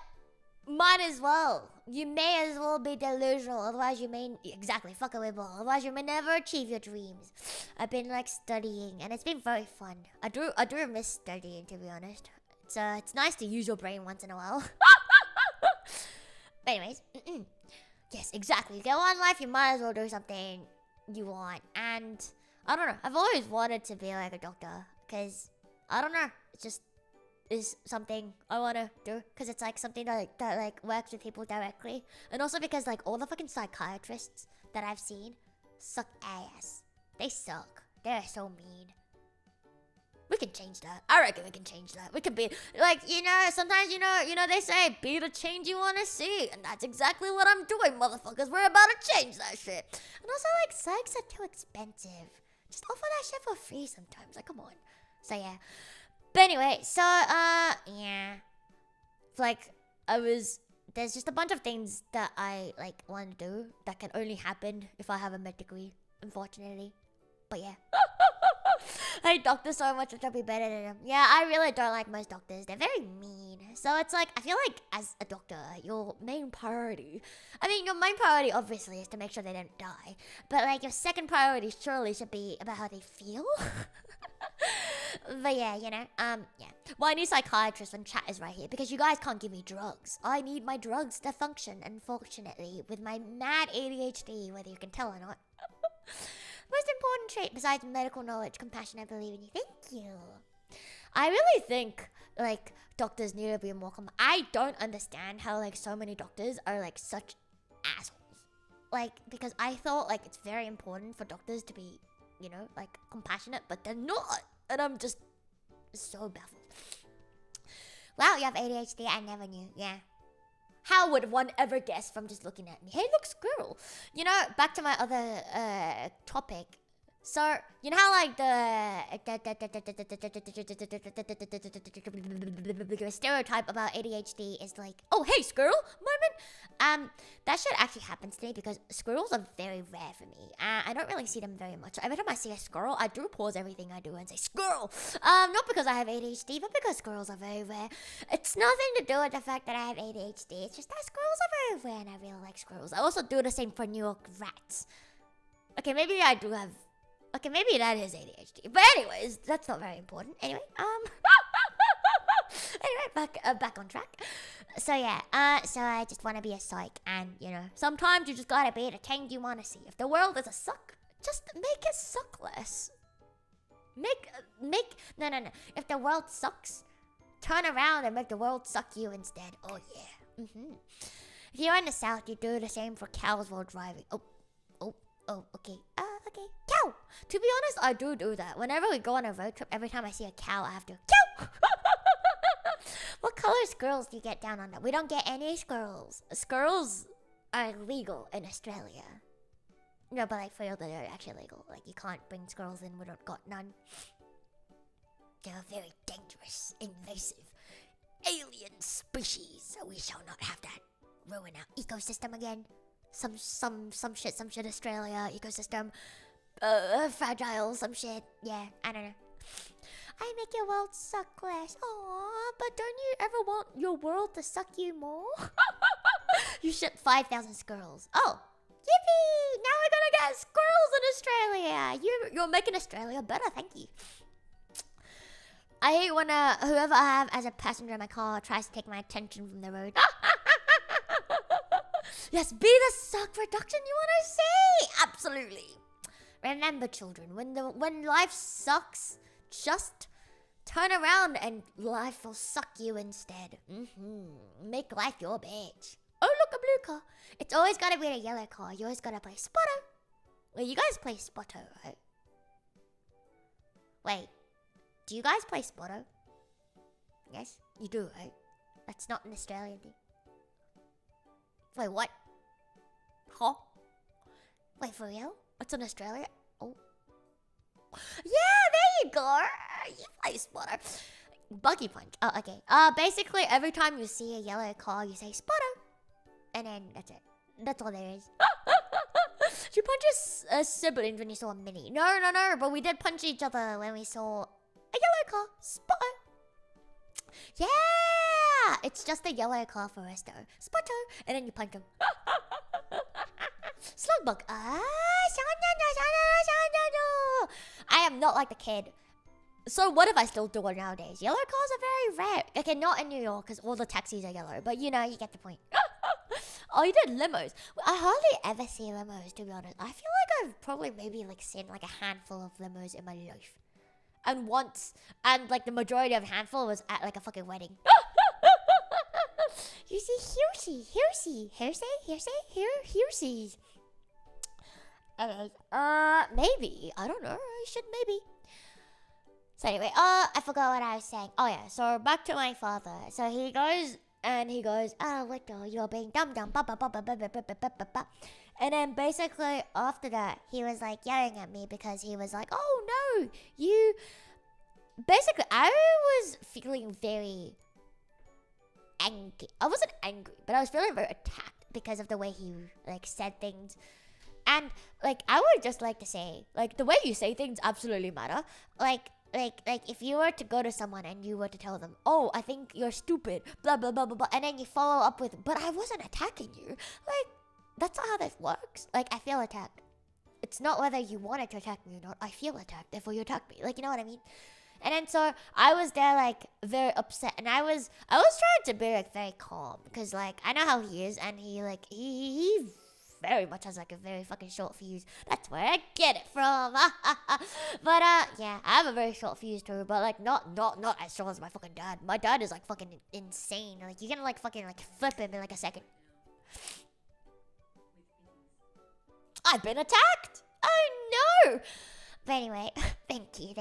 Might as well. You may as well be delusional, otherwise you may... Exactly, fuck away ball. Otherwise you may never achieve your dreams. I've been like studying, and it's been very fun. I do miss studying, to be honest. It's nice to use your brain once in a while. But anyways, yes, exactly. You get one life, you might as well do something you want. And I don't know. I've always wanted to be like a doctor because I don't know. It just is something I want to do because it's like something that like works with people directly, and also because like all the fucking psychiatrists that I've seen suck ass. They suck. They're so mean. We can change that. I reckon we can change that. We could be like, sometimes they say be the change you want to see, and that's exactly what I'm doing, motherfuckers. We're about to change that shit. And also like psychs are too expensive. Just offer that shit for free sometimes. Like, come on. So yeah. But anyway, so yeah. Like there's just a bunch of things that I like want to do that can only happen if I have a med degree, unfortunately. But yeah. I hate doctors so much, I try to be better than them. Yeah, I really don't like most doctors. They're very mean. So it's like, I feel like as a doctor, your main priority... I mean, your main priority obviously is to make sure they don't die. But like, your second priority surely should be about how they feel. But yeah, yeah. Well, I need psychiatrists when chat is right here because you guys can't give me drugs. I need my drugs to function, unfortunately, with my mad ADHD, whether you can tell or not. Most important trait besides medical knowledge, compassion, I believe in you. Thank you. I really think, like, doctors need to be more I don't understand how, like, so many doctors are, like, such assholes. Like, because I thought, like, it's very important for doctors to be, like, compassionate, but they're not. And I'm just so baffled. Wow, you have ADHD? I never knew. Yeah. How would one ever guess from just looking at me? Hey, look, squirrel. Back to my other topic. So, you know how like the stereotype about ADHD is like, oh, hey, squirrel moment? That shit actually happens to me because squirrels are very rare for me. I don't really see them very much. Every time I see a squirrel, I do pause everything I do and say, squirrel! Not because I have ADHD, but because squirrels are very rare. It's nothing to do with the fact that I have ADHD. It's just that squirrels are very rare and I really like squirrels. I also do the same for New York rats. Okay, maybe I do have... Okay, maybe that is ADHD. But anyways, that's not very important. Anyway, back on track. So yeah, so I just want to be a psych. And, sometimes you just gotta be the change you want to see. If the world is a suck, just make it suck less. No. If the world sucks, turn around and make the world suck you instead. Oh yeah. If you're in the South, you do the same for cows while driving. Oh, okay. Okay. Cow! To be honest, I do that. Whenever we go on a road trip, every time I see a cow, I have to cow! What color squirrels do you get down under? We don't get any squirrels. Squirrels are legal in Australia. No, but like for real, they're actually legal. Like you can't bring squirrels in, we don't got none. They're a very dangerous, invasive, alien species, so we shall not have that ruin our ecosystem again. Some shit Australia ecosystem fragile, some shit. Yeah, I don't know. I make your world suck less. Aww, but don't you ever want your world to suck you more? You ship 5,000 squirrels. Oh, yippee! Now we're gonna get squirrels in Australia. You're making Australia better, thank you. I hate when whoever I have as a passenger in my car tries to take my attention from the road. Yes, be the suck reduction you want to see. Absolutely. Remember, children, when life sucks, just turn around and life will suck you instead. Make life your bitch. Oh, look, a blue car. It's always got to be a yellow car. You always got to play Spotto. Well, you guys play Spotto, right? Wait, do you guys play Spotto? Yes, you do, right? That's not an Australian thing. Wait, what? Huh? Wait, for real? It's in Australia? Oh. Yeah, there you go. You play Spotto. Buggy punch. Oh, okay. Basically, every time you see a yellow car, you say Spotto. And then that's it. That's all there is. You punch a sibling when you saw a mini. No. But we did punch each other when we saw a yellow car. Spotto. Yeah! It's just a yellow car for us though. Spotto! And then you punch him. Slugbug. I am not like the kid. So what if I still do it nowadays? Yellow cars are very rare. Okay, not in New York because all the taxis are yellow. But you get the point. Oh, you did limos. Well, I hardly ever see limos, to be honest. I feel like I've probably maybe like seen like a handful of limos in my life. And once, and like the majority of handful was at like a fucking wedding. You see, hearsay. Maybe. I don't know. I should maybe. So anyway, I forgot what I was saying. Oh yeah, so back to my father. So he goes, oh, Luto, you're being dumb. And then basically after that, he was like yelling at me because he was like, oh no, you... Basically, I was feeling very angry. I wasn't angry, but I was feeling very attacked because of the way he like said things. And like, I would just like to say, like, the way you say things absolutely matter. Like if you were to go to someone and you were to tell them, oh, I think you're stupid, blah blah blah blah blah, and then you follow up with, but I wasn't attacking you. Like, that's not how this works. Like, I feel attacked. It's not whether you wanted to attack me or not. I feel attacked, therefore you attack me. Like, you know what I mean? And then so I was there like very upset, and I was trying to be like very calm because like I know how he is, and he like he very much has like a very fucking short fuse. That's where I get it from. But yeah, I have a very short fuse too, but like not as short as my fucking dad. My dad is like fucking insane. Like you can like fucking like flip him in like a second. I've been attacked. Oh no. But anyway, thank you.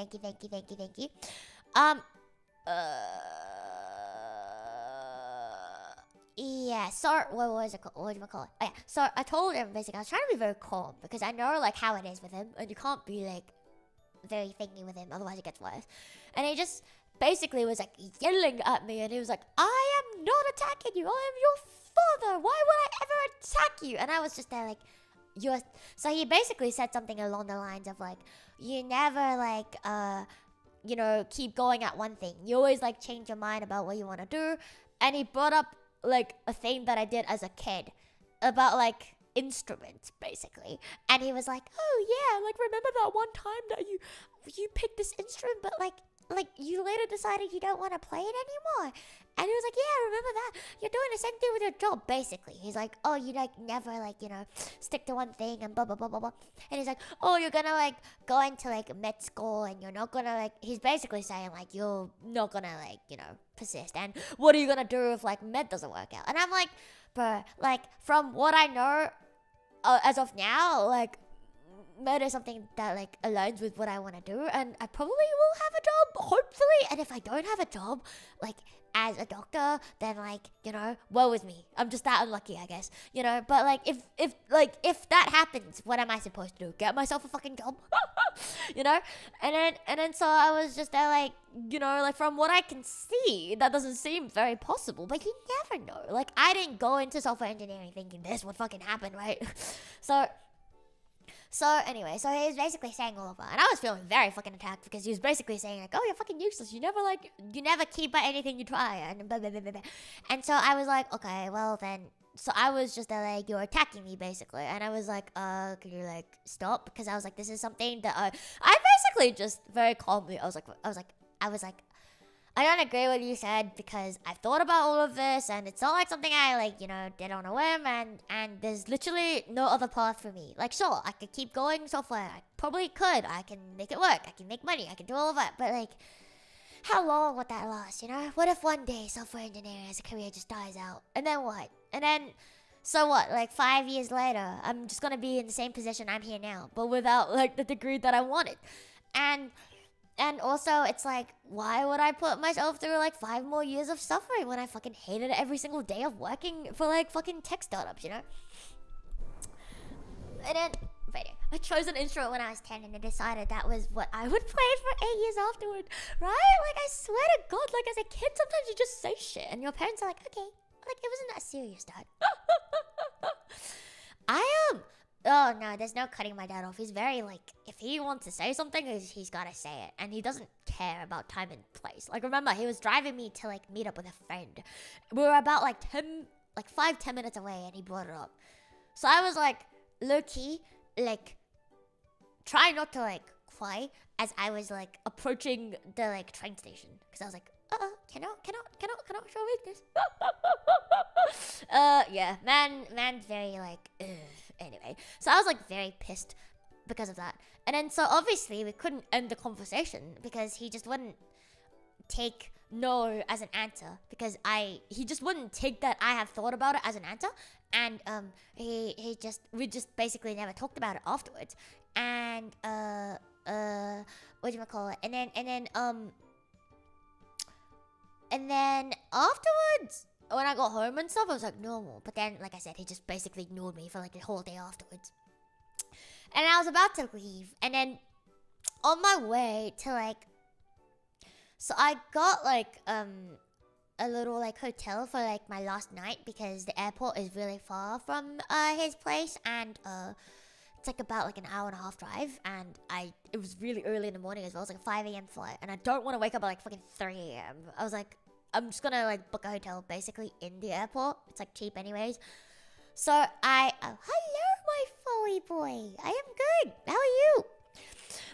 Yeah, so, what was it called? What do you call it? Oh yeah, so I told him, basically, I was trying to be very calm, because I know, like, how it is with him, and you can't be, like, very thingy with him, otherwise it gets worse. And he just basically was, like, yelling at me, and he was like, I am not attacking you, I am your father, why would I ever attack you? And I was just there, like, so he basically said something along the lines of like, you never like you know, keep going at one thing, you always like change your mind about what you want to do. And he brought up like a thing that I did as a kid about like instruments basically, and he was like, oh yeah, like remember that one time that you picked this instrument, but like you later decided you don't want to play it anymore. And he was like, yeah, remember that? You're doing the same thing with your job, basically. He's like, oh, you like never like, you know, stick to one thing and blah, blah, blah, blah, blah. And he's like, oh, you're gonna like go into like med school and you're not gonna like, he's basically saying like, you're not gonna like, you know, persist. And what are you gonna do if like med doesn't work out? And I'm like, bro, like from what I know as of now, like med is something that like aligns with what I want to do, and I probably will have a job, hopefully. And if I don't have a job, like as a doctor, then like, you know, woe is me. I'm just that unlucky, I guess, you know. But like if that happens, what am I supposed to do? Get myself a fucking job? You know? And then so I was just there like, you know, like from what I can see, that doesn't seem very possible, but you never know. Like I didn't go into software engineering thinking this would fucking happen, right? So anyway, so he was basically saying all of that, and I was feeling very fucking attacked because he was basically saying like, oh, you're fucking useless, you never keep at anything you try, and blah, blah, blah, blah, blah. And so I was like, okay, well then, so I was just like, you're attacking me basically, and I was like, can you like stop? Because I was like, this is something that I basically just very calmly, I was like, I don't agree with what you said because I've thought about all of this, and it's not like something I like, you know, did on a whim, and there's literally no other path for me. Like, sure, I could keep going software, I probably could, I can make it work, I can make money, I can do all of that, but like, how long would that last, you know? What if one day software engineering as a career just dies out? And then what? And then, so what, like 5 years later, I'm just gonna be in the same position I'm here now, but without like the degree that I wanted. And also, it's like, why would I put myself through like 5 more years of suffering when I fucking hated it every single day of working for like fucking tech startups, you know? And then, I chose an instrument when I was 10, and I decided that was what I would play for 8 years afterward, right? Like, I swear to God, like as a kid, sometimes you just say shit, and your parents are like, okay, like it wasn't that serious, Dad. Oh no, there's no cutting my dad off. He's very like, if he wants to say something, he's gotta say it. And he doesn't care about time and place. Like remember, he was driving me to like meet up with a friend. We were about like 5-10 minutes away, and he brought it up. So I was like, low key, like, try not to like cry as I was like approaching the like train station. Cause I was like, cannot show weakness. Yeah, man's very like, ugh. Anyway, so I was like very pissed because of that. And then so obviously we couldn't end the conversation because he just wouldn't take no as an answer because he just wouldn't take that I have thought about it as an answer. And we just basically never talked about it afterwards. And what do you call it? And then afterwards, when I got home and stuff, I was like normal. But then, like I said, he just basically ignored me for like the whole day afterwards. And I was about to leave, and then on my way to like, so I got like a little like hotel for like my last night because the airport is really far from his place, and it's like about like an hour and a half drive, and it was really early in the morning as well. It was like a 5 a.m. flight, and I don't want to wake up at like fucking 3 a.m. I was like, I'm just gonna like book a hotel basically in the airport. It's like cheap anyways. So hello my folly boy. I am good. How are you?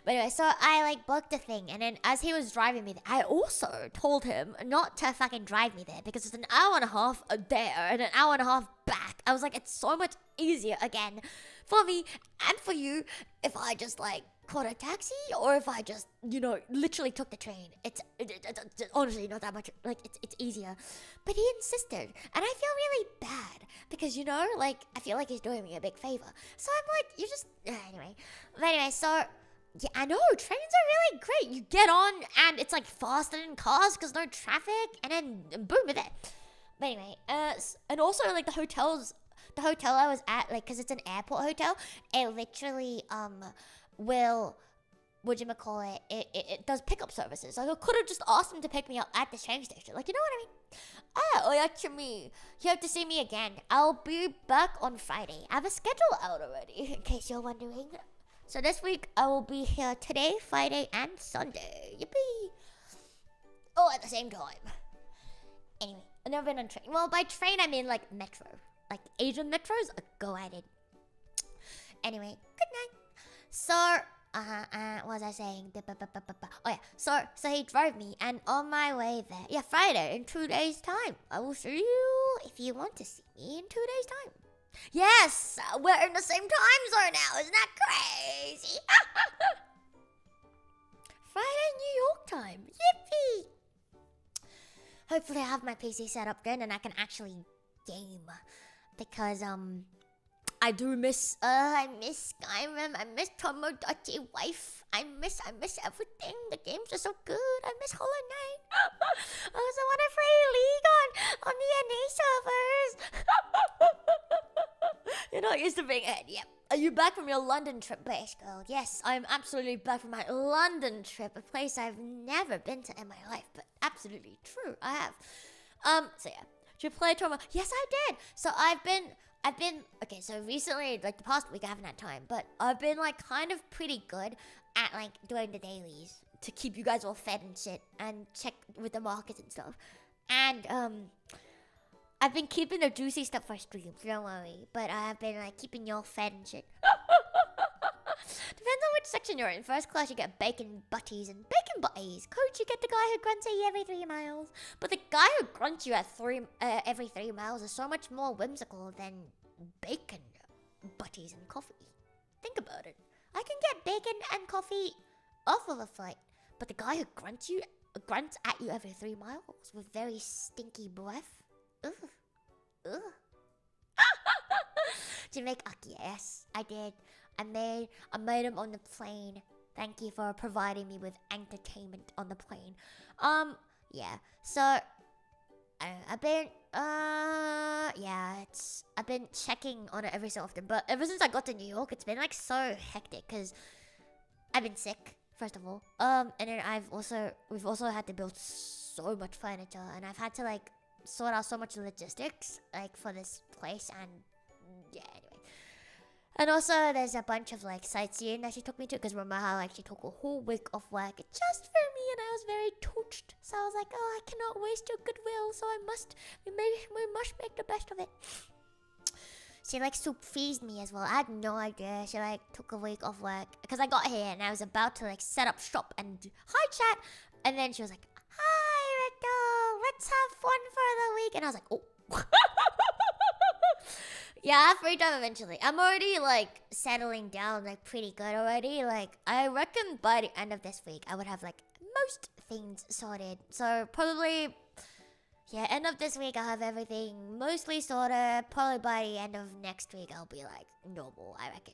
But anyway, so I like booked a thing, and then as he was driving me there, I also told him not to fucking drive me there because it's an hour and a half there and an hour and a half back. I was like, it's so much easier again for me and for you if I just like caught a taxi or if I just, literally took the train. It's honestly not that much, like it's easier. But he insisted, and I feel really bad because, like I feel like he's doing me a big favor. So I'm like, you just, anyway, so yeah, I know, trains are really great. You get on and it's like faster than cars because no traffic, and then boom, you're there. But anyway, and also like the hotel I was at, like, because it's an airport hotel, it literally will, it does pickup services. Like I could have just asked him to pick me up at the train station, like, you know what I mean? Oyachimi, you have to see me again. I'll be back on Friday. I have a schedule out already, in case you're wondering. So this week I will be here today, Friday, and Sunday. Yippee! Oh, at the same time. Anyway, I've never been on train. Well, by train I mean like metro. Like Asian metros? Go at it. Anyway, good night. So, what was I saying? Oh yeah, so he drove me, and on my way there, yeah, Friday, in 2 days' time. I will see you if you want to see me in 2 days' time. Yes, we're in the same time zone now. Isn't that crazy? Friday, New York time. Yippee! Hopefully I have my PC set up good and I can actually game. Because, I do miss, I miss Skyrim, I miss Tomodachi Wife, I miss everything. The games are so good. I miss Hollow Knight. I also want to play League on the NA servers. You're not used to being ahead. Yep. Are you back from your London trip, Base Girl? Yes, I'm absolutely back from my London trip, a place I've never been to in my life, but absolutely true, I have. So yeah. Did you play Tomo? Yes, I did. So I've been, okay, so recently, like the past week, I haven't had time, but I've been like kind of pretty good at like doing the dailies to keep you guys all fed and shit and check with the markets and stuff. And, I've been keeping the juicy stuff for streams, don't worry. But I have been like keeping y'all fed and shit. Depends on which section you're in. First class, you get bacon butties and bacon butties. Coach, you get the guy who grunts at you every 3 miles. But the guy who grunts you at every 3 miles is so much more whimsical than bacon butties and coffee. Think about it. I can get bacon and coffee off of a flight, but the guy who grunts at you every 3 miles with very stinky breath. Ugh. Ugh. Did you make Aki? Yes, I did. I made him on the plane. Thank you for providing me with entertainment on the plane. Yeah. So I've been I've been checking on it every so often, but ever since I got to New York, it's been like so hectic because I've been sick, first of all. And then we've also had to build so much furniture, and I've had to like sort out so much logistics like for this place, and yeah, anyway. And also there's a bunch of like sightseeing that she took me to, because remember how like she took a whole week off work just for me, and I was very touched. So I was like, oh, I cannot waste your goodwill, so we must make the best of it. She like soup-feased me as well. I had no idea. She like took a week off work because I got here and I was about to like set up shop and hi chat, and then she was like, hi Rito, let's have fun for the week, and I was like, oh. Yeah, I have free time eventually. I'm already like settling down like pretty good already. Like I reckon by the end of this week I would have like most things sorted. So probably yeah, end of this week I'll have everything mostly sorted. Probably by the end of next week I'll be like normal, I reckon.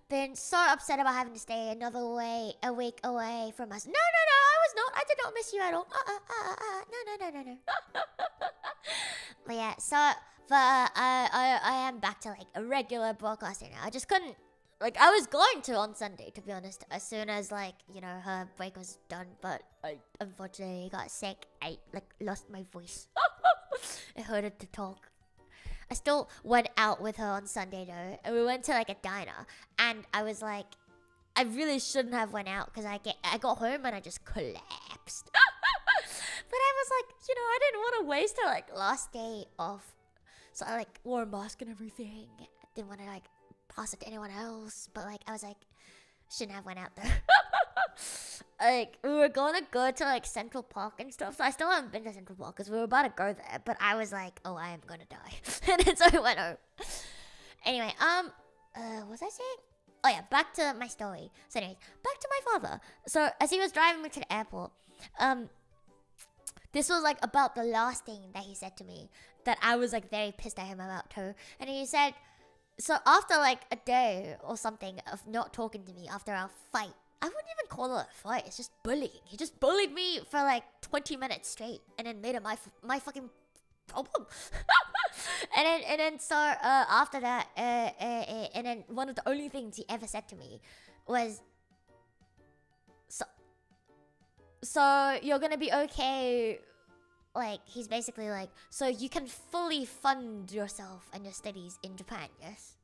Been so upset about having to stay a week away from us. No, I was not. I did not miss you at all. No. But yeah, but I am back to like a regular broadcaster now. I just couldn't, like, I was going to on Sunday, to be honest, as soon as like, you know, her break was done, but I unfortunately got sick. I like lost my voice. It hurted to talk. I still went out with her on Sunday though, and we went to like a diner, and I was like, I really shouldn't have went out because I got home and I just collapsed. But I was like, you know, I didn't want to waste her like last day off, so I like wore a mask and everything. I didn't want to like pass it to anyone else, but like I was like, shouldn't have went out though. Like we were gonna go to like Central Park and stuff, so I still haven't been to Central Park because we were about to go there, but I was like, oh, I am gonna die. And then so I went home. Anyway, what was I saying? Oh yeah, back to my story. So anyways, back to my father. So as he was driving me to the airport, this was like about the last thing that he said to me that I was like very pissed at him about too. And he said, so after like a day or something of not talking to me after our fight, I wouldn't even call it a fight, it's just bullying. He just bullied me for like 20 minutes straight and then made it my fucking problem. and then so after that, and then one of the only things he ever said to me was, so you're gonna be okay. Like, he's basically like, so you can fully fund yourself and your studies in Japan, yes?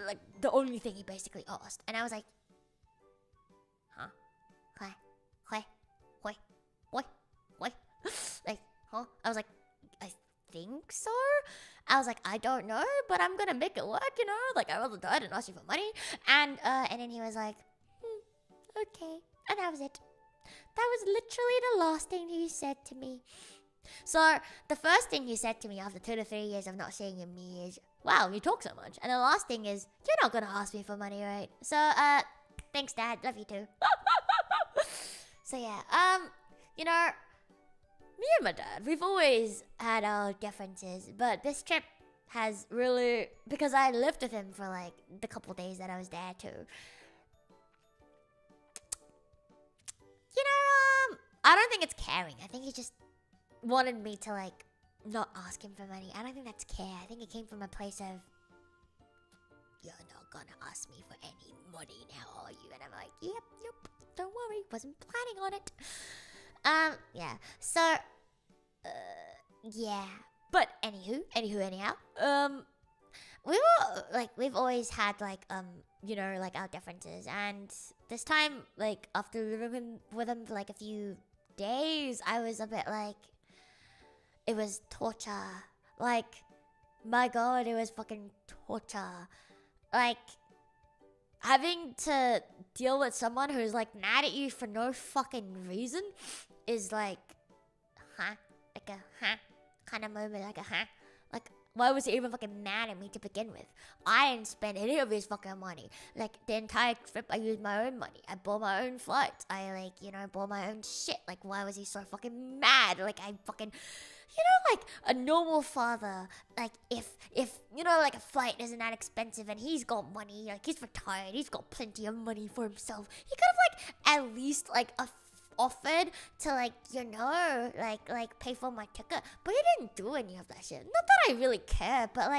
Like, the only thing he basically asked. And I was like, huh? What? Like, huh? I was like, I think so? I was like, I don't know, but I'm gonna make it work, you know? Like, I rather die than ask you for money. And then he was like, okay. And that was it. That was literally the last thing he said to me. So, the first thing he said to me after 2 to 3 years of not seeing me is, wow, you talk so much. And the last thing is, you're not gonna ask me for money, right? So, thanks, Dad. Love you too. So, yeah, you know, me and my dad, we've always had our differences. But this trip has really, because I lived with him for like the couple days that I was there too. You know, I don't think it's caring. I think he just wanted me to like not ask him for money. I don't think that's care. I think it came from a place of, you're not gonna ask me for any money now, are you? And I'm like, yep, don't worry, wasn't planning on it. Yeah. So, yeah. But anyhow, we've always had like you know, like our differences, and this time, like after living with him for like a few days, I was a bit like, it was torture. Like, my god, it was fucking torture. Like, having to deal with someone who's like mad at you for no fucking reason is like, like a kind of moment, like a like, why was he even fucking mad at me to begin with? I didn't spend any of his fucking money. Like, the entire trip, I used my own money. I bought my own flights. I, like, you know, bought my own shit. Like, why was he so fucking mad? Like, I fucking... You know, like, a normal father, like, if you know, like, a flight isn't that expensive and he's got money, like, he's retired, he's got plenty of money for himself, he could have, like, at least, like, offered to, like, you know, like pay for my ticket, but he didn't do any of that shit. Not that I really care, but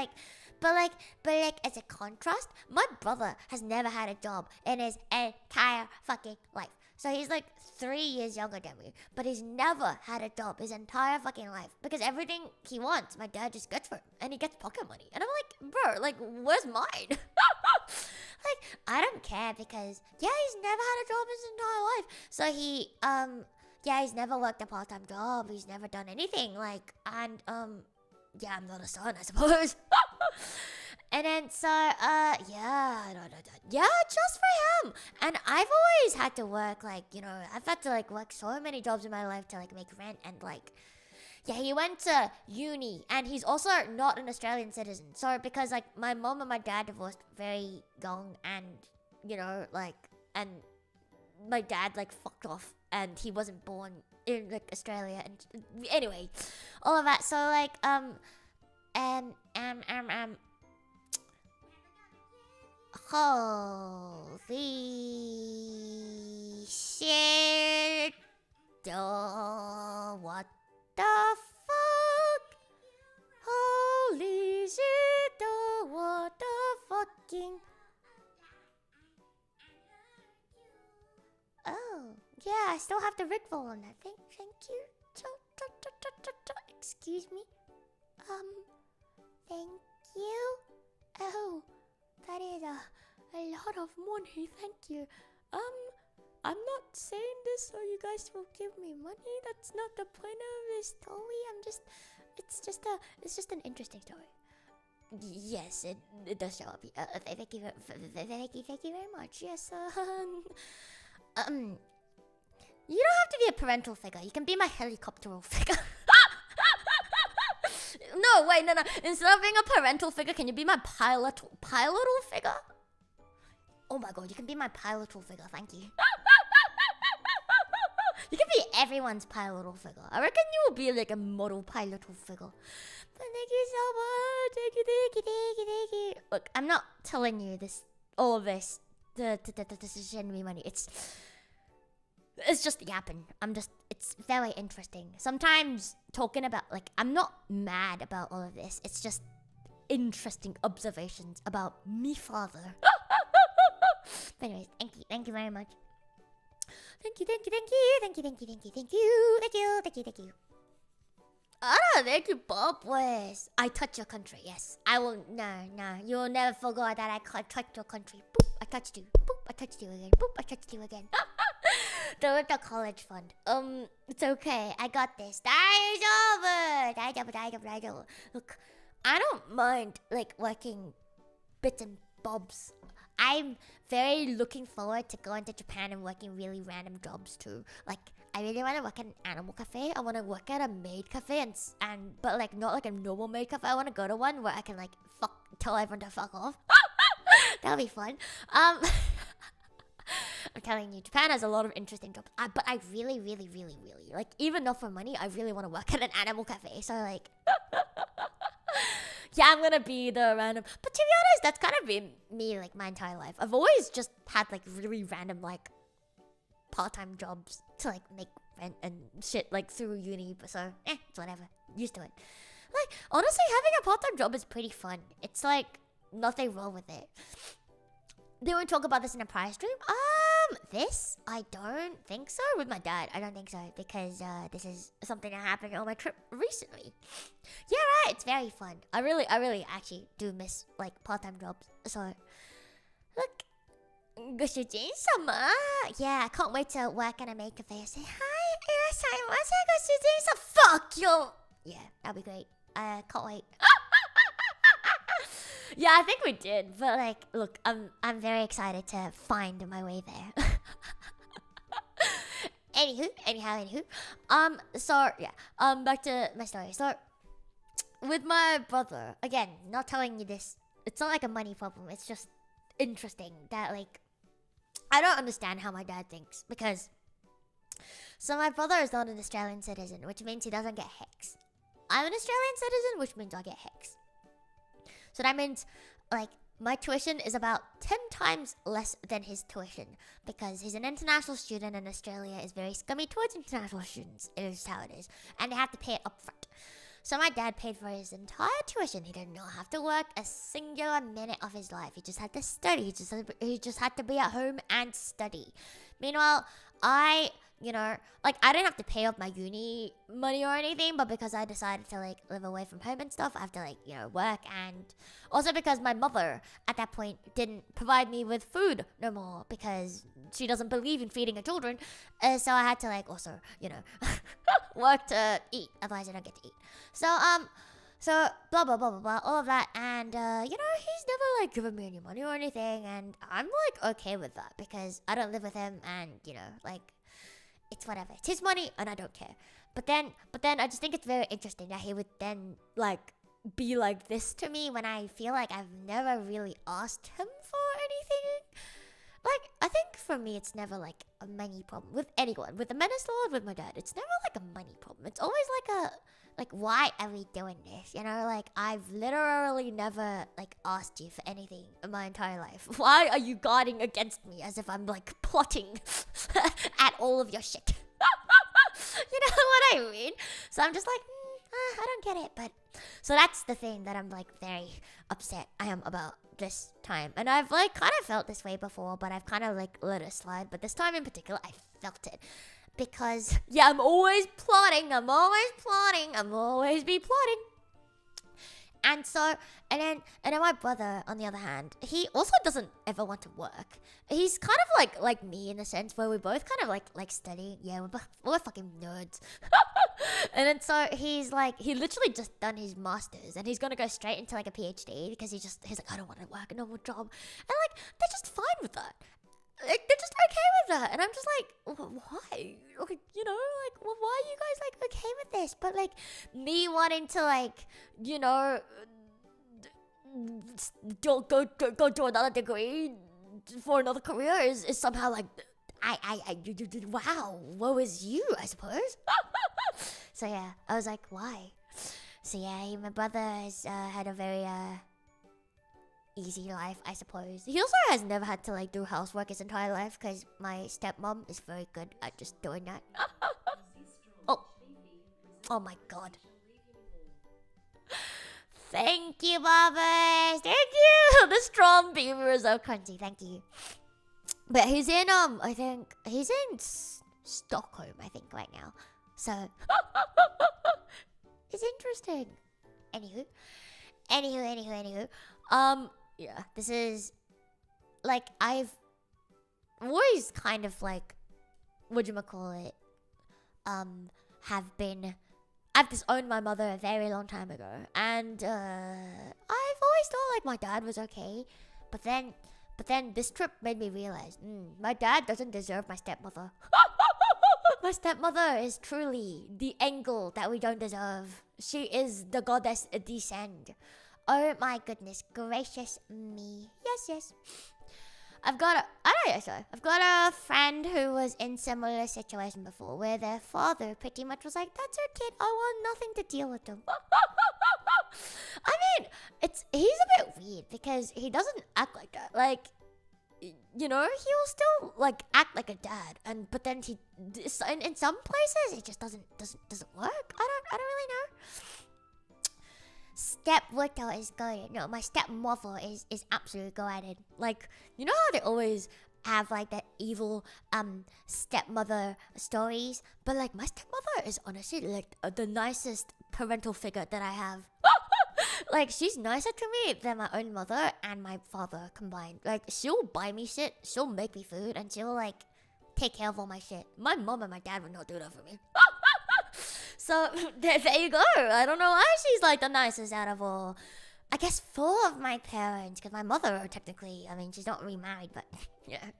as a contrast, my brother has never had a job in his entire fucking life. So he's like 3 years younger than me, but he's never had a job his entire fucking life, because everything he wants, my dad just gets for him, and he gets pocket money. And I'm like, bro, like, where's mine? Like, I don't care, because yeah, he's never had a job his entire life. So he he's never worked a part-time job, he's never done anything, like, and yeah, I'm not a son, I suppose. And then so just for him. And I've always had to work, like, you know, I've had to like work so many jobs in my life to like make rent, and like, Yeah, he went to uni, and he's also not an Australian citizen. So because like my mom and my dad divorced very young, and and my dad like fucked off, and he wasn't born in like Australia, and anyway, all of that. So like holy shit! What the fuck? Holy shit! What the fucking? Oh, yeah, I still have the Rickroll on that. Thank you. Excuse me. Thank you. Oh, that is a lot of money. Thank you. I'm not saying this so you guys will give me money. That's not the point of this story. It's just an interesting story. Yes, it does show up. Thank you very much. Yes. You don't have to be a parental figure. You can be my helicopteral figure. No, wait, no. Instead of being a parental figure, can you be my pilotal figure? Oh my god, you can be my pilotal figure. Thank you. You can be everyone's pilotal figure. I reckon you will be like a model pilotal figure. But thank you so much. Thank you. Look, I'm not telling you all of this to send me money. It's just yapping. It's very interesting. Sometimes talking about, like, I'm not mad about all of this. It's just interesting observations about me father. But anyways, thank you very much. Thank you. Thank you, Bob. I touch your country, yes. I will, no. You will never forget that I touch your country. Boop, I touched you. Boop, I touched you again. Boop, I touched you again. The college fund. It's okay. I got this. That is over. Look, I don't mind, like, working bits and bobs. I'm very looking forward to going to Japan and working really random jobs too. Like, I really want to work at an animal cafe. I want to work at a maid cafe, but like not like a normal maid cafe. I want to go to one where I can like tell everyone to fuck off. That'll be fun. I'm telling you, Japan has a lot of interesting jobs. But I really, like, even not for money, I really want to work at an animal cafe. So like, yeah, I'm gonna be the random. But to be honest, that's kind of been me like my entire life. I've always just had like really random like part-time jobs to like make rent and shit like through uni. So it's whatever. Used to it. Like, honestly, having a part-time job is pretty fun. It's like nothing wrong with it. Did we talk about this in a prior stream? This? I don't think so. With my dad, I don't think so. Because this is something that happened on my trip recently. Yeah, right. It's very fun. I really actually do miss like part-time jobs. So, look. Yeah, I can't wait to work in a maid cafe and say, hi, fuck you. Yeah, that'd be great. I can't wait. Yeah, I think we did, but like, look, I'm very excited to find my way there. Anywho. So yeah, back to my story. So, with my brother, again, not telling you this, it's not like a money problem. It's just interesting that like, I don't understand how my dad thinks because. So my brother is not an Australian citizen, which means he doesn't get HEX. I'm an Australian citizen, which means I get HEX. So that means, like, my tuition is about 10 times less than his tuition because he's an international student and Australia is very scummy towards international students. It is how it is. And they have to pay it upfront. So my dad paid for his entire tuition. He did not have to work a singular minute of his life. He just had to study. He just had to be at home and study. Meanwhile, I didn't have to pay off my uni money or anything, but because I decided to like live away from home and stuff, I have to like, work, and also because my mother at that point didn't provide me with food no more because she doesn't believe in feeding her children. So I had to like also, work to eat, otherwise I don't get to eat. So blah blah blah blah blah, all of that, and he's never like given me any money or anything, and I'm like okay with that because I don't live with him, and like, it's whatever. It's his money and I don't care. but then I just think it's very interesting that he would then like be like this to me when I feel like I've never really asked him for anything. Like, I think for me, it's never like a money problem with anyone. With the menace lord, with my dad, it's never like a money problem. It's always like, why are we doing this? You know, like, I've literally never like asked you for anything in my entire life. Why are you guarding against me as if I'm like plotting at all of your shit? You know what I mean? So I'm just like, I don't get it. But so that's the thing that I'm like very upset I am about this time. And I've like kind of felt this way before, but I've kind of like let it slide. But this time in particular, I felt it. Because, yeah, I'm always plotting. I'm always be plotting. And so, and then my brother, on the other hand, he also doesn't ever want to work. He's kind of like me in the sense where we're both kind of like studying. Yeah, we're fucking nerds. And then so he's like, he literally just done his master's and he's gonna go straight into like a PhD because he's like, I don't want to work a normal job. And like, they're just fine with that. Like, they're just okay with that. And I'm just like, why? Like, you know, like, well, why are you guys like okay with this? But like, me wanting to like, you know, go do another degree for another career is somehow like, wow, woe is you, I suppose. So yeah, I was like, why? So yeah, my brother has had a very easy life, I suppose. He also has never had to like do housework his entire life because my stepmom is very good at just doing that. Oh my god. Thank you, Barbers. Thank you. The strong beaver is so crunchy. Thank you. But he's in I think he's in Stockholm, I think, right now. So it's interesting. Anywho. Yeah, this is like I've always kind of like whatchamacallit I've disowned my mother a very long time ago, and I've always thought like my dad was okay, but then this trip made me realize my dad doesn't deserve my stepmother. My stepmother is truly the angle that we don't deserve. She is the goddess descend. Oh my goodness gracious me. Yes. I've got a friend who was in similar situation before where their father pretty much was like, that's her kid, I want nothing to deal with them. I mean, he's a bit weird because he doesn't act like that. Like, you know, he'll still like act like a dad, but then in some places it just doesn't work. I don't really know. Step Luto is good. No, my stepmother is absolutely goated. Like, you know how they always have like that evil stepmother stories, but like my stepmother is honestly like the nicest parental figure that I have. Like, she's nicer to me than my own mother and my father combined. Like, she'll buy me shit, she'll make me food, and she'll like take care of all my shit. My mom and my dad would not do that for me. So there you go. I don't know why she's like the nicest out of all. I guess 4 of my parents, because my mother technically, I mean, she's not remarried, but yeah.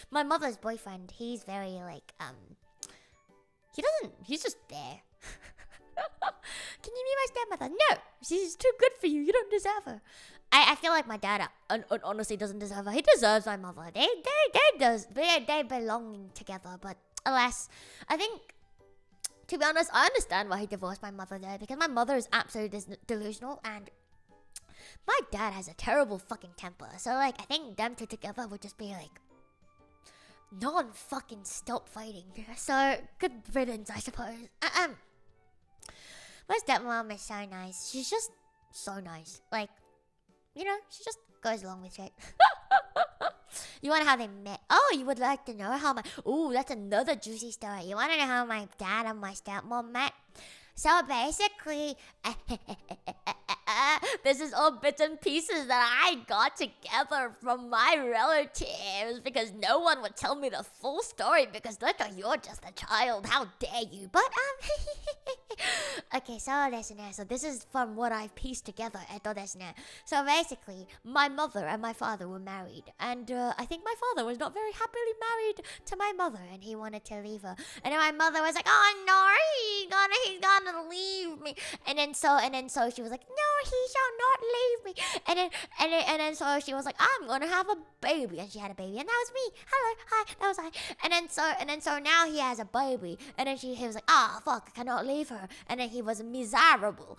My mother's boyfriend, he's very like he's just there. Can you be my stepmother? No, she's too good for you. You don't deserve her. I feel like my dad honestly doesn't deserve her. He deserves my mother. They belong together, but alas, I think. To be honest, I understand why he divorced my mother there, because my mother is absolutely delusional and my dad has a terrible fucking temper. So like, I think them two together would just be like non-fucking stop fighting. So good riddance, I suppose. My stepmom is so nice. She's just so nice. Like, you know, she just goes along with shit. You want to know how they met? Oh, you would like to know how ooh, that's another juicy story. You want to know how my dad and my stepmom met? So basically, this is all bits and pieces that I got together from my relatives because no one would tell me the full story because Luto, you're just a child. How dare you? But okay, so this is from what I've pieced together. So basically, my mother and my father were married, and I think my father was not very happily married to my mother, and he wanted to leave her. And then my mother was like, "Oh no, he's gonna leave me." And then so she was like, "No, he shall not leave me." And then so she was like, "I'm gonna have a baby," and she had a baby, and that was me. Hello, hi, that was I. And then so now he has a baby, and then he was like, "Ah, fuck, I cannot leave her." And then he was miserable.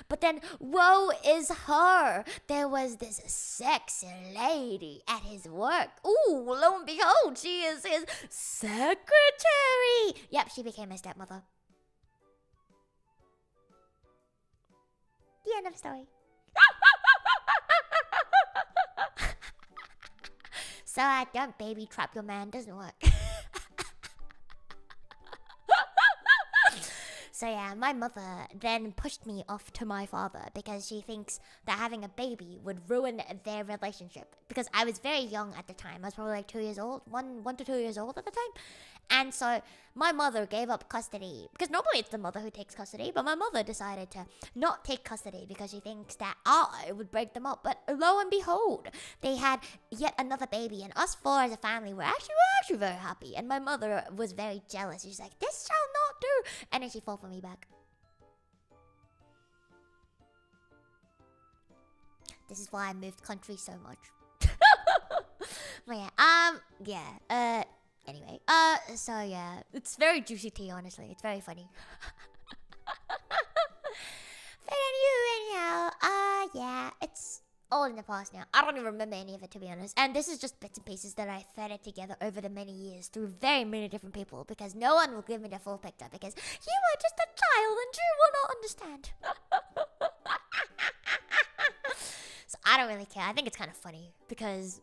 But then, woe is her. There was this sexy lady at his work. Ooh, lo and behold, she is his secretary. Yep, she became his stepmother. The end of the story. So don't baby trap your man, doesn't work. So yeah, my mother then pushed me off to my father because she thinks that having a baby would ruin their relationship. Because I was very young at the time. I was probably like 2 years old, one to 2 years old at the time. And so my mother gave up custody. Because normally it's the mother who takes custody. But my mother decided to not take custody because she thinks that I would break them up. But lo and behold, they had yet another baby. And us four as a family were actually very happy. And my mother was very jealous. She's like, "This shall not do." And then she fell for me back. This is why I moved country so much. But yeah, anyway, so yeah, it's very juicy tea, honestly. It's very funny. But anyhow, yeah, it's all in the past now. I don't even remember any of it, to be honest. And this is just bits and pieces that I threaded together over the many years through very many different people because no one will give me the full picture because you are just a child and you will not understand. So I don't really care. I think it's kind of funny because,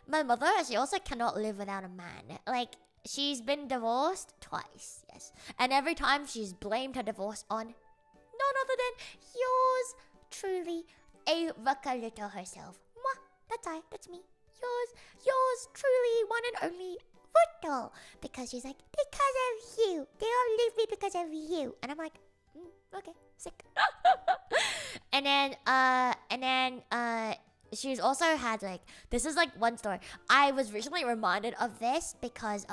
my mother, she also cannot live without a man. Like, she's been divorced twice, yes. And every time she's blamed her divorce on none other than yours truly, Kaluto herself. Mwah, that's me. Yours truly, one and only Luto. Because she's like, because of you. They all leave me because of you. And I'm like, okay, sick. And then she's also had this is one story. I was recently reminded of this because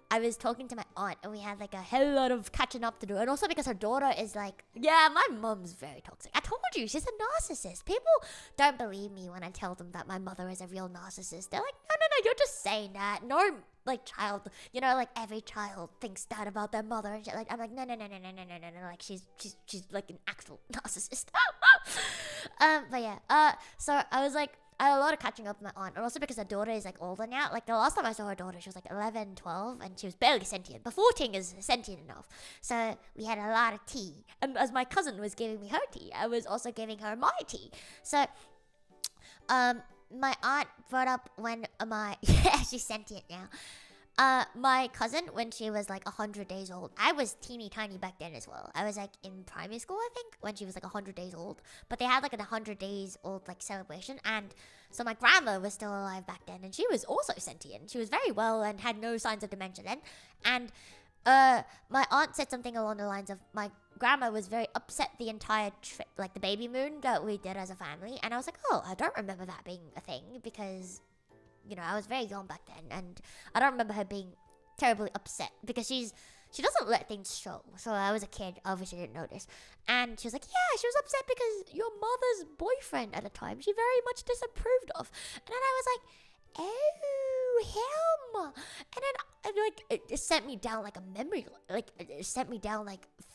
I was talking to my aunt and we had a hell lot of catching up to do, and also because her daughter is yeah, my mom's very toxic. I told you, she's a narcissist. People don't believe me when I tell them that my mother is a real narcissist. They're like, no, you're just saying that. No, child, every child thinks that about their mother and shit. I'm like, no, she's an actual narcissist. But yeah, so I had a lot of catching up with my aunt, and also because her daughter is older now. The last time I saw her daughter, she was 11, 12, and she was barely sentient. But 14 is sentient enough. So we had a lot of tea. And as my cousin was giving me her tea, I was also giving her my tea. So, my aunt brought up when yeah, she's sentient now. My cousin, when she was 100 days old, I was teeny tiny back then as well. I was in primary school, I think, when she was 100 days old. But they had a 100 days old celebration, and so my grandma was still alive back then, and she was also sentient. She was very well and had no signs of dementia then. And my aunt said something along the lines of my grandma was very upset the entire trip, the baby moon that we did as a family. And I was like, oh, I don't remember that being a thing because I was very young back then, and I don't remember her being terribly upset because she doesn't let things show. So I was a kid, obviously didn't notice. And she was like, yeah, she was upset because your mother's boyfriend at the time, she very much disapproved of. And then I was like, oh, him. And then it sent me down a memory, it sent me down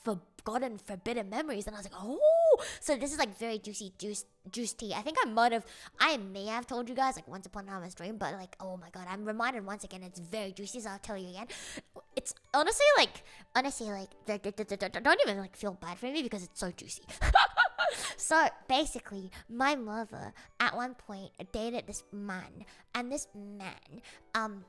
forgotten, forbidden memories. And I was like, oh, so this is very juicy juice tea. I think I may have told you guys once upon a time in a stream, but oh my god, I'm reminded once again. It's very juicy, so I'll tell you again. It's honestly don't even feel bad for me because it's so juicy. So basically, my mother at one point dated this man, and this man,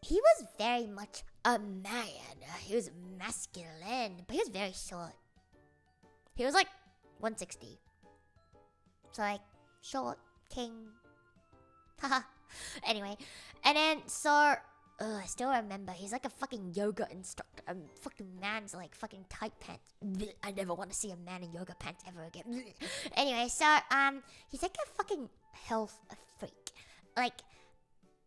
he was very much a man. He was masculine, but he was very short. He was 160. So like short king. Haha. Anyway, and then so I still remember he's like a fucking yoga instructor. Fucking man's like fucking tight pants. Blech, I never want to see a man in yoga pants ever again. Blech. Anyway, so he's like a fucking health freak. Like,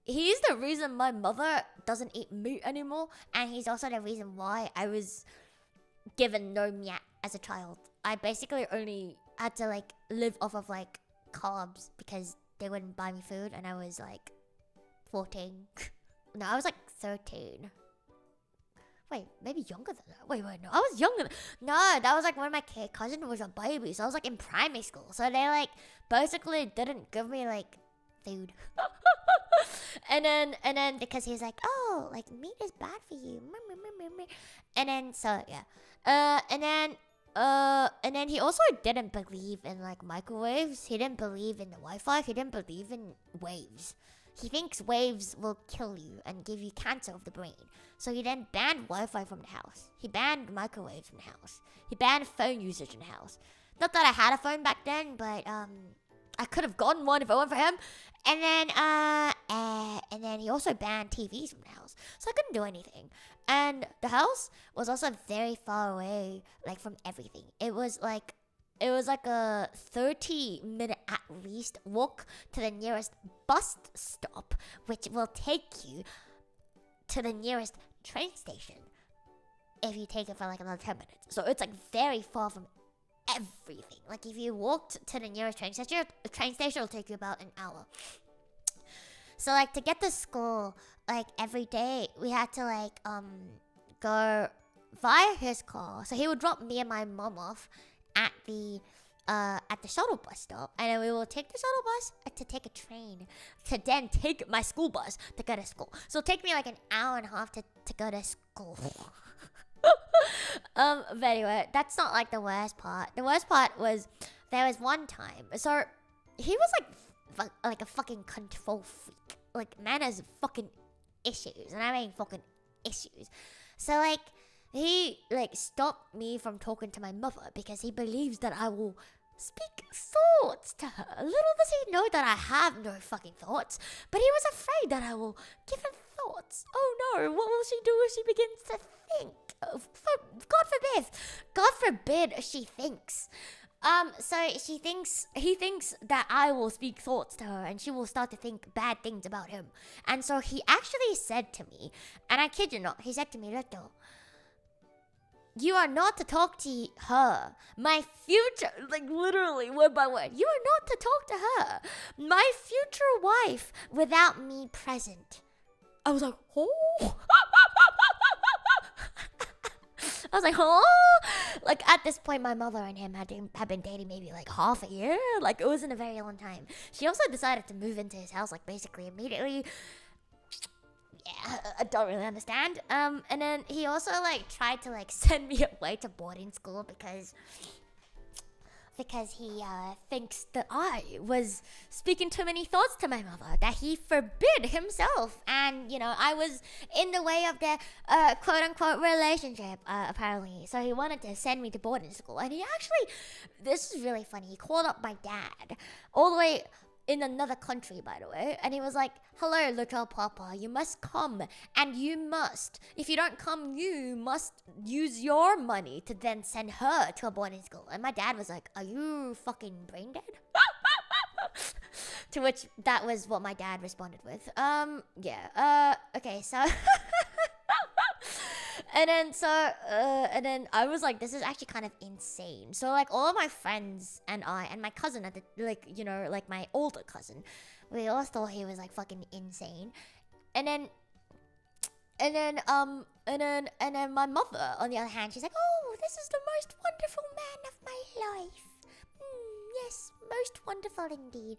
he's the reason my mother doesn't eat meat anymore, and he's also the reason why I was given no meat as a child. I basically only had to like live off of like carbs because they wouldn't buy me food, and I was like 14. No, I was like 13. Wait, maybe younger than that. Wait, no, I was younger. No, that was like when my cousin was a baby, so I was like in primary school. So they like basically didn't give me like food. and then because he was like, oh, like meat is bad for you. And then so yeah. And then he also didn't believe in like microwaves. He didn't believe in the Wi-Fi. He didn't believe in waves. He thinks waves will kill you and give you cancer of the brain. So he then banned Wi-Fi from the house. He banned microwaves from the house. He banned phone usage in the house. Not that I had a phone back then, but I could have gotten one if it weren't for him. And then he also banned TVs from the house. So I couldn't do anything. And the house was also very far away, like from everything. It was like a 30-minute at least walk to the nearest bus stop, which will take you to the nearest train station if you take it for like another 10 minutes. So it's like very far from everything. Like if you walked to the nearest train station will take you about an hour. So like to get to school, like every day we had to like go via his car. So he would drop me and my mom off at the shuttle bus stop, and then we will take the shuttle bus to take a train to then take my school bus to go to school. So it'll take me like an hour and a half to go to school. But anyway, that's not like the worst part. The worst part was there was one time. So he was like a fucking control freak. Like man has fucking issues, and I mean fucking issues. So like he like stopped me from talking to my mother because he believes that I will speak thoughts to her. Little does he know that I have no fucking thoughts, but he was afraid that I will give him thoughts. Oh no, what will she do if she begins to think? God forbid she thinks. So he thinks that I will speak thoughts to her and she will start to think bad things about him. And so he actually said to me, and I kid you not, he said to me, Luto, you are not to talk to her. My future, like literally word by word, you are not to talk to her. My future wife without me present. I was like, oh. I was like, oh. Like at this point, my mother and him had been dating maybe like half a year. Like it wasn't a very long time. She also decided to move into his house like basically immediately. Yeah, I don't really understand. And then he also like tried to like send me away to boarding school because he thinks that I was speaking too many thoughts to my mother, that he forbid himself, and you know I was in the way of their quote unquote relationship apparently. So he wanted to send me to boarding school, and he actually, this is really funny, he called up my dad all the way in another country, by the way, and he was like, hello little papa, you must come, and you must, if you don't come, you must use your money to then send her to a boarding school. And my dad was like, are you fucking brain dead? To which that was what my dad responded with. Okay, so and then I was like, this is actually kind of insane. So like all of my friends and I and my cousin at the like my older cousin, we all thought he was like fucking insane. And then my mother, on the other hand, she's like, oh, this is the most wonderful man of my life. Yes, most wonderful indeed.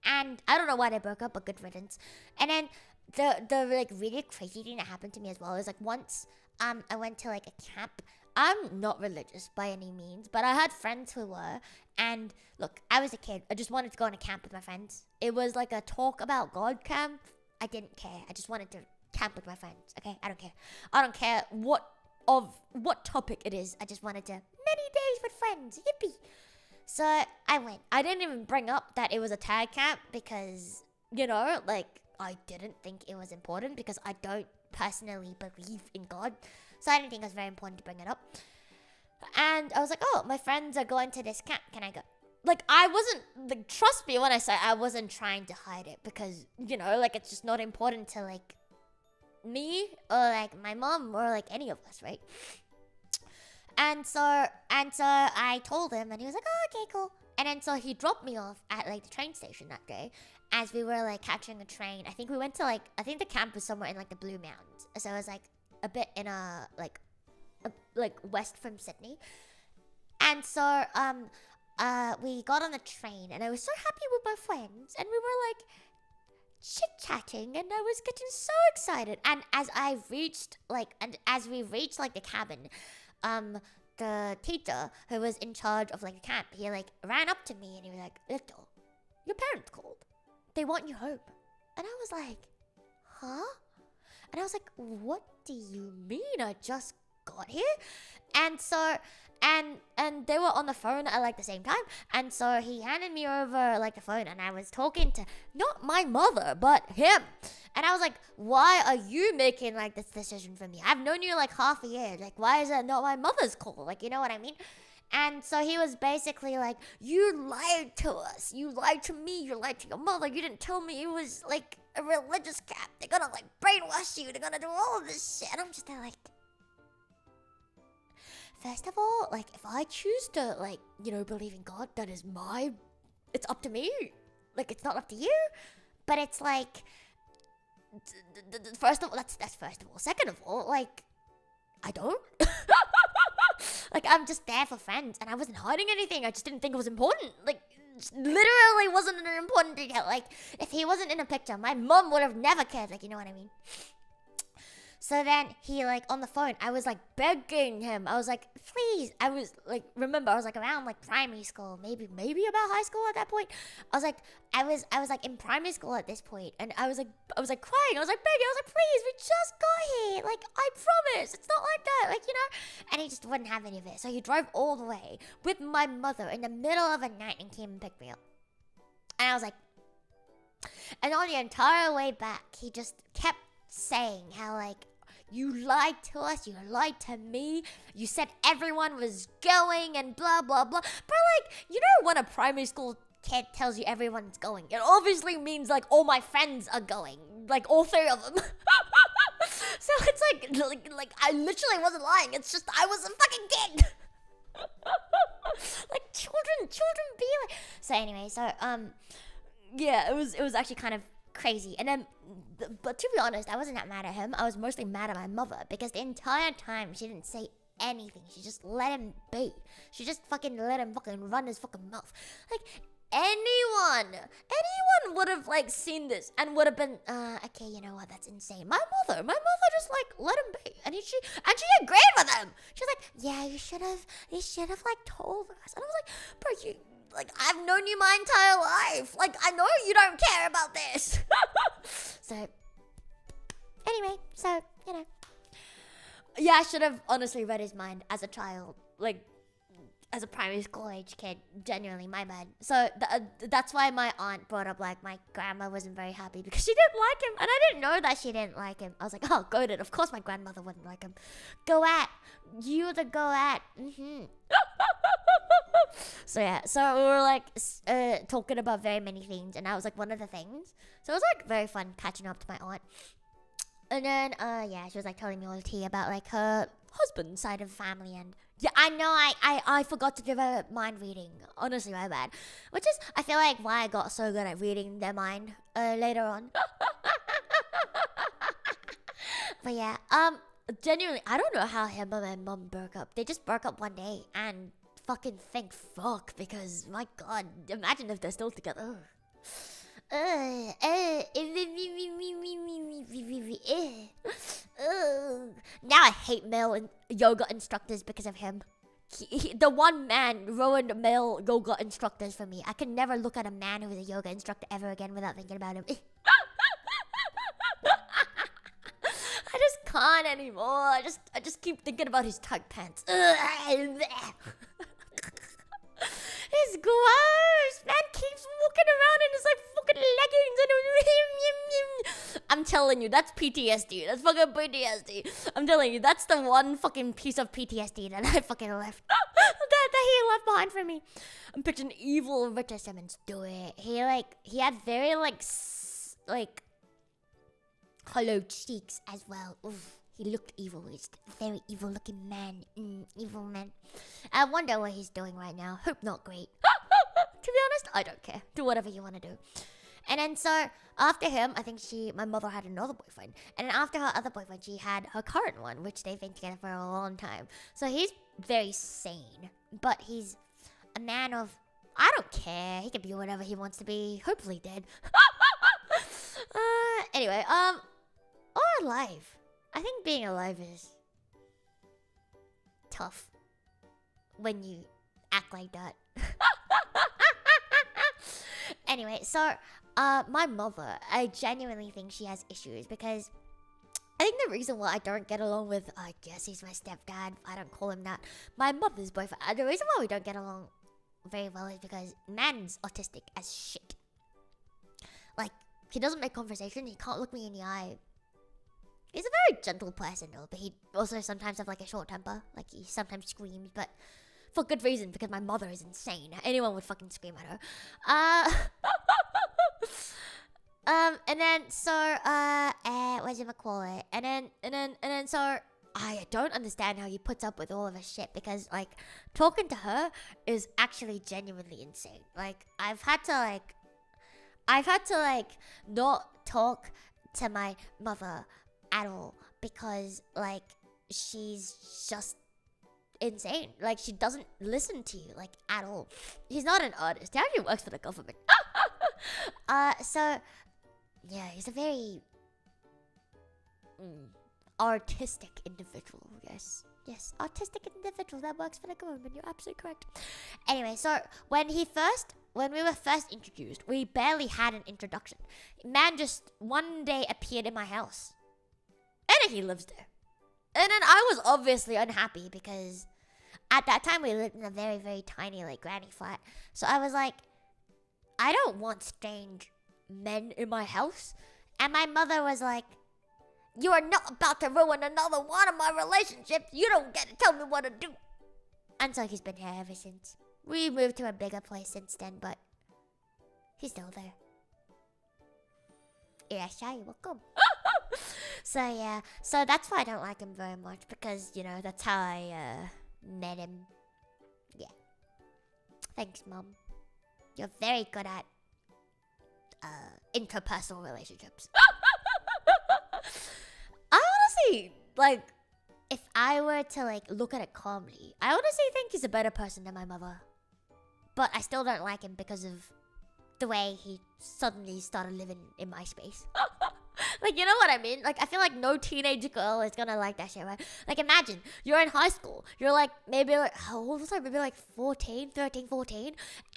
And I don't know why they broke up, but good riddance. And then the like really crazy thing that happened to me as well is like once I went to like a camp. I'm not religious by any means, but I had friends who were. And look, I was a kid. I just wanted to go on a camp with my friends. It was like a talk about God camp. I didn't care. I just wanted to camp with my friends. Okay, I don't care. I don't care what topic it is. I just wanted to many days with friends. Yippee. So I went. I didn't even bring up that it was a tag camp because, like, I didn't think it was important because I don't personally believe in God. So I didn't think it was very important to bring it up. And I was like, oh, my friends are going to this camp. Can I go? Like, I wasn't, like, trust me when I say I wasn't trying to hide it because, like, it's just not important to, like, me or, like, my mom or, like, any of us, right? And so I told him and he was like, oh, okay, cool. And then so he dropped me off at, like, the train station that day as we were, like, catching a train. I think we went to, like, I think the camp was somewhere in, like, the Blue Mountains. So it was, like, a bit in like, west from Sydney. And so, we got on the train and I was so happy with my friends and we were like chit-chatting and I was getting so excited. And as we reached like the cabin, the teacher who was in charge of like the camp, he like ran up to me and he was like, Luto, your parents called. They want you home. And I was like, huh? And I was like, what do you mean? I just got here? And so and they were on the phone at like the same time, and so he handed me over like the phone and I was talking to not my mother but him, and I was like, why are you making like this decision for me? I've known you like half a year, like why is that not my mother's call? Like, you know what I mean? And so he was basically like, you lied to us, you lied to me, you lied to your mother, you didn't tell me it was like a religious camp, they're gonna like brainwash you, they're gonna do all of this shit. And I'm just there like, first of all, like, if I choose to, like, believe in God, that is it's up to me. Like, it's not up to you. But it's like, first of all, that's first of all. Second of all, like, I don't. Like, I'm just there for friends, and I wasn't hiding anything. I just didn't think it was important. Like, literally wasn't an important detail. Like, if he wasn't in a picture, my mom would have never cared. Like, you know what I mean? So then he, like, on the phone, I was, like, begging him. I was like, please. I was, like, remember, I was, like, around, like, primary school. Maybe about high school at that point. I was, like, in primary school at this point. And I was, like, crying. I was, like, begging. I was, like, please, we just got here. Like, I promise. It's not like that. Like, And he just wouldn't have any of it. So he drove all the way with my mother in the middle of the night and came and picked me up. And I was, like... And on the entire way back, he just kept saying how, like... You lied to us, you lied to me, you said everyone was going and blah, blah, blah. But, like, when a primary school kid tells you everyone's going, it obviously means, like, all my friends are going. Like, all three of them. So it's like, I literally wasn't lying. It's just I was a fucking kid. Like, children be like... So anyway, yeah, it was actually kind of crazy. And then, but to be honest, I wasn't that mad at him. I was mostly mad at my mother because the entire time she didn't say anything. She just let him be. She just fucking let him fucking run his fucking mouth. Like, anyone would have like seen this and would have been, okay, you know what, that's insane. My mother just like let him be, and she agreed with him. She's like, yeah, you should have like told us. And I was like, bro, like, I've known you my entire life. Like, I know you don't care about this. So, anyway, yeah, I should have honestly read his mind as a child. Like, as a primary school age kid. Genuinely, my bad. So, that's why my aunt brought up, like, my grandma wasn't very happy because she didn't like him. And I didn't know that she didn't like him. I was like, oh, goated. Of course my grandmother wouldn't like him. Go at. You the go at. So yeah, so we were like talking about very many things, and that was like one of the things. So it was like very fun catching up to my aunt. And then yeah, she was like telling me all the tea about like her husband's side of the family, and yeah, I know I forgot to give her mind reading. Honestly, my bad. Which is I feel like why I got so good at reading their mind later on. But yeah, genuinely, I don't know how him and my mum broke up. They just broke up one day, and fucking thank fuck, because my god, imagine if they're still together. Now I hate male yoga instructors because of him. The one man ruined male yoga instructors for me. I can never look at a man who is a yoga instructor ever again without thinking about him. I just can't anymore. I just keep thinking about his tight pants. His telling you, that's PTSD. That's fucking PTSD. I'm telling you, that's the one fucking piece of PTSD that I fucking left. that he left behind for me. I'm picturing evil Richard Simmons do it. He had very hollow cheeks as well. Oof. He looked evil. He's a very evil looking man. Evil man. I wonder what he's doing right now. Hope not great. To be honest, I don't care. Do whatever you want to do. And then so after him, I think my mother had another boyfriend. And then after her other boyfriend, she had her current one, which they've been together for a long time. So he's very sane. But he's a man of, I don't care. He can be whatever he wants to be. Hopefully dead. Anyway, or alive. I think being alive is tough when you act like that. Anyway, so my mother, I genuinely think she has issues because I think the reason why I don't get along with, I guess he's my stepdad, I don't call him that, my mother's boyfriend, the reason why we don't get along very well is because man's autistic as shit. Like, he doesn't make conversation, he can't look me in the eye. He's a very gentle person though, but he also sometimes have like a short temper. Like he sometimes screams, but for good reason, because my mother is insane. Anyone would fucking scream at her. And then so whatchamacallit? And then so I don't understand how he puts up with all of his shit because like talking to her is actually genuinely insane. Like I've had to not talk to my mother at all because like she's just insane. Like she doesn't listen to you like at all. He's not an artist. He actually works for the government. So yeah, he's a very artistic individual. Yes, artistic individual that works for the government. You're absolutely correct. Anyway, so when we were first introduced, we barely had an introduction. Man just one day appeared in my house. And then he lives there. And then I was obviously unhappy because at that time we lived in a very, very tiny like granny flat. So I was like, I don't want strange men in my house. And my mother was like, you are not about to ruin another one of my relationships. You don't get to tell me what to do. And so he's been here ever since. We moved to a bigger place since then, but he's still there. Irashai, welcome. So yeah, so that's why I don't like him very much because, you know, that's how I met him. Yeah. Thanks, Mom. You're very good at interpersonal relationships. I honestly, like, if I were to, like, look at it calmly, I honestly think he's a better person than my mother. But I still don't like him because of the way he suddenly started living in my space. Like, you know what I mean? Like, I feel like no teenage girl is gonna like that shit, right? Like, imagine, you're in high school. You're like, maybe like, how old was I? Maybe like 13,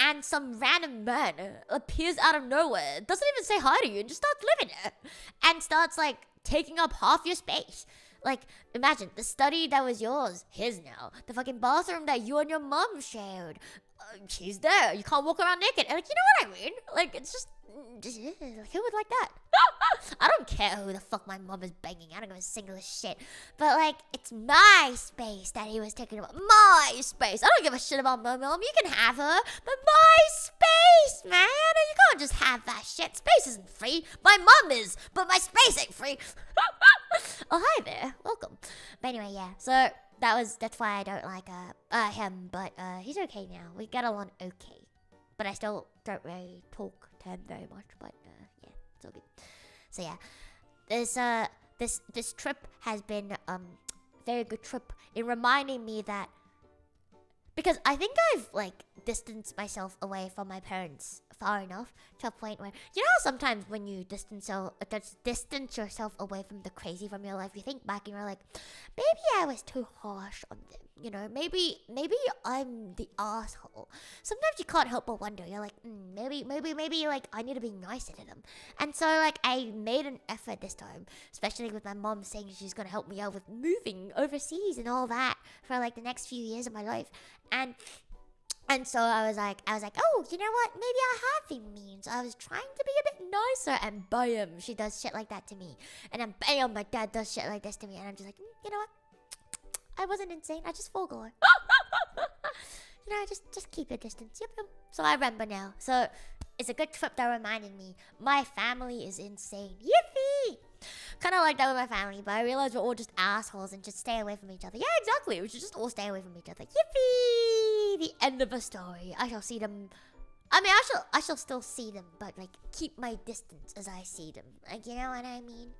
and some random man appears out of nowhere, doesn't even say hi to you, and just starts living there. And starts, like, taking up half your space. Like, imagine, the study that was yours, his now. The fucking bathroom that you and your mom shared, she's there. You can't walk around naked. And, like, you know what I mean? Like, it's just like, who would like that? I don't care who the fuck my mom is banging. I don't give a single shit. But, like, it's my space that he was taking about. My space. I don't give a shit about my mom. You can have her. But my space, man. You can't just have that shit. Space isn't free. My mom is. But my space ain't free. Oh, hi there. Welcome. But anyway, yeah. So, that's why I don't like him. But he's okay now. We get along okay. But I still don't really talk to him very much. But yeah, it's all good. So yeah, this trip has been very good trip in reminding me that, because I think I've like distanced myself away from my parents far enough to a point where, you know how sometimes when you distance yourself away from the crazy from your life, you think back and you're like, maybe I was too harsh on them. You know, maybe I'm the asshole. Sometimes you can't help but wonder. You're like, maybe like I need to be nicer to them. And so like I made an effort this time, especially with my mom saying she's gonna help me out with moving overseas and all that for like the next few years of my life. And And so I was like, oh, you know what? Maybe I have been mean. So I was trying to be a bit nicer, and bam, she does shit like that to me. And then bam, my dad does shit like this to me, and I'm just like, you know what? I wasn't insane. I just forgot. You know, just keep your distance. Yep, yep. So I remember now. So it's a good trip that reminded me my family is insane. Yippee! Kind of like that with my family, but I realized we're all just assholes and just stay away from each other. Yeah, exactly. We should just all stay away from each other. Yippee! The end of the story. I shall see them. I mean, I shall still see them, but like keep my distance as I see them. Like, you know what I mean?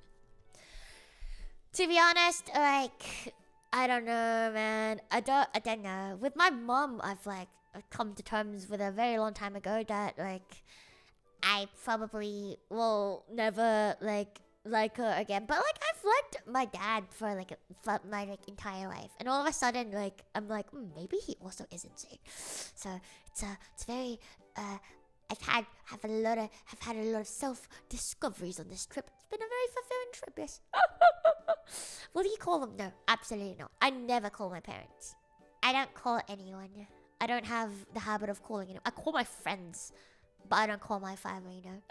To be honest, like, I don't know, man. I don't know. With my mom, I've come to terms with a very long time ago that like I probably will never like her again. But like I've liked my dad for my entire life, and all of a sudden like I'm like maybe he also is insane. So it's very I've had a lot of self discoveries on this trip. It's been a very fulfilling trip, yes. What do you call them? No, absolutely not. I never call my parents. I don't call anyone. I don't have the habit of calling anyone. I call my friends, but I don't call my family, no.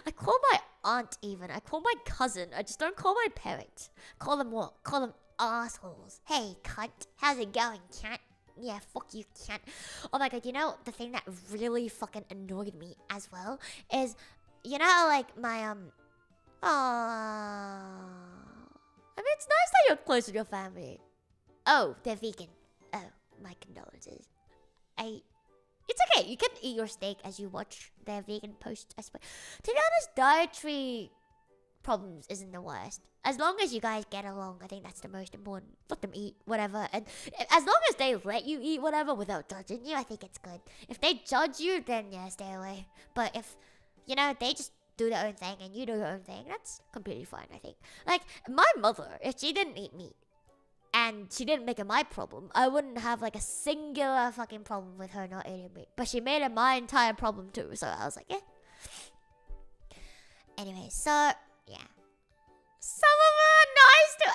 I call my aunt even. I call my cousin. I just don't call my parents. Call them what? Call them assholes. Hey, cunt. How's it going, cunt? Yeah, fuck you, cunt. Oh my god, you know, the thing that really fucking annoyed me as well is, you know how, like, my, I mean, it's nice that you're close with your family. Oh, they're vegan. Oh, my condolences. It's okay. You can eat your steak as you watch their vegan posts, I suppose. To be honest, dietary problems isn't the worst. As long as you guys get along, I think that's the most important. Let them eat whatever. And as long as they let you eat whatever without judging you, I think it's good. If they judge you, then yeah, stay away. But if, you know, they just do their own thing and you do your own thing, that's completely fine, I think. Like, my mother, if she didn't eat meat, and she didn't make it my problem, I wouldn't have like a singular fucking problem with her not eating meat. But she made it my entire problem too, so I was like, yeah. Anyway, so yeah. Some of them are nice to.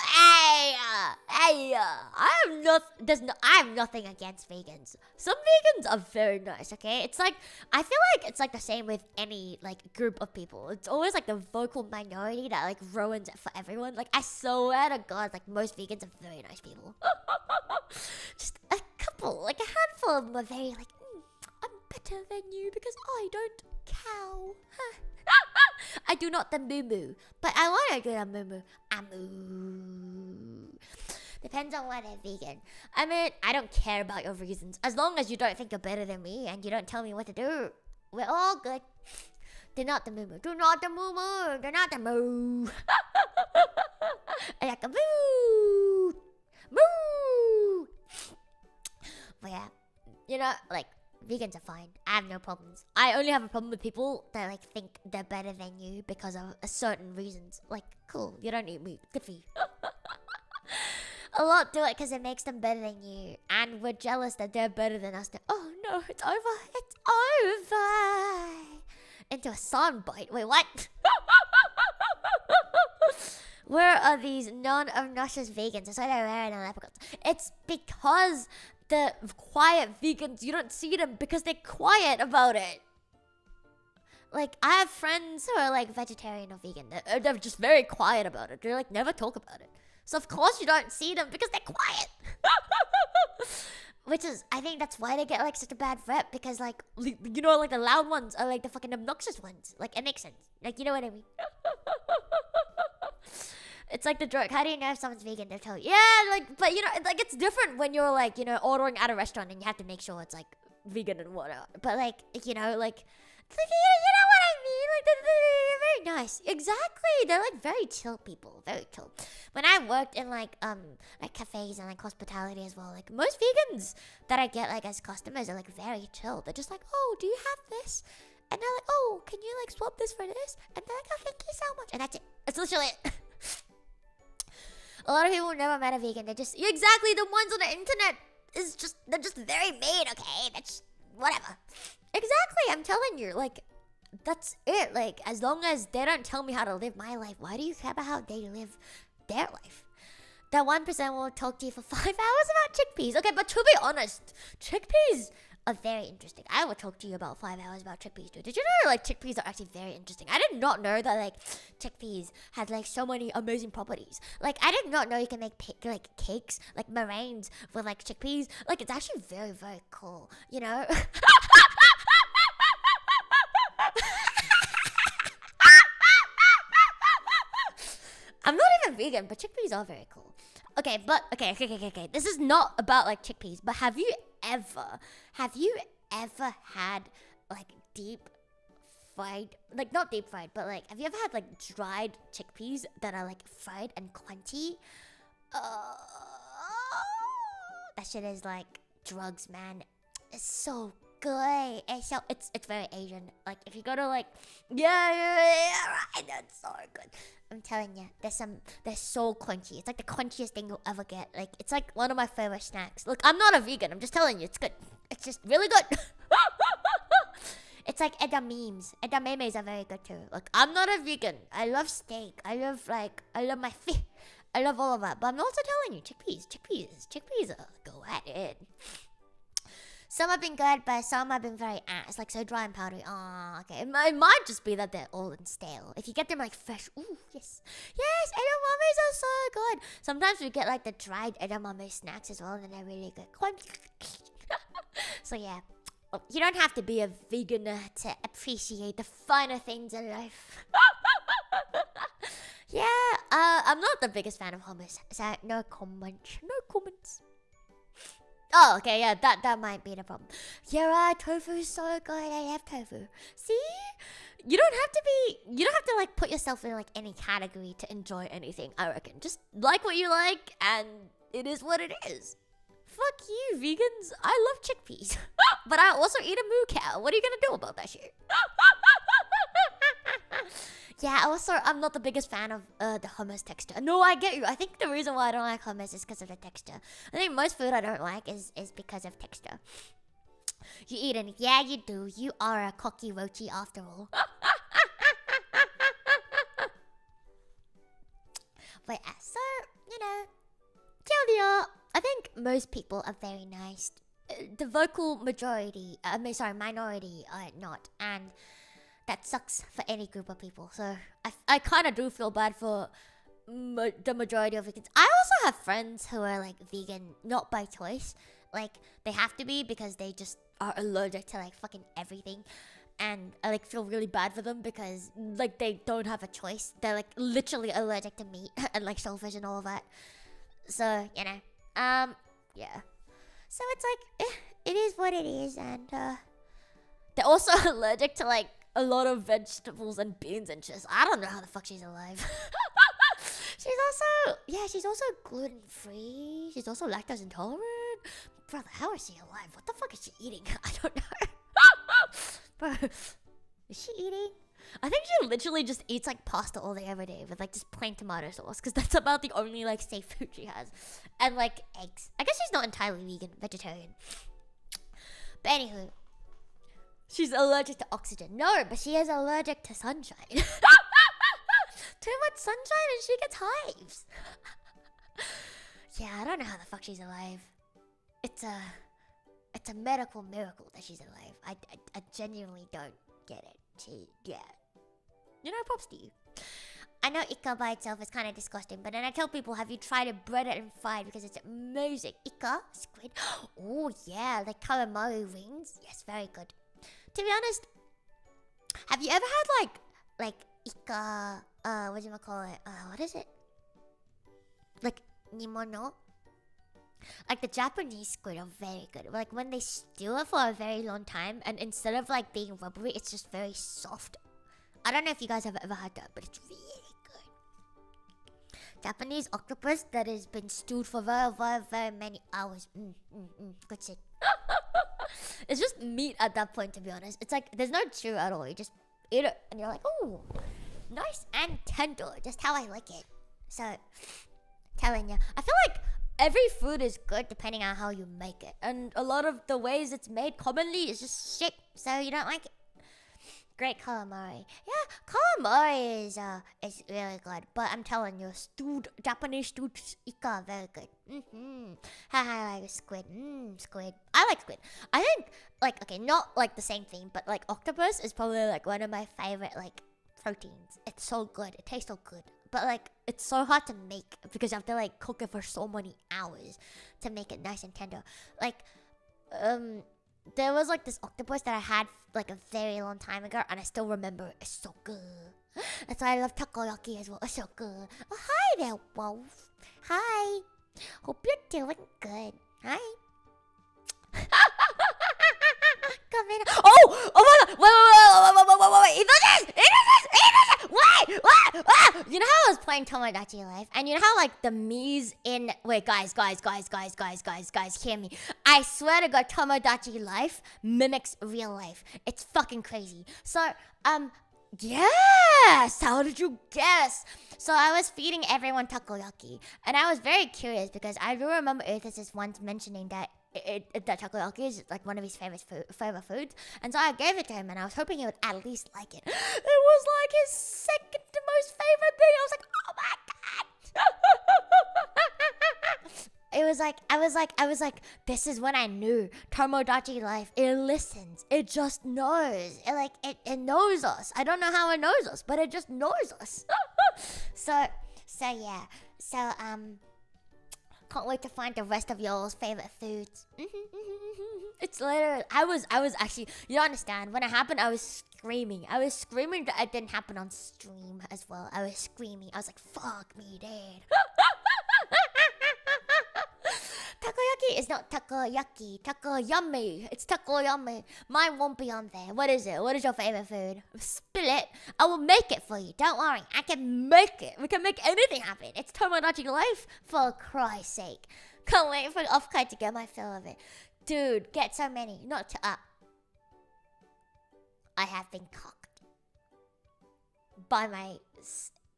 I have nothing against vegans. Some vegans are very nice. Okay, it's like I feel like it's like the same with any like group of people. It's always like the vocal minority that like ruins it for everyone. Like I swear to God, like most vegans are very nice people. Just a couple, like a handful of them are very like, I'm better than you because I don't cow. I do not the moo-moo, but I want to do the moo-moo. Depends on why they're vegan. I mean, I don't care about your reasons. As long as you don't think you're better than me and you don't tell me what to do, we're all good. Do not the moo-moo. Do not the moo-moo. Do not the moo. I like a moo. Moo. But yeah, you know, like, vegans are fine. I have no problems. I only have a problem with people that like think they're better than you because of certain reasons. Like, cool, you don't eat meat. Good for you. A lot do it because it makes them better than you, and we're jealous that they're better than us. Oh no, it's over. It's over. Into a soundbite. Wait, what? Where are these non-obnoxious vegans? That's why they're wearing the leprechauns. It's because the quiet vegans, you don't see them because they're quiet about it. Like, I have friends who are like vegetarian or vegan. They're just very quiet about it. They like never talk about it. So of course you don't see them because they're quiet. Which is, I think that's why they get like such a bad rep, because like, you know, like the loud ones are like the fucking obnoxious ones. Like, it makes sense. Like, you know what I mean? It's like the joke. How do you know if someone's vegan? They'll tell you. Yeah, like, but you know, like it's different when you're like, you know, ordering at a restaurant and you have to make sure it's like vegan and whatnot. But like, you know, like, you know what I mean? Like, they're very nice. Exactly. They're like very chill people. Very chill. When I worked in like cafes and like hospitality as well, like most vegans that I get like as customers are like very chill. They're just like, oh, do you have this? And they're like, oh, can you like swap this for this? And they're like, oh, thank you so much. And that's it. That's literally it. A lot of people never met a vegan. They're just exactly the ones on the internet is just they're just very mean. Okay, that's whatever. Exactly, I'm telling you, like that's it. Like as long as they don't tell me how to live my life, why do you care about how they live their life? That 1% will talk to you for 5 hours about chickpeas. Okay, but to be honest, chickpeas are very interesting. I will talk to you about 5 hours about chickpeas, dude. Did you know like chickpeas are actually very interesting? I did not know that like chickpeas had like so many amazing properties. Like I did not know you can make like cakes, like meringues with like chickpeas. Like it's actually very, very cool, you know? I'm not even vegan, but chickpeas are very cool. Okay, but okay. This is not about like chickpeas, but have you ever had like deep fried, like not deep fried, but like have you ever had like dried chickpeas that are like fried and crunchy? Uh, that shit is like drugs, man. It's so good. It's very Asian. Like if you go to like right, that's so good. I'm telling you, they're so crunchy. It's like the crunchiest thing you'll ever get. Like it's like one of my favorite snacks. Look, I'm not a vegan. I'm just telling you, it's good. It's just really good. It's like edamames. Edamames are very good too. Like I'm not a vegan. I love steak. I love my fish. I love all of that. But I'm also telling you, chickpeas go at it. Some have been good, but some have been very ass, like so dry and powdery. Oh, okay. It might just be that they're old and stale. If you get them like fresh, ooh, yes, edamames are so good. Sometimes we get like the dried edamame snacks as well, and they're really good. So yeah, you don't have to be a vegan to appreciate the finer things in life. Yeah, I'm not the biggest fan of hummus, so no comments. Oh, okay, yeah, that might be the problem. Yeah, right, tofu is so good. I love tofu. See? You don't have to like put yourself in like any category to enjoy anything, I reckon. Just like what you like and it is what it is. Fuck you, vegans. I love chickpeas. But I also eat a moo cow. What are you gonna do about that shit? Yeah, also, I'm not the biggest fan of the hummus texture. No, I get you. I think the reason why I don't like hummus is because of the texture. I think most food I don't like is because of texture. You eat it. Yeah, you do. You are a cocky roachy after all. But yeah, so, you know, TLDR, I think most people are very nice. The vocal majority, minority are not. And that sucks for any group of people. So I kind of do feel bad for the majority of vegans. I also have friends who are like vegan, not by choice. Like they have to be because they just are allergic to like fucking everything. And I like feel really bad for them because like they don't have a choice. They're like literally allergic to meat and like shellfish and all of that. So, you know, yeah. So it's like, it is what it is. And they're also allergic to like a lot of vegetables and beans and shit. I don't know how the fuck she's alive. She's also gluten-free. She's also lactose intolerant. Brother, how is she alive? What the fuck is she eating? I don't know. Bro, is she eating? I think she literally just eats like pasta all day every day with like just plain tomato sauce because that's about the only like safe food she has. And like eggs. I guess she's not entirely vegan, vegetarian. But anywho, she's allergic to oxygen. No, but she is allergic to sunshine. Too much sunshine and she gets hives. Yeah, I don't know how the fuck she's alive. It's a medical miracle that she's alive. I genuinely don't get it. Yeah. You know, props to you. I know Ika by itself is kind of disgusting, but then I tell people, have you tried it breaded and fried because it's amazing. Ika, squid. Oh yeah, like calamari rings. Yes, very good. To be honest, have you ever had like Ika, what do you call it? What is it? Like nimono? Like the Japanese squid are very good. Like when they stew it for a very long time and instead of like being rubbery, it's just very soft. I don't know if you guys have ever had that, but it's really good. Japanese octopus that has been stewed for very, very, very many hours. Good shit. It's just meat at that point, to be honest. It's like, there's no chew at all. You just eat it and you're like, oh, nice and tender. Just how I like it. So, telling you. I feel like every food is good depending on how you make it. And a lot of the ways it's made commonly is just shit. So you don't like it. great calamari. Yeah, calamari is really good. But I'm telling you, Japanese stewed ika very good. I like squid. Squid. I like squid. I think like okay, not like the same thing, but like octopus is probably like one of my favorite like proteins. It's so good. It tastes so good. But like it's so hard to make because you have to like cook it for so many hours to make it nice and tender. Like there was like this octopus that I had like a very long time ago and I still remember it. It's so good. That's why I love takoyaki as well. It's so good. Oh, hi there, Wolf. Hi. Hope you're doing good. Hi. Come in. Oh my god! Wait! Eat this! Wait! You know how I was playing Tomodachi Life, and you know how like the Mii's in. Wait, guys, hear me. I swear to God, Tomodachi Life mimics real life. It's fucking crazy. So, yes! How did you guess? So I was feeding everyone takoyaki, and I was very curious because I do remember Ethicist once mentioning that that takoyaki is like one of his favorite foods, and so I gave it to him, and I was hoping he would at least like it. It was like his second most favorite thing. I was like, oh my god! I was like, this is when I knew Tomodachi Life. It listens. It just knows. It knows us. I don't know how it knows us, but it just knows us. So yeah. So can't wait to find the rest of y'all's favorite foods. It's literally, I was actually, you don't understand. When it happened, I was screaming. I was screaming that it didn't happen on stream as well. I was screaming. I was like, fuck me, Dad. Takoyaki is not takoyaki. Takoyami. It's takoyami. Mine won't be on there. What is it? What is your favorite food? Spill it. I will make it for you. Don't worry. I can make it. We can make anything happen. It's Tomodachi Life, for Christ's sake. Can't wait for Offkite to get my fill of it. Dude, get so many. Not to up. I have been cocked by my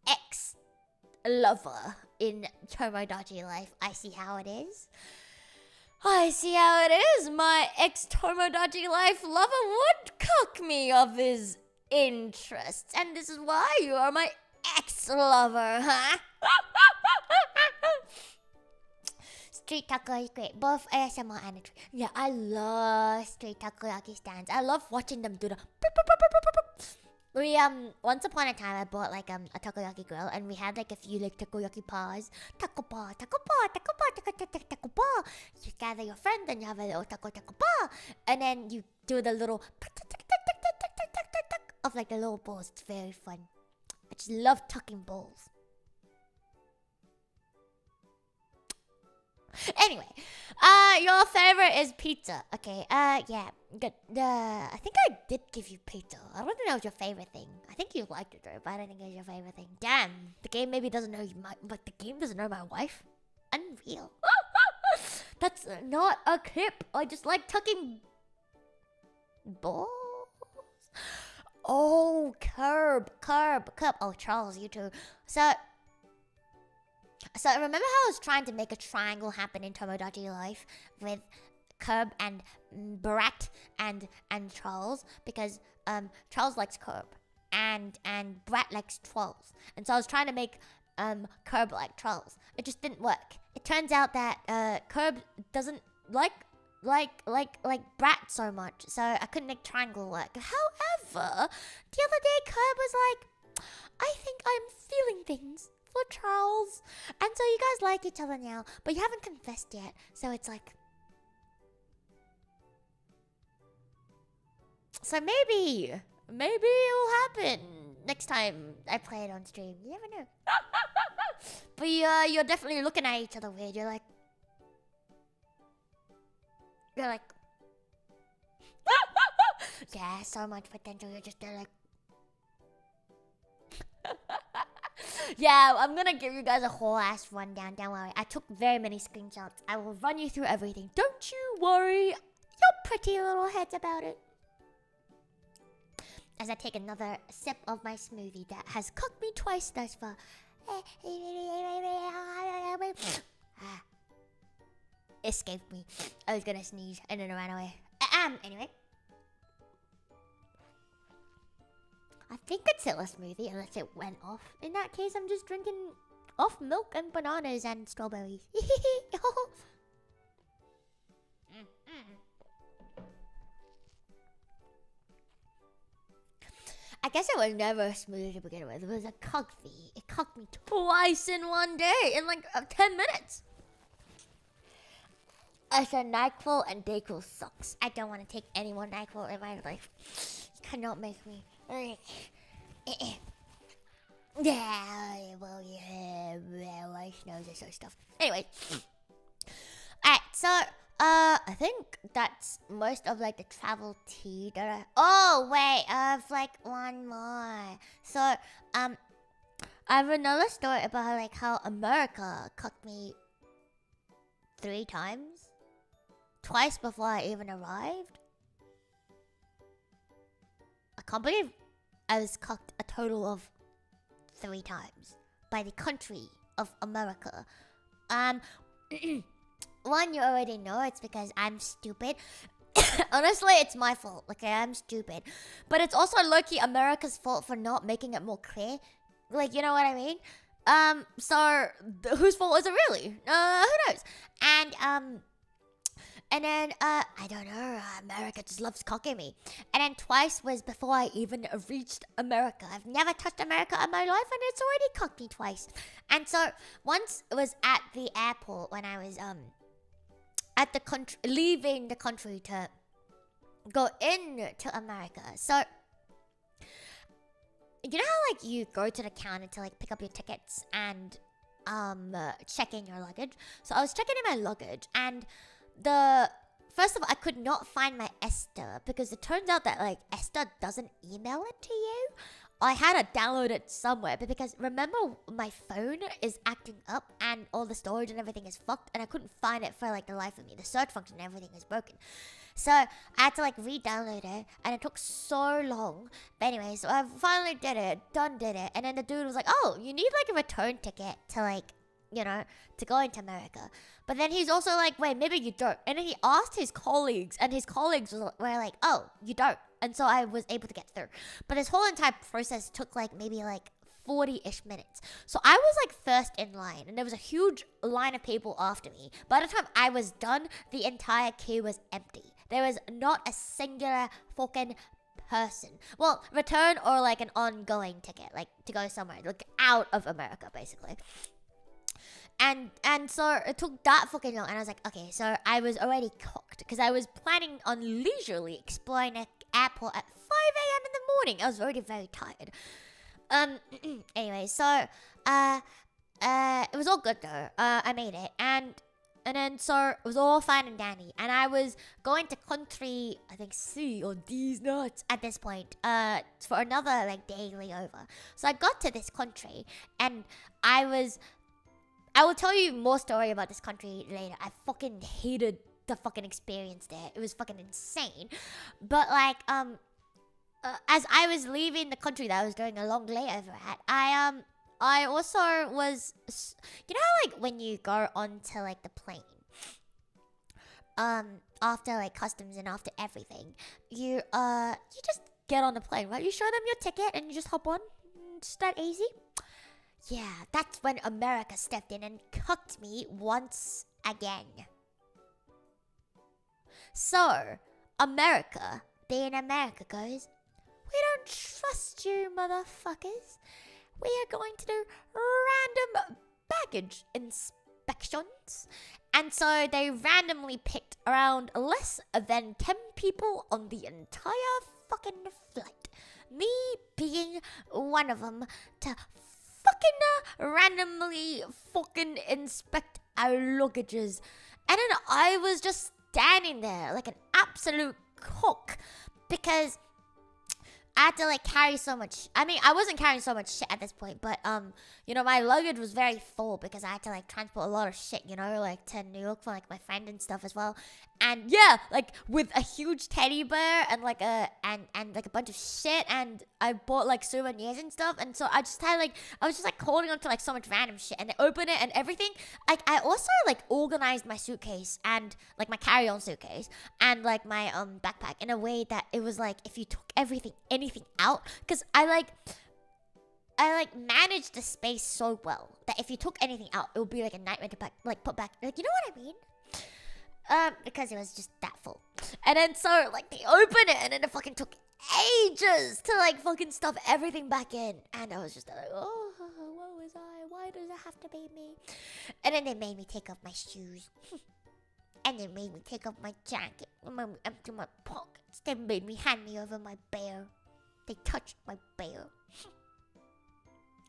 ex-lover in Tomodachi Life. I see how it is. I see how it is. My ex-Tomodachi Life lover would cock me of his interests. And this is why you are my ex-lover, huh? Street takoyaki, great. Both ASMR and a treat. Yeah, I love street takoyaki stands. I love watching them do the. We once upon a time I bought like a takoyaki grill and we had like a few like takoyaki bars. Taco bar. You gather your friends and you have a little taco bar, and then you do the little of like the little balls. It's very fun. I just love tucking balls. Anyway, your favorite is pizza. Okay, yeah, good. I think I did give you pizza. I don't think that was your favorite thing. I think you liked it though, but I don't think it was your favorite thing. Damn, the game maybe doesn't know the game doesn't know my wife. Unreal. That's not a clip. I just like tucking balls. Oh, curb. Oh, Charles, you too. So remember how I was trying to make a triangle happen in Tomodachi Life with Curb and Brat and Charles, because Charles likes Curb and Brat likes Trolls, and so I was trying to make Curb like Trolls. It just didn't work. It turns out that Curb doesn't like Brat so much, so I couldn't make triangle work. However, the other day Curb was like, I think I'm feeling things for Charles, and so you guys like each other now, but you haven't confessed yet, so it's like, so maybe it'll happen next time I play it on stream. You never know. But you're definitely looking at each other weird. You're like yeah, so much potential. You're just there like yeah, I'm gonna give you guys a whole ass rundown. Don't worry. I took very many screenshots. I will run you through everything. Don't you worry your pretty little heads about it. As I take another sip of my smoothie that has cooked me twice thus far. Escaped me. I was gonna sneeze and then I ran away. Anyway. I think it's still a smoothie unless it went off. In that case, I'm just drinking off milk and bananas and strawberries. I guess it was never a smoothie to begin with. It was a coffee. It cooked me twice in one day in like 10 minutes. I said NyQuil and DayQuil sucks. I don't want to take any more NyQuil in my life. You cannot make me. Yeah, well, my nose is so stuffed. Anyway. Alright, so, I think that's most of, like, the travel tea that I... Oh, wait, I have, like, one more. So, I have another story about, like, how America cooked me 3 times. Twice before I even arrived. I can't believe I was cooked a total of 3 times by the country of America. One, you already know, it's because I'm stupid. Honestly, it's my fault. Okay, I'm stupid. But it's also low-key America's fault for not making it more clear. Like, you know what I mean? So, whose fault is it really? Who knows? And then, I don't know, America just loves cocking me. And then twice was before I even reached America. I've never touched America in my life, and it's already cocked me twice. And so, once it was at the airport when I was, at the country, leaving the country to go into America. So, you know how, like, you go to the counter to, like, pick up your tickets and, check in your luggage? So, I was checking in my luggage, and first of all, I could not find my Esther because it turns out that, like, Esther doesn't email it to you. I had to download it somewhere, but because remember my phone is acting up and all the storage and everything is fucked, and I couldn't find it for, like, the life of me. The search function and everything is broken. So I had to, like, re-download it, and it took so long. But anyway, so I finally did it, did it, and then the dude was like, oh, you need, like, a return ticket to, like, you know, to go into America. But then he's also like, wait, maybe you don't. And then he asked his colleagues, and his colleagues were like, oh, you don't. And so I was able to get through. But this whole entire process took like maybe like 40-ish minutes. So I was like first in line, and there was a huge line of people after me. By the time I was done, the entire queue was empty. There was not a singular fucking person. Well, return or like an ongoing ticket, like to go somewhere, like out of America, basically. And so it took that fucking long, and I was like, okay, so I was already cooked because I was planning on leisurely exploring the airport at 5 a.m. in the morning. I was already very tired. Anyway, so it was all good though. I made it, and then so it was all fine and dandy, and I was going to country, I think C or D's nuts at this point, for another like daily over. So I got to this country, and I will tell you more story about this country later. I fucking hated the fucking experience there. It was fucking insane. But like, as I was leaving the country that I was doing a long layover at, I also was, you know how like when you go onto like the plane, after like customs and after everything, you just get on the plane, right? You show them your ticket and you just hop on. Just that easy. Yeah, that's when America stepped in and cooked me once again. So, America, being America goes, we don't trust you, motherfuckers. We are going to do random baggage inspections. And so they randomly picked around less than 10 people on the entire fucking flight. Me being one of them, to fucking randomly fucking inspect our luggages. And then I was just standing there like an absolute cock because I had to like carry so much. I mean, I wasn't carrying so much shit at this point, but you know, my luggage was very full because I had to like transport a lot of shit, you know, like to New York for like my friend and stuff as well. And yeah, like with a huge teddy bear and like a like a bunch of shit, and I bought like souvenirs and stuff, and so I just had like I was just like holding on to like so much random shit, and I opened it and everything. Like I also like organized my suitcase and like my carry-on suitcase and like my backpack in a way that it was like if you took anything out, because I managed the space so well that if you took anything out, it would be like a nightmare to put back. Like, you know what I mean? Because it was just that full. And then so like they opened it and then it fucking took ages to like fucking stuff everything back in. And I was just like, oh, what was I? Why does it have to be me? And then they made me take off my shoes. And they made me take off my jacket. And made me empty my pockets. They made me hand me over my bear. They touched my bear.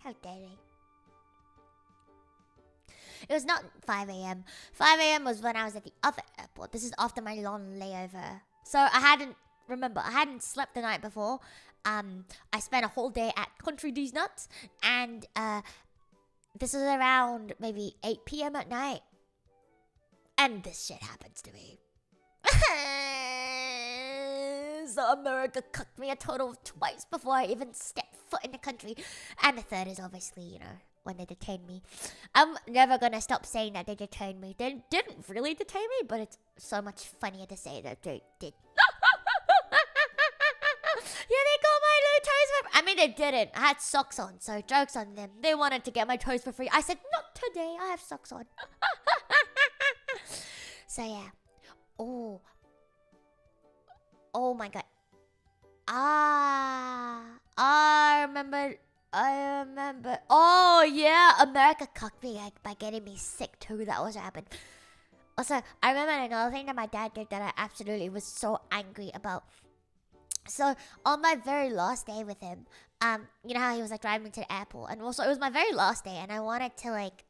How dare they? It was not 5 a.m. 5 a.m. was when I was at the other airport. This is after my long layover. So I hadn't slept the night before. I spent a whole day at Country D's Nuts. And this was around maybe 8 p.m. at night. And this shit happens to me. So America cucked me a total of twice before I even stepped foot in the country. And the third is obviously, you know, when they detained me. I'm never gonna stop saying that they detained me. They didn't really detain me, but it's so much funnier to say that they did. Yeah, they got my little toes for... I mean, they didn't. I had socks on, so joke's on them. They wanted to get my toes for free. I said, not today. I have socks on. So yeah. Oh my god. I remember. Oh yeah, America cucked me by getting me sick too. That also happened. Also, I remember another thing that my dad did that I absolutely was so angry about. So on my very last day with him, you know how he was like driving me to the airport, and also it was my very last day, and I wanted to like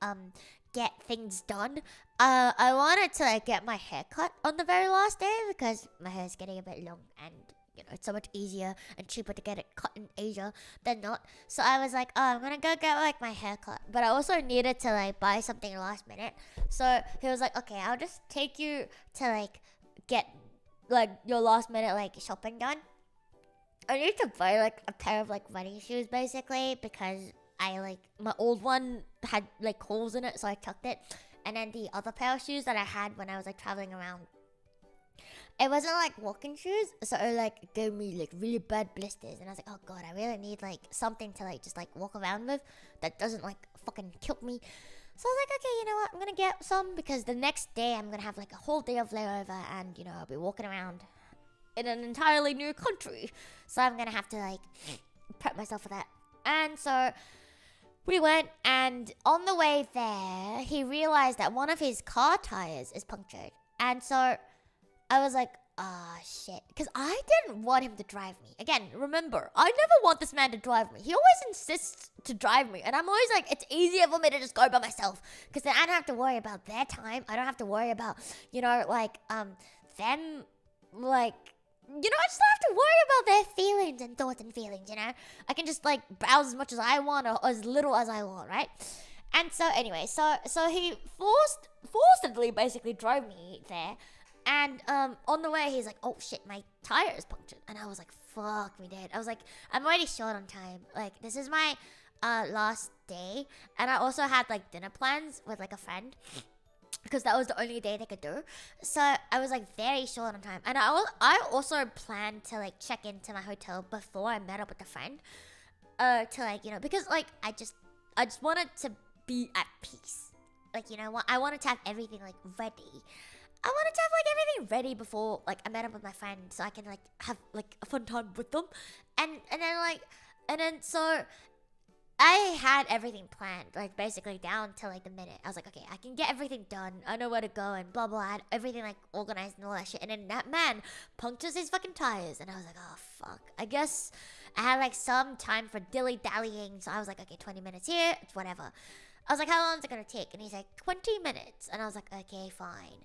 get things done. I wanted to like get my hair cut on the very last day because my hair is getting a bit long, and you know, it's so much easier and cheaper to get it cut in Asia than not. So I was like, oh, I'm gonna go get like my hair cut. But I also needed to like buy something last minute. So he was like, okay, I'll just take you to like get like your last minute like shopping done. I need to buy like a pair of like running shoes basically because I like my old one had like holes in it, so I tucked it. And then the other pair of shoes that I had when I was like traveling around, it wasn't like walking shoes, so it like gave me like really bad blisters, and I was like, oh god, I really need like something to like just like walk around with that doesn't like fucking kill me. So I was like, okay, you know what, I'm gonna get some because the next day I'm gonna have like a whole day of layover, and you know I'll be walking around in an entirely new country, so I'm gonna have to like prep myself for that. And so we went, and on the way there he realized that one of his car tires is punctured, and so I was like, ah, shit. Because I didn't want him to drive me. Again, remember, I never want this man to drive me. He always insists to drive me. And I'm always like, it's easier for me to just go by myself. Because then I don't have to worry about their time. I don't have to worry about, you know, like, them, like... You know, I just don't have to worry about their feelings and thoughts and feelings, you know? I can just, like, browse as much as I want or as little as I want, right? And so, anyway, so he forcibly basically drove me there. And on the way, he's like, oh shit, my tire is punctured. And I was like, fuck me, dude. I was like, I'm already short on time. Like, this is my last day. And I also had like dinner plans with like a friend, because that was the only day they could do. So I was like very short on time. And I also planned to like check into my hotel before I met up with a friend. To like, you know, because like I just wanted to be at peace. Like, you know, I wanted to have everything like ready. I wanted to have like everything ready before like I met up with my friend, so I can like have like a fun time with them, and then so I had everything planned like basically down to like the minute. I was like, okay, I can get everything done. I know where to go and blah blah. I had everything like organized and all that shit. And then that man punctures his fucking tires, and I was like, oh fuck. I guess I had like some time for dilly dallying, so I was like, okay, 20 minutes here, it's whatever. I was like, how long is it gonna take? And he's like, 20 minutes, and I was like, okay, fine.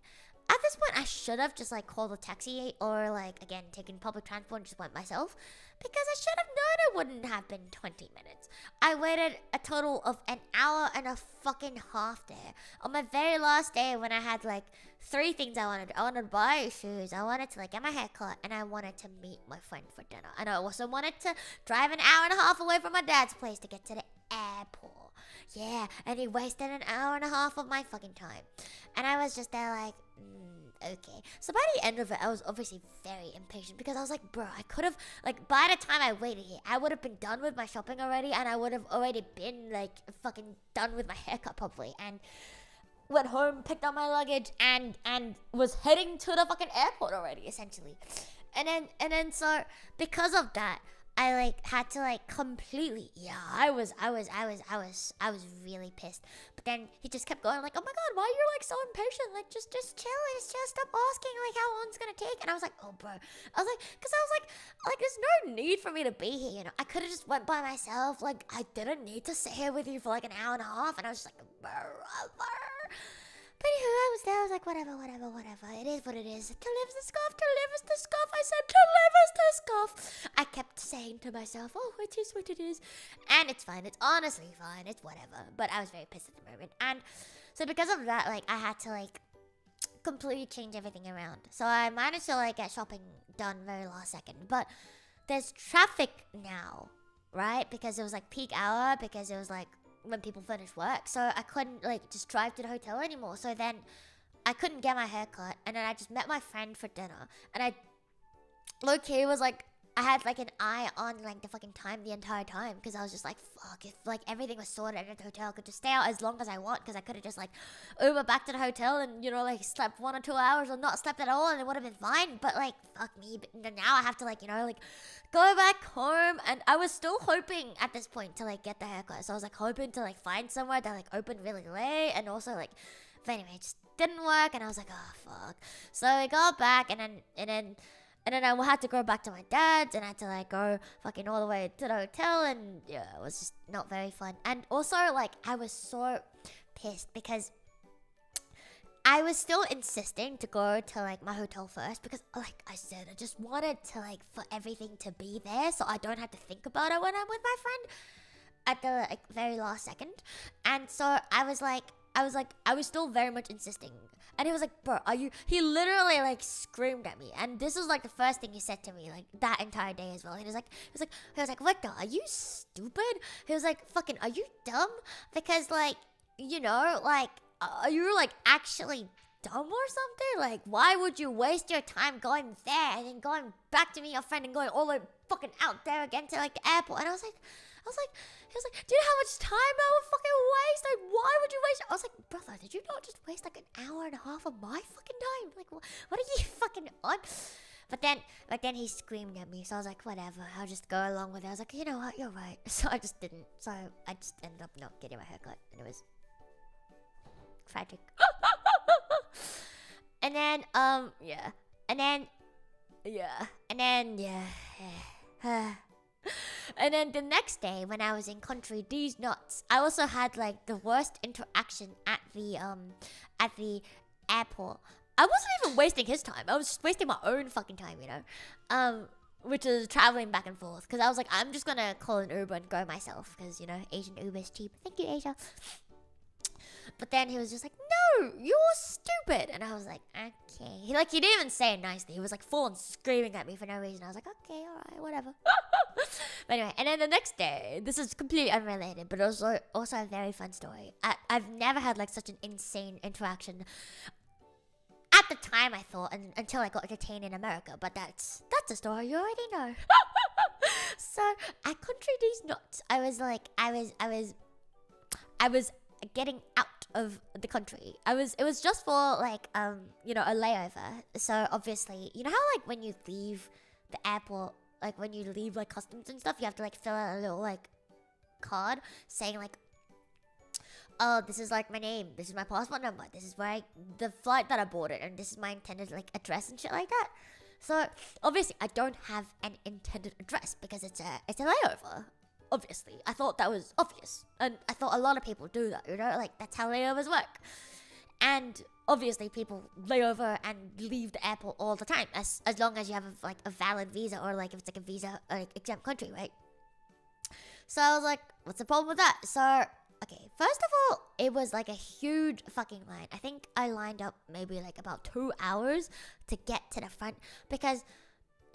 at this point, I should have just like called a taxi or like again taken public transport and just went myself, because I should have known it wouldn't have been 20 minutes. I waited a total of an hour and a fucking half there on my very last day when I had like 3 things I wanted. I wanted to buy shoes, I wanted to like get my hair cut, and I wanted to meet my friend for dinner. And I also wanted to drive an hour and a half away from my dad's place to get to the airport. Yeah, and he wasted an hour and a half of my fucking time. And I was just there like, okay. So by the end of it, I was obviously very impatient because I was like, bro, I could have, like, by the time I waited here, I would have been done with my shopping already, and I would have already been, like, fucking done with my haircut probably, and went home, picked up my luggage, and was heading to the fucking airport already, essentially. And then so, because of that, I like had to like completely, I was really pissed. But then he just kept going like, oh my god, why are you like so impatient? Like just chill, stop asking like how long it's gonna take. And I was like, oh bro, because I was like there's no need for me to be here, you know. I could have just went by myself. Like I didn't need to sit here with you for like an hour and a half. And I was just like, but anywho, I was there, I was like, whatever. It is what it is. To live is the scarf. I said, to live is the scarf. I kept saying to myself, oh, it is what it is. And it's fine. It's honestly fine. It's whatever. But I was very pissed at the moment. And so because of that, like, I had to, like, completely change everything around. So I managed to, like, get shopping done very last second. But there's traffic now, right? Because it was, like, peak hour. Because it was, like, when people finish work, so I couldn't like just drive to the hotel anymore. So then I couldn't get my hair cut, and then I just met my friend for dinner, and I low-key was like, I had like an eye on like the fucking time the entire time, because I was just like, fuck, if like everything was sorted at the hotel, I could just stay out as long as I want, because I could have just like Uber back to the hotel and, you know, like slept 1 or 2 hours or not slept at all, and it would have been fine. But like, fuck me, but now I have to like, you know, like go back home. And I was still hoping at this point to like get the haircut, so I was like hoping to like find somewhere that like opened really late, and also like, but anyway, it just didn't work, and I was like, oh fuck. So I got back, and then I had to go back to my dad's, and I had to like go fucking all the way to the hotel, and yeah, it was just not very fun. And also like, I was so pissed because I was still insisting to go to like my hotel first, because like I said, I just wanted to like for everything to be there so I don't have to think about it when I'm with my friend at the like very last second. And so I was still very much insisting. And he was like, bro, are you... He literally, like, screamed at me. And this was, like, the first thing he said to me, like, that entire day as well. He was like, Victor, are you stupid? He was like, fucking, are you dumb? Because, like, you know, like, are you, like, actually dumb or something? Like, why would you waste your time going there and then going back to meet your friend and going all the way fucking out there again to, like, the airport? And he was like, he was like, do you know how much time I would fucking waste? Like, why would you waste? I was like, brother, did you not just waste like an hour and a half of my fucking time? Like, what are you fucking on? But then he screamed at me, so I was like, whatever, I'll just go along with it. I was like, you know what, you're right. So I just didn't. So I just ended up not getting my haircut, and it was tragic. And then, And then the next day, when I was in country these nuts, I also had like the worst interaction at the airport. I wasn't even wasting his time. I was just wasting my own fucking time, you know, which is traveling back and forth. Because I was like, I'm just gonna call an Uber and go myself, because you know, Asian Uber is cheap. Thank you, Asia. But then he was just like, no, you're stupid. And I was like, okay. He didn't even say it nicely. He was like full on screaming at me for no reason. I was like, okay, alright, whatever. But anyway, and then the next day, this is completely unrelated, but also a very fun story. I've never had like such an insane interaction. At the time, I thought, until I got detained in America. But that's a story you already know. So at Country These Nuts, I was getting out of the country. It was just for like you know, a layover. So obviously, you know how like when you leave the airport, like when you leave like customs and stuff, you have to like fill out a little like card saying like, oh, this is like my name, this is my passport number, this is where the flight that I boarded, and this is my intended like address and shit like that. So obviously I don't have an intended address because it's a layover. Obviously, I thought that was obvious, and I thought a lot of people do that, you know, like that's how layovers work. And obviously people lay over and leave the airport all the time, as long as you have a valid visa, or like if it's like a visa exempt country, right? So I was like, what's the problem with that? So okay, first of all, it was like a huge fucking line. I think I lined up maybe like about 2 hours to get to the front, because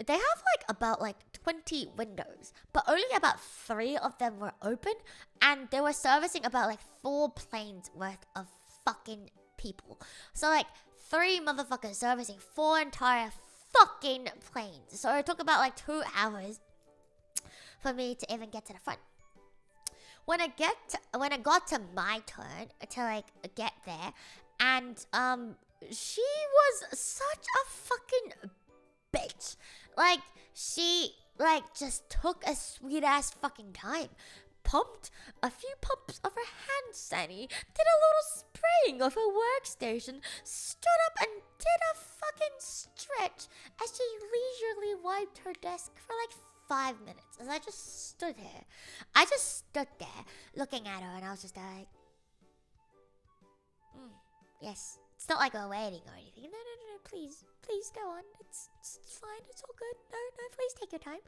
they have like about like 20 windows, but only about 3 of them were open, and they were servicing about like 4 planes worth of fucking people. So like 3 motherfuckers servicing 4 entire fucking planes. So it took about like 2 hours for me to even get to the front. When I got to my turn to like get there, and she was such a fucking bitch. Like, she like just took a sweet ass fucking time. Pumped a few pumps of her hand sanitizer, did a little spraying of her workstation, stood up and did a fucking stretch as she leisurely wiped her desk for like 5 minutes. As I just stood there. I just stood there looking at her, and I was just like, yes. It's not like we're waiting or anything. No, please go on. It's fine. It's all good. No, please take your time.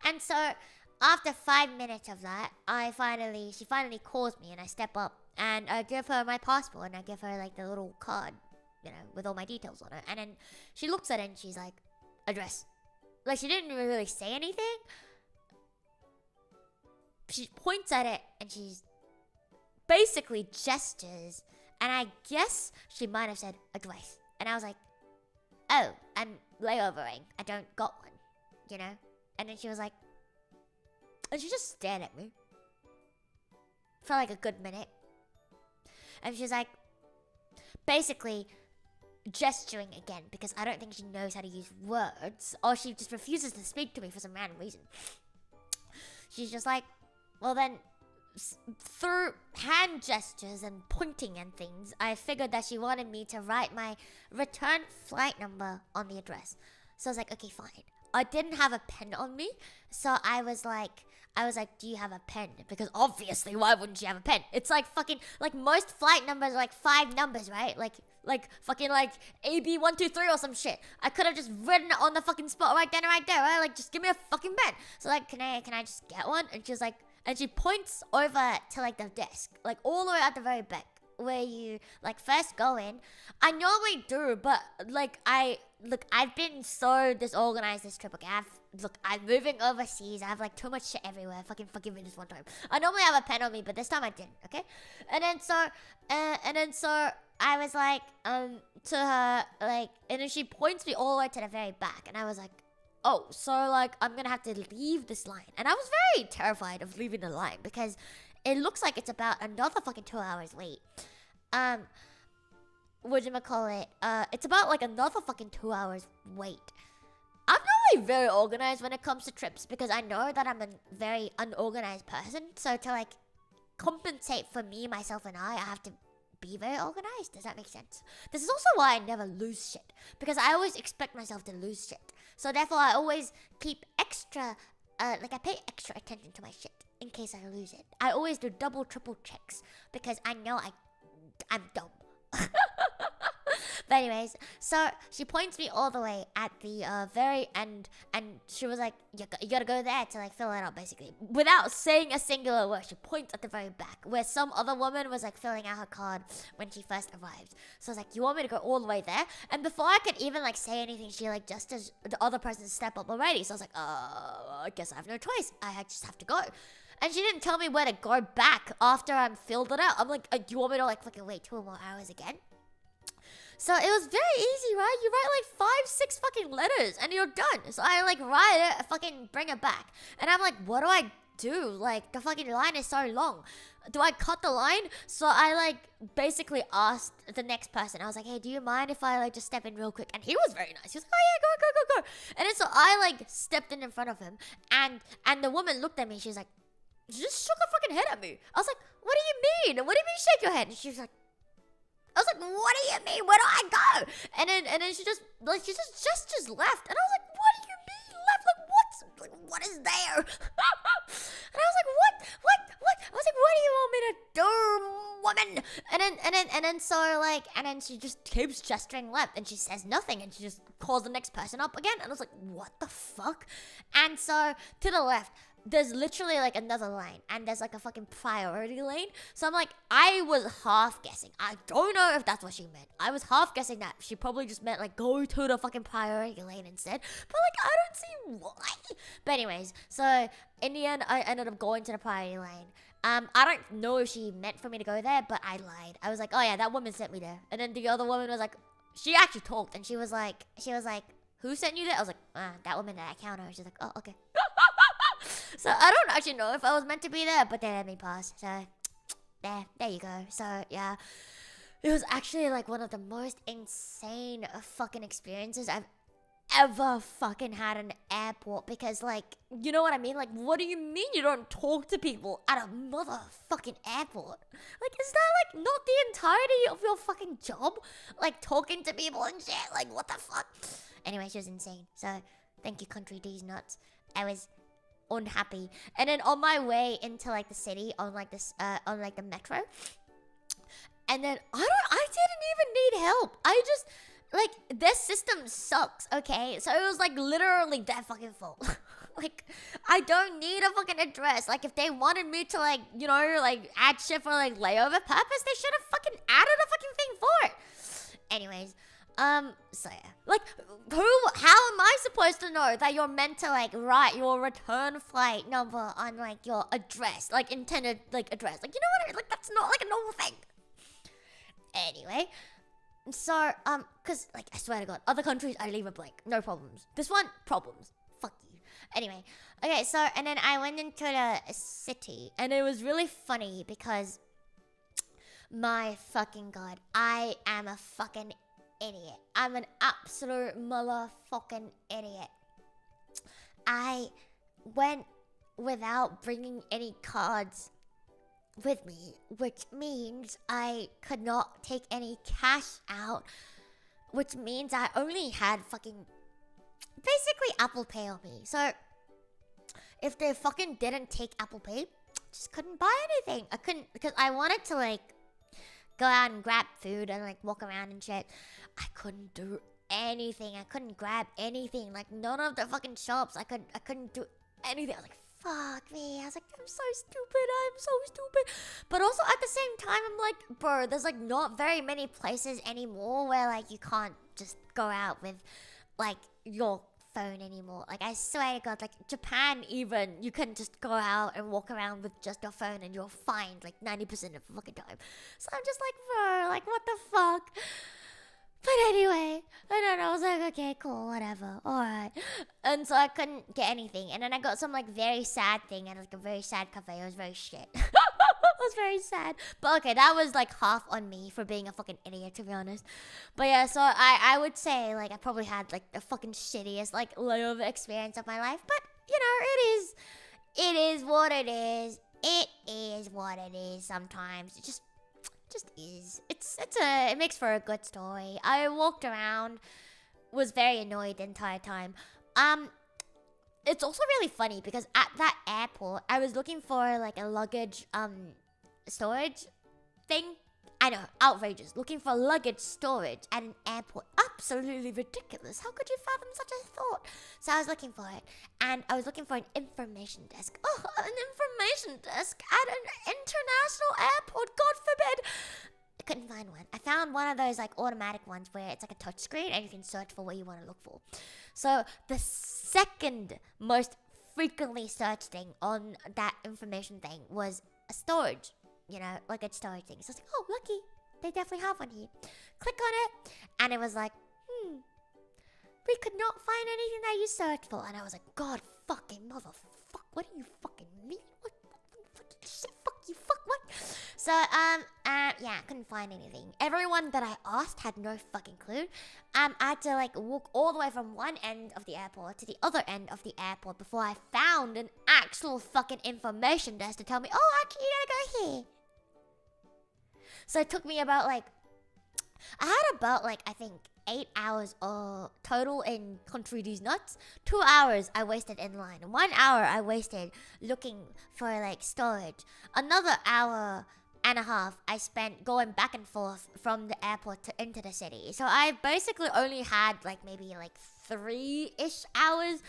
And so after 5 minutes of that, she finally calls me, and I step up and I give her my passport, and I give her like the little card, with all my details on it. And then she looks at it and she's like, address. Like, she didn't really say anything. She points at it and she's basically gestures, and I guess she might have said address. And I was like, oh, I'm layovering. I don't got one, And then she was like, and she just stared at me for like a good minute. And she's like, basically gesturing again, because I don't think she knows how to use words, or she just refuses to speak to me for some random reason. She's just like, well then, through hand gestures and pointing and things, I figured that she wanted me to write my return flight number on the address. So I was like, okay, fine. I didn't have a pen on me, so I was like, do you have a pen? Because obviously, why wouldn't you have a pen? It's like fucking, like most flight numbers are like 5 numbers, right? Like fucking like AB123 or some shit. I could have just written it on the fucking spot right then and right there, right? Like, just give me a fucking pen. So like, can I just get one? And she was like, and she points over to like the desk, like all the way at the very back, where you like first go in. I normally do, but like I've been so disorganized this trip. Okay, I'm moving overseas. I have like too much shit everywhere. Fucking forgive me this one time. I normally have a pen on me, but this time I didn't. Okay, and then so I was like to her, like, and then she points me all the way to the very back, and I was like, oh, so like I'm gonna have to leave this line. And I was very terrified of leaving the line, because it looks like it's about another fucking 2 hours late. Whatchamacallit? It's about like another fucking 2 hours wait. I'm normally very organized when it comes to trips, because I know that I'm a very unorganized person. So to like compensate for me, myself, and I have to be very organized. Does that make sense? This is also why I never lose shit, because I always expect myself to lose shit. So therefore, I always keep extra, I pay extra attention to my shit in case I lose it. I always do double, triple checks, because I know I'm dumb. But anyways, so she points me all the way at the very end, and she was like, you gotta go there to like fill it out, basically. Without saying a singular word, she points at the very back, where some other woman was like filling out her card when she first arrived. So I was like, you want me to go all the way there? And before I could even like say anything, she like just as the other person step up already. So I was like, I guess I have no choice. I just have to go. And she didn't tell me where to go back after I filled it out. I'm like, do you want me to like fucking wait 2 more hours again? So it was very easy, right? You write like 5, 6 fucking letters and you're done. So I like write it, fucking bring it back. And I'm like, what do I do? Like, the fucking line is so long. Do I cut the line? So I like basically asked the next person. I was like, hey, do you mind if I like just step in real quick? And he was very nice. He was like, oh yeah, go. And then so I like stepped in front of him, and the woman looked at me. She was like, she just shook her fucking head at me. I was like, what do you mean? What do you mean shake your head? And she was like, I was like, what do you mean? Where do I go? And then she just left. And I was like, what do you mean left? Like, what is there? And I was like, what? I was like, what do you want me to do? woman. And then she just keeps gesturing left, and she says nothing, and she just calls the next person up again. And I was like, what the fuck? And so to the left, there's literally like another lane, and there's like a fucking priority lane. So I'm like, I was half guessing. I don't know if that's what she meant. I was half guessing that she probably just meant like go to the fucking priority lane instead. But like, I don't see why. But anyways, so in the end, I ended up going to the priority lane. I don't know if she meant for me to go there, but I lied. I was like, oh yeah, that woman sent me there. And then the other woman was like, she actually talked, and she was like, who sent you there? I was like, that woman that I counter. She's like, oh, okay. So I don't actually know if I was meant to be there, but they let me pass. So there you go. So yeah, it was actually like one of the most insane fucking experiences I've ever fucking had in an airport, because like, you know what I mean? Like, what do you mean you don't talk to people at a motherfucking airport? Like, is that like not the entirety of your fucking job? Like, talking to people and shit? Like, what the fuck? Anyway, she was insane. So thank you, Country D's nuts. I was unhappy. And then on my way into like the city on like this on like the metro, and then I didn't even need help. I just like, this system sucks, okay? So it was like literally their fucking fault. Like, I don't need a fucking address. Like, if they wanted me to like, you know, like add shit for like layover purpose, they should have fucking added a fucking thing for it. Anyways, so yeah, like, how am I supposed to know that you're meant to like write your return flight number on like your address, like intended like address? Like, you know what I mean? Like, that's not like a normal thing. Anyway, so cause like, I swear to God, other countries I leave it blank, no problems. This one, problems. Fuck you. Anyway, okay, so and then I went into the city, and it was really funny because, my fucking God, I am a fucking idiot. I'm an absolute motherfucking idiot. I went without bringing any cards with me, which means I could not take any cash out, which means I only had fucking basically Apple Pay on me. So if they fucking didn't take Apple Pay, just couldn't buy anything. I couldn't, because I wanted to like go out and grab food and like walk around and shit. I couldn't do anything. I couldn't grab anything. Like, none of the fucking shops. I couldn't do anything. I was like, fuck me. I was like, I'm so stupid. But also at the same time, I'm like, bro, there's like not very many places anymore where like you can't just go out with like your phone anymore. Like, I swear to God, like Japan even, you can just go out and walk around with just your phone and you're fine like 90% of the fucking time. So I'm just like, bro, like, what the fuck? But anyway, and then I was like, okay, cool, whatever, alright. And so I couldn't get anything. And then I got some like very sad thing at like a very sad cafe. It was very shit. It was very sad. But okay, that was like half on me for being a fucking idiot, to be honest. But yeah, so I would say like I probably had like the fucking shittiest like layover experience of my life. But you know, it is what it is. It is what it is sometimes. It just is. It makes for a good story. I walked around, was very annoyed the entire time. It's also really funny because at that airport, I was looking for like a luggage storage thing. I know, outrageous. Looking for luggage storage at an airport. Absolutely ridiculous. How could you fathom such a thought? So I was looking for it. And I was looking for an information desk. Oh, an information desk at an international airport. God forbid. I couldn't find one. I found one of those like automatic ones where it's like a touch screen and you can search for what you want to look for. So the second most frequently searched thing on that information thing was a storage. You know, like a storage thing. So I was like, oh, lucky. They definitely have one here. Click on it. And it was like, we could not find anything that you searched for. And I was like, God fucking motherfuck. What do you fucking mean? What fucking shit? Fuck you. Fuck what? So, yeah, I couldn't find anything. Everyone that I asked had no fucking clue. I had to like walk all the way from one end of the airport to the other end of the airport before I found an actual fucking information desk to tell me, oh, actually, you gotta go here. So it took me about like, I had about like, I think 8 hours total in Country These Nuts. 2 hours I wasted in line. 1 hour I wasted looking for like storage. Another hour and a half I spent going back and forth from the airport to into the city. So I basically only had like maybe like 3-ish hours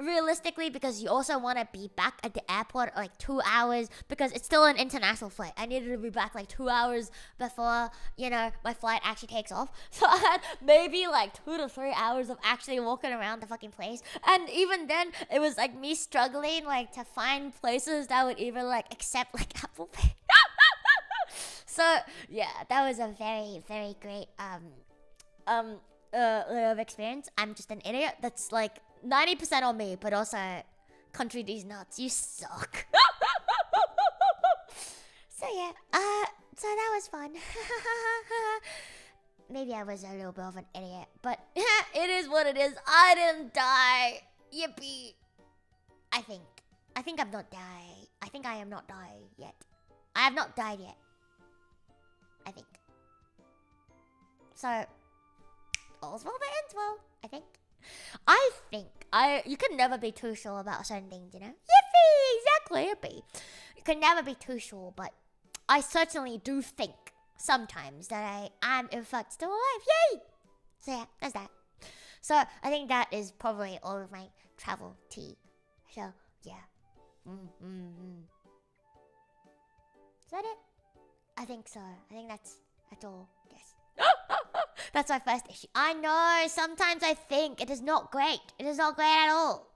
realistically, because you also want to be back at the airport like 2 hours, because it's still an international flight. I needed to be back like 2 hours before, you know, my flight actually takes off. So I had maybe like 2 to 3 hours of actually walking around the fucking place. And even then, it was like me struggling like to find places that would even like accept like Apple Pay. So yeah, that was a very, very great little experience. I'm just an idiot. That's like 90% on me, but also country these nuts. You suck. So yeah, so that was fun. Maybe I was a little bit of an idiot, but it is what it is. I didn't die. Yippee. I think I'm not die. I think I am not die yet. I have not died yet. I think. So, all's well that ends well, I think. You can never be too sure about certain things, you know? Yippee! Exactly, yippee. You can never be too sure, but I certainly do think sometimes that I am in fact still alive. Yay! So yeah, that's that. So I think that is probably all of my travel tea. So yeah. Is that it? I think so. I think that's all. Yes. That's my first issue. I know, sometimes I think it is not great. It is not great at all.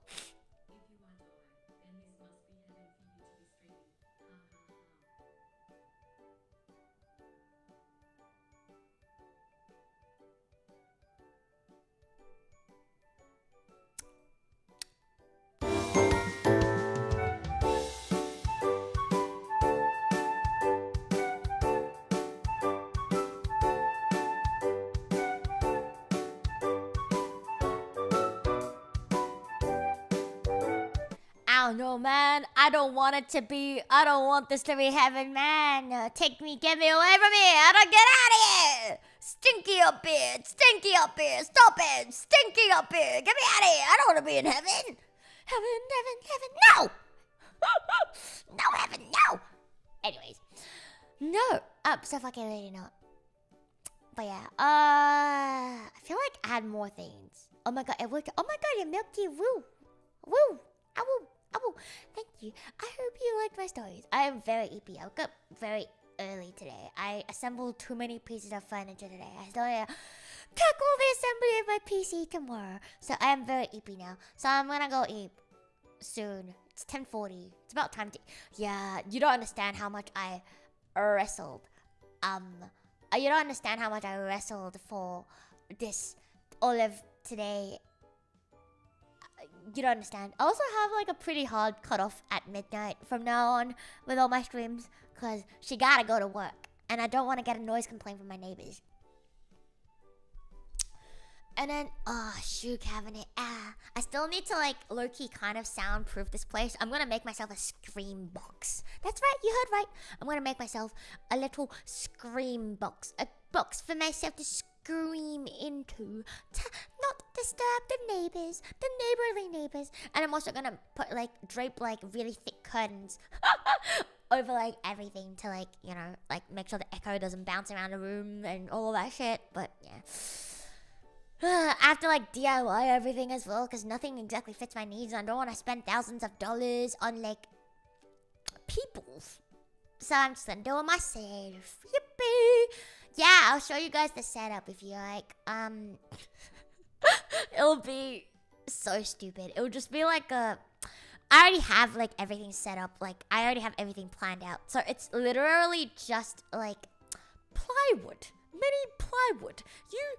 I don't know, man. I don't want this to be heaven, man. Get me away from here. I don't get out of here. Stinky up here. Stop it. Stinky up here. Get me out of here. I don't want to be in heaven. Heaven, no. No, heaven, no. Anyways. No. So fucking really not. But yeah, I feel like I had more things. Oh my god, it worked. Oh my god, your milk tea, woo. Thank you. I hope you liked my stories. I am very EP. I woke up very early today. I assembled too many pieces of furniture today. I still need to tackle the assembly of my PC tomorrow. So I am very EP now. So I'm gonna go eat soon. It's 10:40. It's about time to... Yeah, you don't understand how much I wrestled. You don't understand how much I wrestled for this all of today. You don't understand. I also have like a pretty hard cutoff at midnight from now on with all my streams, because she gotta go to work and I don't want to get a noise complaint from my neighbors. And then, shoe cabinet. I still need to like low-key kind of soundproof this place. I'm gonna make myself a scream box. That's right, you heard right. I'm gonna make myself a little scream box. A box for myself to scream into, to not disturb the neighbors, the neighborly neighbors. And I'm also gonna drape like really thick curtains over like everything to like, you know, like make sure the echo doesn't bounce around the room and all that shit. But yeah, I have to like DIY everything as well, because nothing exactly fits my needs. I don't want to spend thousands of dollars on like people, so I'm just gonna do it myself. Yippee! Yeah, I'll show you guys the setup if you like. It'll be so stupid. It'll just be like I already have like everything set up. Like I already have everything planned out. So it's literally just like plywood, mini plywood. You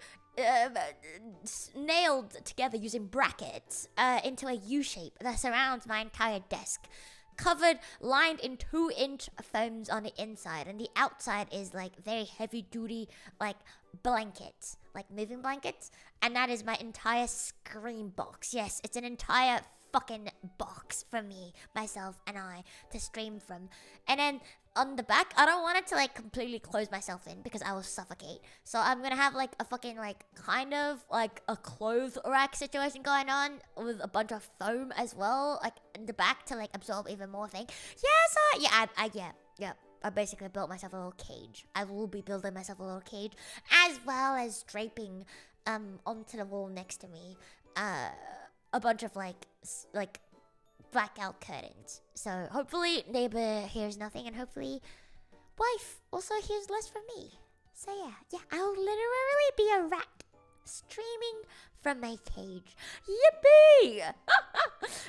nailed together using brackets into a U shape that surrounds my entire desk. Covered, lined in 2-inch foams on the inside, and the outside is like very heavy duty like blankets, like moving blankets, and that is my entire screen box. Yes, it's an entire fucking box for me, myself, and I to stream from. And then on the back, I don't want it to like completely close myself in because I will suffocate. So I'm gonna have like a fucking like kind of like a clothes rack situation going on with a bunch of foam as well, like in the back to like absorb even more thing. Yeah, so yeah, I basically built myself a little cage. I will be building myself a little cage, as well as draping onto the wall next to me a bunch of like blackout curtains. So hopefully neighbor hears nothing, and hopefully wife also hears less from me. So yeah, I'll literally be a rat streaming from my cage. Yippee!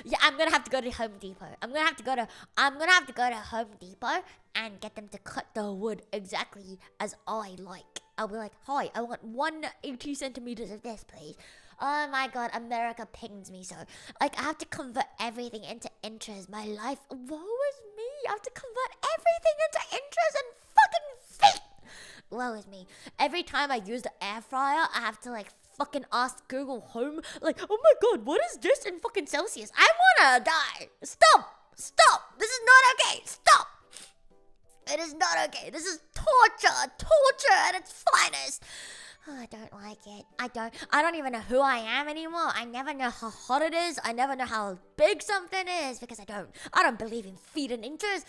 Yeah, I'm gonna have to go to Home Depot. I'm gonna have to go to Home Depot and get them to cut the wood exactly as I like. I'll be like, hi, I want 180 centimeters of this, please. Oh my god, America pings me so. Like, I have to convert everything into inches. My life, woe is me. I have to convert everything into inches and fucking feet. Woe is me. Every time I use the air fryer, I have to like fucking ask Google Home, like, oh my god, what is this in fucking Celsius? I wanna die. Stop. This is not okay. Stop. It is not okay. This is torture at its finest. Oh, I don't like it. I don't even know who I am anymore. I never know how hot it is. I never know how big something is because I don't believe in feet and inches.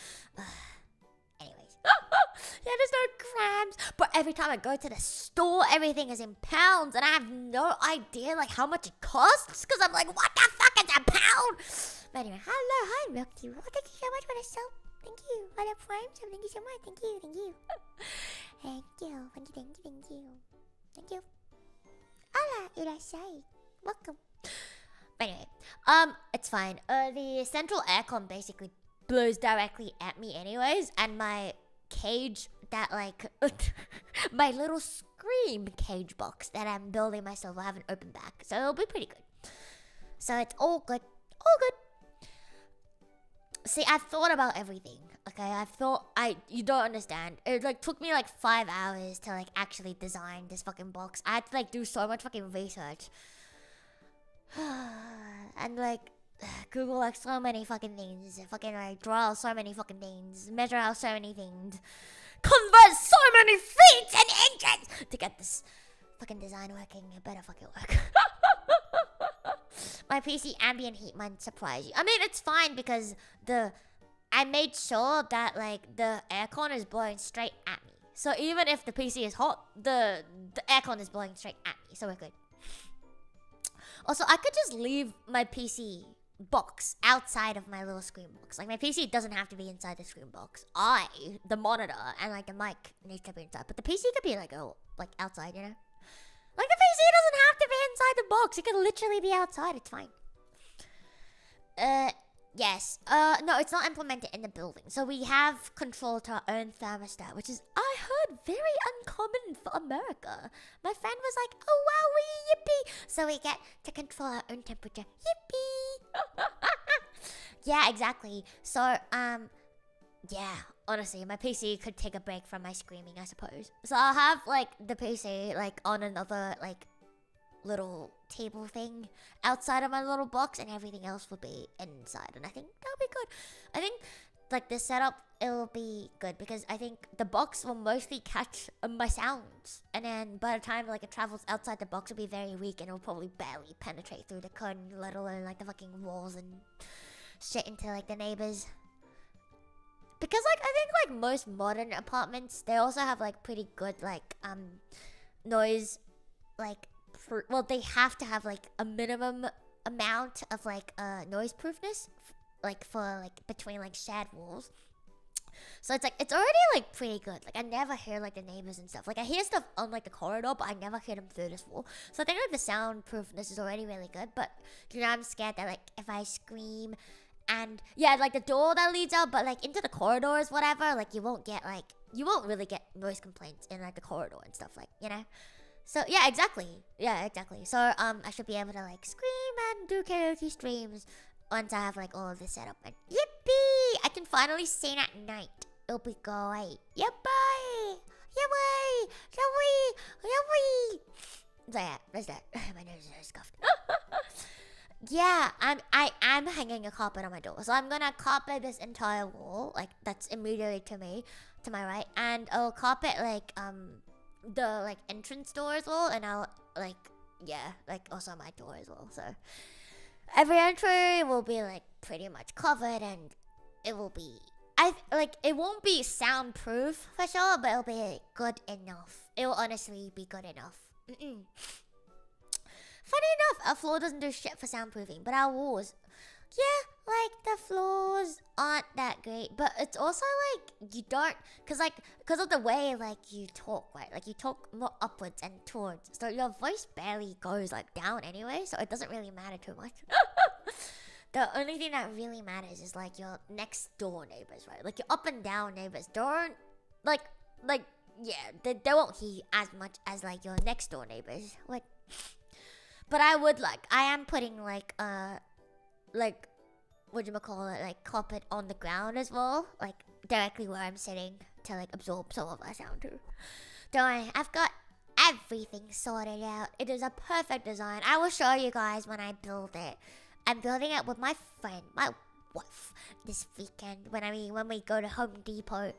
Anyways. Yeah, there's no grams. But every time I go to the store, everything is in pounds, and I have no idea like how much it costs because I'm like, what the fuck is a pound? But anyway, hello, hi, Milk Tea. Well, thank you so much for the soap. Thank you. For the prime soap. Thank you so much. Thank you. Thank you. Thank you. Hola, irasai. Welcome. But anyway, it's fine. The central aircon basically blows directly at me anyways, and my cage that like my little scream cage box that I'm building myself, I haven't opened back, so it'll be pretty good. So it's all good. See, I've thought about everything. Okay, you don't understand. It like took me like 5 hours to like actually design this fucking box. I had to like do so much fucking research and like Google like so many fucking things, fucking like draw so many fucking things, measure out so many things, convert so many feet and inches to get this fucking design working. It better fucking work. My PC ambient heat might surprise you. I mean, it's fine because I made sure that like the aircon is blowing straight at me. So even if the PC is hot, the aircon is blowing straight at me. So we're good. Also, I could just leave my PC box outside of my little screen box. Like, my PC doesn't have to be inside the screen box. The monitor and like the mic needs to be inside. But the PC could be like outside, you know? Like, the PC doesn't have to be inside the box. It can literally be outside. It's fine. Yes. No, it's not implemented in the building. So we have control to our own thermostat, which is, I heard, very uncommon for America. My friend was like, oh, wow, yippee. So we get to control our own temperature. Yippee. Yeah, exactly. So, yeah, honestly, my PC could take a break from my screaming, I suppose. So I'll have, like, the PC, like, on another, like, little table thing outside of my little box, and everything else will be inside, and I think that'll be good. I think, like, this setup, it'll be good, because I think the box will mostly catch my sounds, and then by the time, like, it travels outside the box, it'll be very weak, and it'll probably barely penetrate through the curtain, let alone, like, the fucking walls and shit into, like, the neighbors. Because, like, I think, like, most modern apartments, they also have, like, pretty good, like, noise, like, well, they have to have, like, a minimum amount of, like, noise proofness, like, for, like, between, like, shared walls. So it's, like, it's already, like, pretty good. Like, I never hear, like, the neighbors and stuff. Like, I hear stuff on, like, the corridor, but I never hear them through this wall. So I think, like, the soundproofness is already really good. But, you know, I'm scared that, like, if I scream and, yeah, like, the door that leads out, but, like, into the corridors, whatever, like, you won't really get noise complaints in, like, the corridor and stuff, like, you know? So, yeah, exactly. So, I should be able to, like, scream and do karaoke streams once I have, like, all of this set up. And yippee! I can finally sing at night. It'll be great. Yippee! Yippee! Yippee! So, yeah, there's that. My nose is scuffed. Yeah, I am hanging a carpet on my door. So, I'm gonna carpet this entire wall, like, that's immediately to my right. And I'll carpet, like, the, like, entrance door as well, and I'll, like, yeah, like, also my door as well. So every entry will be, like, pretty much covered, and it will be, like it won't be soundproof for sure, but it'll be good enough. It will honestly be good enough. Funny enough, our floor doesn't do shit for soundproofing, but our walls, yeah, like the floors aren't that great. But it's also like you don't, cause of the way like you talk, right? Like you talk more upwards and towards, so your voice barely goes like down anyway. So it doesn't really matter too much. The only thing that really matters is like your next door neighbors, right? Like your up and down neighbors don't like yeah, they won't hear you as much as like your next door neighbors. What? But I am putting like what do you call it, like carpet on the ground as well, like directly where I'm sitting to like absorb some of my sound too. Don't worry, I've got everything sorted out. It is a perfect design. I will show you guys when I build it. I'm building it with my friend, my wife, this weekend when we go to Home Depot.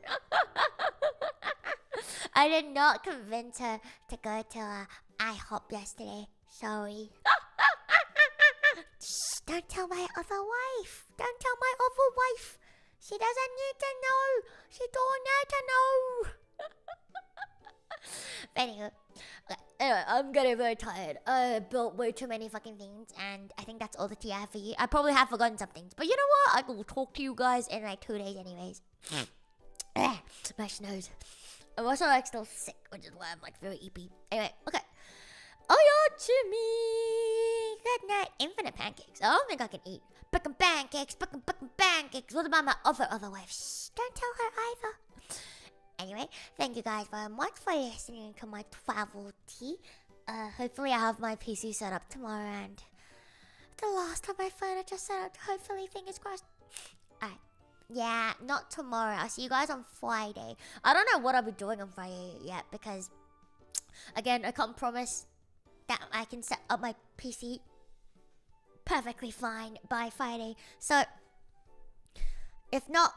I did not convince her to go to IHOP yesterday. Sorry. Shh, don't tell my other wife. Don't tell my other wife. She doesn't need to know. She don't need to know. Anyway, I'm getting very tired. I built way too many fucking things, and I think that's all the tea I have for you. I probably have forgotten some things, but you know what? I will talk to you guys in like 2 days anyways. My nose. I'm also like still sick, which is why I'm like very eepy. Anyway, okay. Oh yeah, Jimmy. Good night. Infinite pancakes. I don't think I can eat. Bacon pancakes, bacon pancakes. What about my other wife? Shh, don't tell her either. Anyway, thank you guys very much for listening to my travel tea. Hopefully I have my PC set up tomorrow and the last of my furniture set up. Hopefully, fingers crossed. Alright. Yeah, not tomorrow. I'll see you guys on Friday. I don't know what I'll be doing on Friday yet because, again, I can't promise that I can set up my PC perfectly fine by Friday. So, if not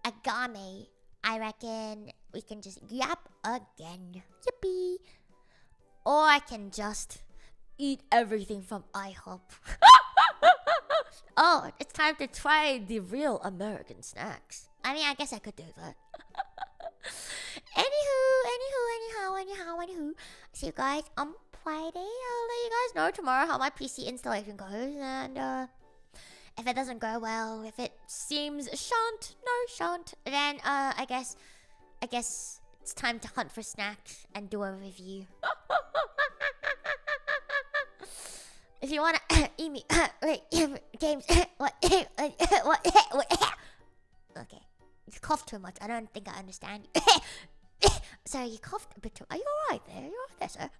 Agame, I reckon we can just yap again. Yippee. Or I can just eat everything from IHOP. Oh, it's time to try the real American snacks. I mean, I guess I could do that. Anywho. See you guys on Friday. I'll let you guys know tomorrow how my PC installation goes. And if it doesn't go well, if it seems shan't, then I guess it's time to hunt for snacks and do a review. If you wanna eat me, wait, James, what? Okay, you coughed too much. I don't think I understand. Sorry, you coughed a bit too. Are you alright there? Are you alright there, sir?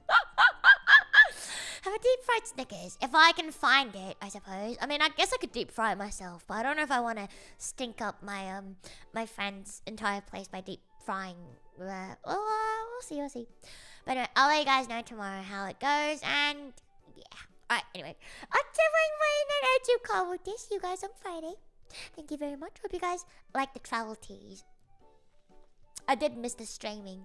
Have a deep fried Snickers if I can find it. I suppose. I mean, I guess I could deep fry it myself, but I don't know if I want to stink up my my friend's entire place by deep frying. We'll see. But anyway, I'll let you guys know tomorrow how it goes, and yeah. Alright, anyway. I do call with this. You guys on Friday. Thank you very much. Hope you guys like the travel teas. I did miss the streaming.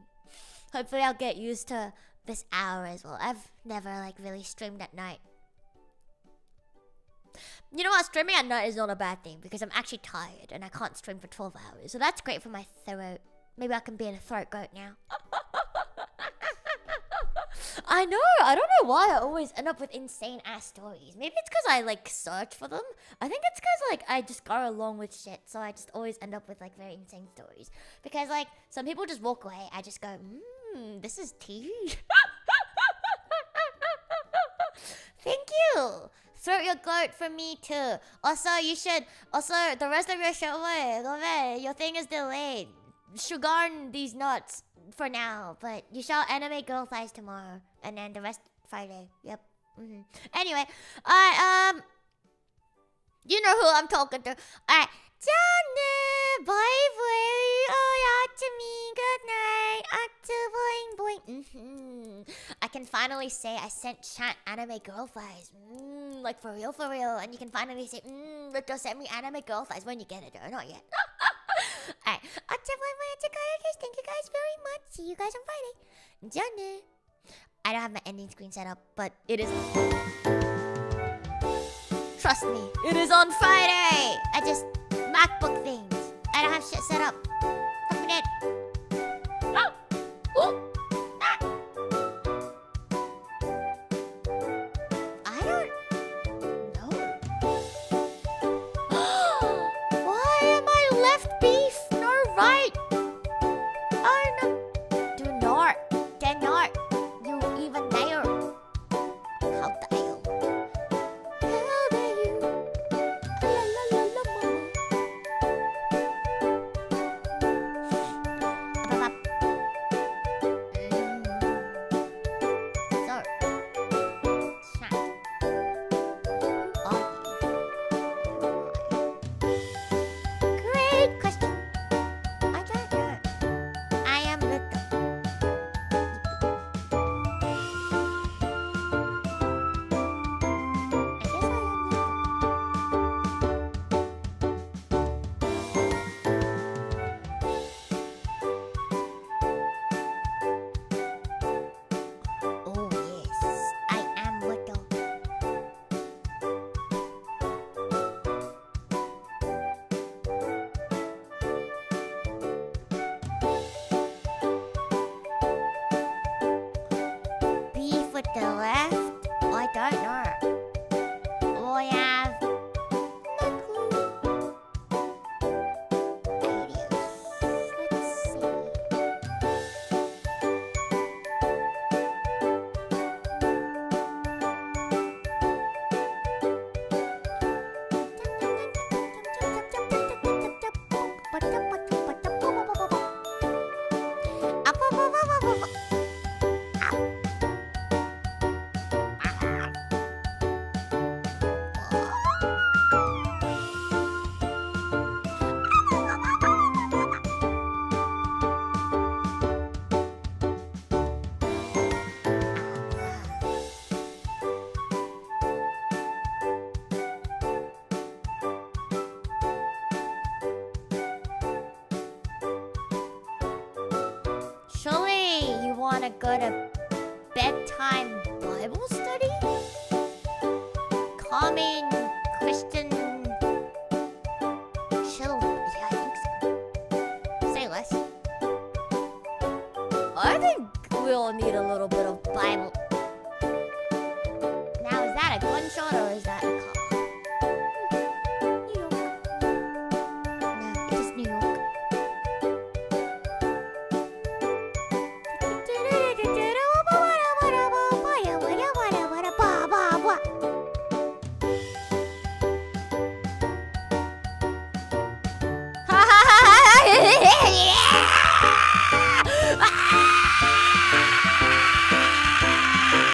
Hopefully I'll get used to this hour as well. I've never like really streamed at night. You know what? Streaming at night is not a bad thing because I'm actually tired and I can't stream for 12 hours. So that's great for my throat. Maybe I can be a throat goat now. I know. I don't know why I always end up with insane ass stories. Maybe it's because I like search for them. I think it's because like I just go along with shit. So I just always end up with like very insane stories. Because like some people just walk away. I just go, this is tea. Thank you. Throw your goat for me too. Also, you should. Also, the rest of your show, your thing is delayed. Sugar these nuts for now, but you shall anime girl thighs tomorrow, and then the rest Friday. Yep. Anyway, you know who I'm talking to. Alright, Johnny, bye bye. Oh yeah, to me. Good night. Boing boing. I can finally say I sent chat anime girl thighs. Like for real, and you can finally say, Luto sent me anime girl thighs when you get it, or not yet. Alright, thank you guys very much. See you guys on Friday. Johnny. I don't have my ending screen set up, but it is. Trust me, it is on Friday. I just MacBook things. I don't have have shit set up. Fuck me dead. I don't know. Why am I left beef nor right? Oh no. Do not. Dare not. You even dare. How dare you? How dare you? La la la la mama. Up, up, up. So, chat. Great question. I don't know. I am Luto. I guess I am Luto. Oh yes, I am Luto. Beef with the left? I don't know. I have no clue. Alias. Let's see. Surely you want to go to bedtime Bible study? Calming Christian chill. Yeah, I think so. Say less. I think we all need a little bit of Bible. Now, is that a gunshot or